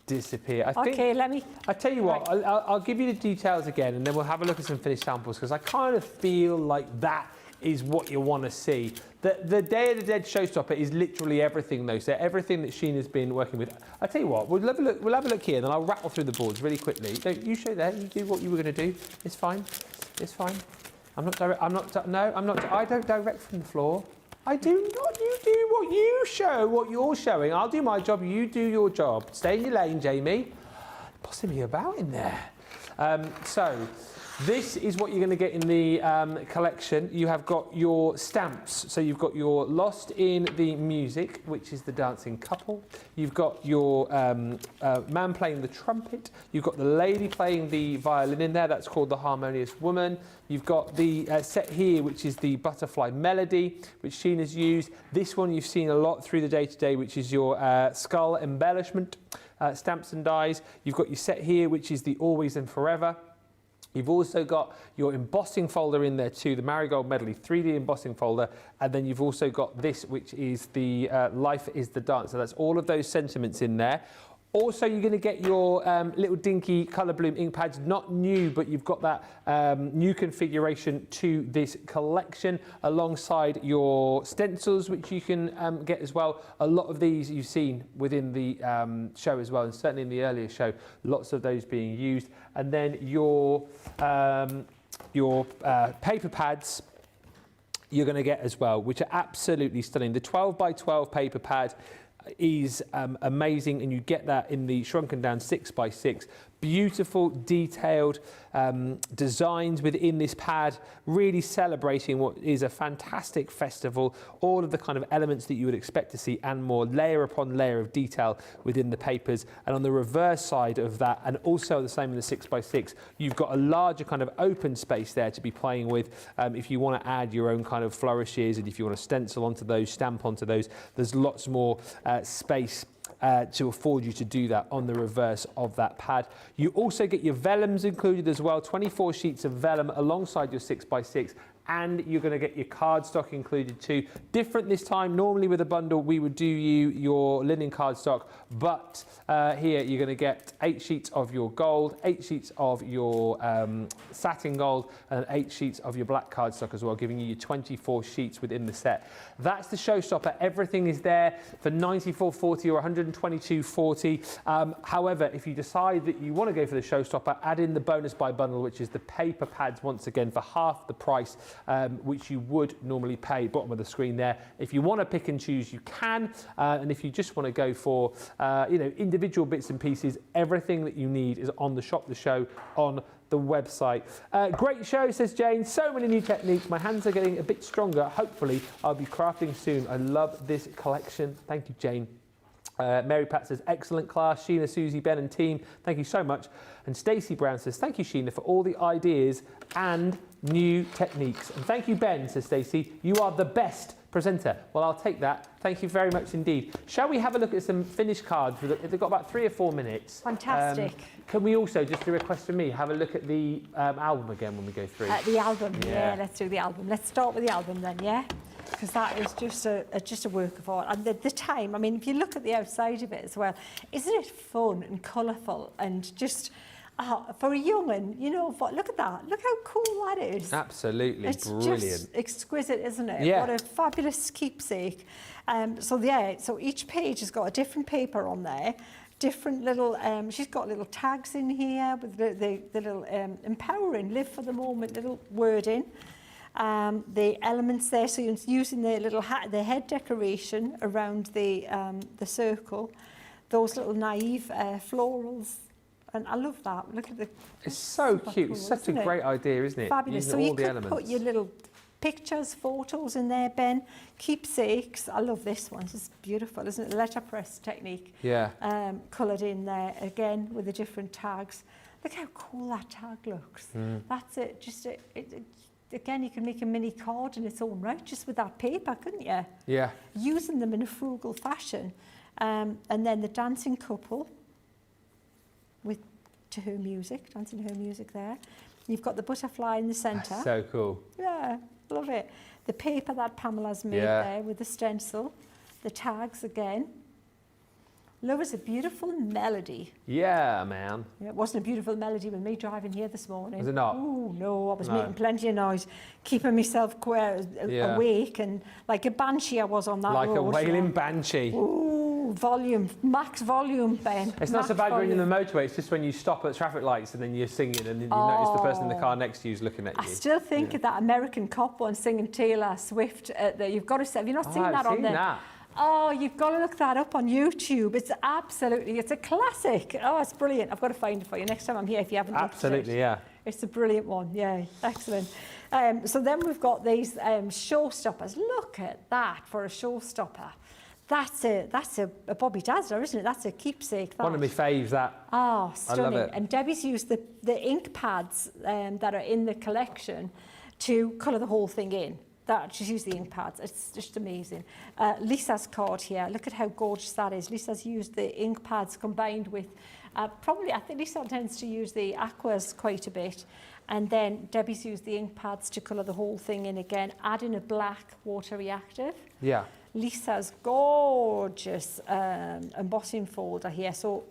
disappear? I tell you what, right. I'll give you the details again and then we'll have a look at some finished samples because I kind of feel like that is what you want to see. The Day of the Dead showstopper is literally everything though, so everything that Sheena's been working with. I'll tell you what, we'll have a look here and then I'll rattle through the boards really quickly. Don't you show there, you do what you were going to do. It's fine, it's fine. I don't direct from the floor. I do not, you do what you show, what you're showing. I'll do my job, you do your job. Stay in your lane, Jamie. Bossing me about in there. So, this is what you're going to get in the collection. You have got your stamps. So you've got your Lost in the Music, which is the dancing couple. You've got your man playing the trumpet. You've got the lady playing the violin in there. That's called the Harmonious Woman. You've got the set here, which is the Butterfly Melody, which Sheena's used. This one you've seen a lot through the day today, which is your skull embellishment, stamps and dies. You've got your set here, which is the Always and Forever. You've also got your embossing folder in there too, the Marigold Medley 3D embossing folder, and then you've also got this, which is the Life is the Dance. So that's all of those sentiments in there. Also, you're going to get your little dinky colour bloom ink pads, not new, but you've got that new configuration to this collection alongside your stencils, which you can get as well. A lot of these you've seen within the show as well, and certainly in the earlier show, lots of those being used. And then your paper pads you're going to get as well, which are absolutely stunning. The 12 by 12 paper pad is amazing, and you get that in the shrunken down 6x6. Beautiful, detailed designs within this pad, really celebrating what is a fantastic festival. All of the kind of elements that you would expect to see and more, layer upon layer of detail within the papers. And on the reverse side of that, and also the same in the 6x6, you've got a larger kind of open space there to be playing with if you want to add your own kind of flourishes, and if you want to stencil onto those, stamp onto those. There's lots more space to afford you to do that on the reverse of that pad. You also get your vellums included as well, 24 sheets of vellum alongside your 6x6, and you're going to get your cardstock included too. Different this time. Normally with a bundle we would do you your linen cardstock, but here you're going to get 8 sheets of your gold, 8 sheets of your satin gold, and 8 sheets of your black cardstock as well, giving you your 24 sheets within the set. That's the showstopper. Everything is there for $94.40 or $122.40. However, if you decide that you want to go for the showstopper, add in the bonus buy bundle, which is the paper pads once again for half the price. which you would normally pay. Bottom of the screen there. If you want to pick and choose, you can. And if you just want to go for, individual bits and pieces, everything that you need is on the Shop the Show on the website. Great show, says Jane. So many new techniques. My hands are getting a bit stronger. Hopefully, I'll be crafting soon. I love this collection. Thank you, Jane. Mary Pat says, excellent class. Sheena, Susie, Ben and team, thank you so much. And Stacey Brown says, thank you, Sheena, for all the ideas and new techniques. And thank you, Ben, says Stacey. You are the best presenter. Well, I'll take that. Thank you very much indeed. Shall we have a look at some finished cards? They've got about 3 or 4 minutes. Fantastic. Can we also, just a request from me, have a look at the album again when we go through? The album, yeah, let's do the album. Let's start with the album then, yeah? Because that is just a work of art. And the time, I mean, if you look at the outside of it as well, isn't it fun and colourful and just, for a young'un, look at that. Look how cool that is. Absolutely, it's brilliant. Just exquisite, isn't it? Yeah. What a fabulous keepsake. So each page has got a different paper on there. Different little, she's got little tags in here with the little empowering, live for the moment, little wording. The elements there, so you're using the little the head decoration around the circle, those little naive florals, and I love that. Look at the. It's so cute. Cool, it's such a great idea, isn't it? Fabulous. Using So all you the could elements. put your little pictures, photos in there, Ben. Keepsakes. I love this one. It's beautiful, isn't it? Letterpress technique. Yeah. Coloured in there again with the different tags. Look how cool that tag looks. That's it. Just again, you can make a mini card in its own right, just with that paper, couldn't you? Yeah. Using them in a frugal fashion. And then the dancing couple dancing her music there. You've got the butterfly in the centre. So cool. Yeah, love it. The paper that Pamela's made there with the stencil. The tags again. Love is a beautiful melody. Yeah, man. Yeah, it wasn't a beautiful melody with me driving here this morning. Was it not? Oh, no, I was making plenty of noise, keeping myself awake, and like a banshee I was on that like road. a wailing banshee. Ooh, volume, max volume, Ben. It's not so bad when you're in the motorway, it's just when you stop at traffic lights and then you're singing and you notice the person in the car next to you is looking at you. I still think of that American cop one singing Taylor Swift. You've got to say, have you not seen that on there? I've seen that. Oh, you've got to look that up on YouTube. It's a classic. Oh, it's brilliant. I've got to find it for you next time I'm here if you haven't looked at it. Absolutely, yeah. It's a brilliant one. Yeah, excellent. So then we've got these showstoppers. Look at that for a showstopper. That's a Bobby Dazzler, isn't it? That's a keepsake. That. One of my faves, that. Oh, stunning. I love it. And Debbie's used the ink pads that are in the collection to colour the whole thing in. She's used the ink pads. It's just amazing. Lisa's card here. Look at how gorgeous that is. Lisa's used the ink pads combined with I think Lisa tends to use the aquas quite a bit. And then Debbie's used the ink pads to colour the whole thing in again, adding a black water reactive. Yeah. Lisa's gorgeous embossing folder here. So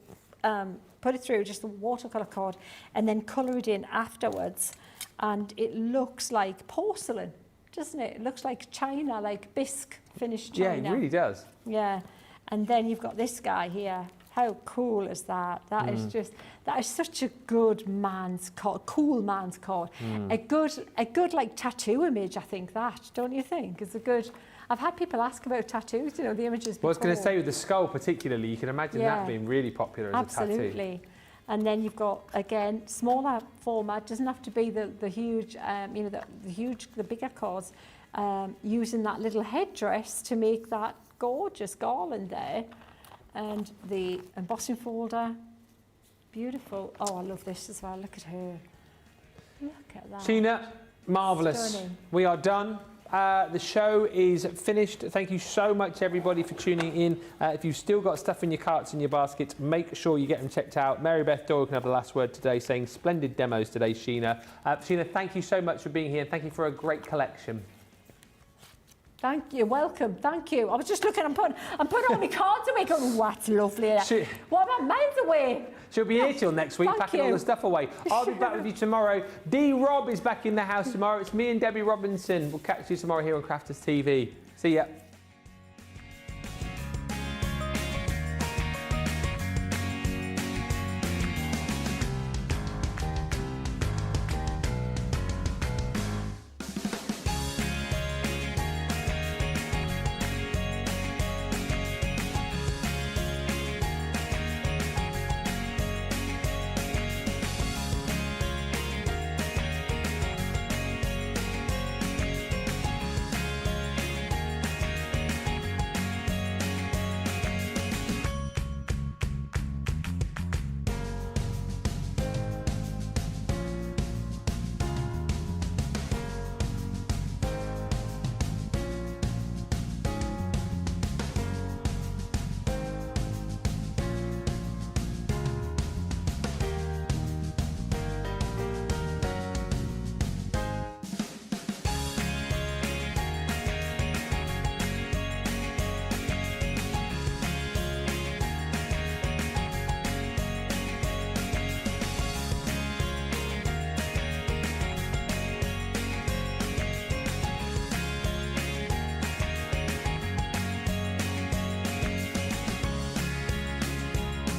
put it through just the watercolour card and then colour it in afterwards. And it looks like porcelain, doesn't it? It looks like china, like bisque finished china. Yeah, it really does. Yeah. And then you've got this guy here. How cool is that? That is such a good man's card, cool man's card. A good like tattoo image, I think that, don't you think? It's a good. I've had people ask about tattoos, the images before. Well, I was going to say with the skull particularly, you can imagine that being really popular as a tattoo. Absolutely. And then you've got, again, smaller format, doesn't have to be the huge, the bigger cards, using that little headdress to make that gorgeous garland there. And the embossing folder, beautiful. Oh, I love this as well. Look at her. Look at that. Sheena, marvellous. Stunning. We are done. The show is finished. Thank you so much, everybody, for tuning in. If you've still got stuff in your carts and your baskets, make sure you get them checked out. Mary Beth Doyle can have the last word today, saying splendid demos today, Sheena. Sheena, thank you so much for being here. Thank you for a great collection. Thank you, welcome, thank you. I was just looking, I'm putting all my cards away, going, what's lovely. What about miles away? She'll be here till next week, Thank packing you. all the stuff away. I'll be back with you tomorrow. D. Rob is back in the house tomorrow. It's me and Debbie Robinson. We'll catch you tomorrow here on Crafters TV. See ya.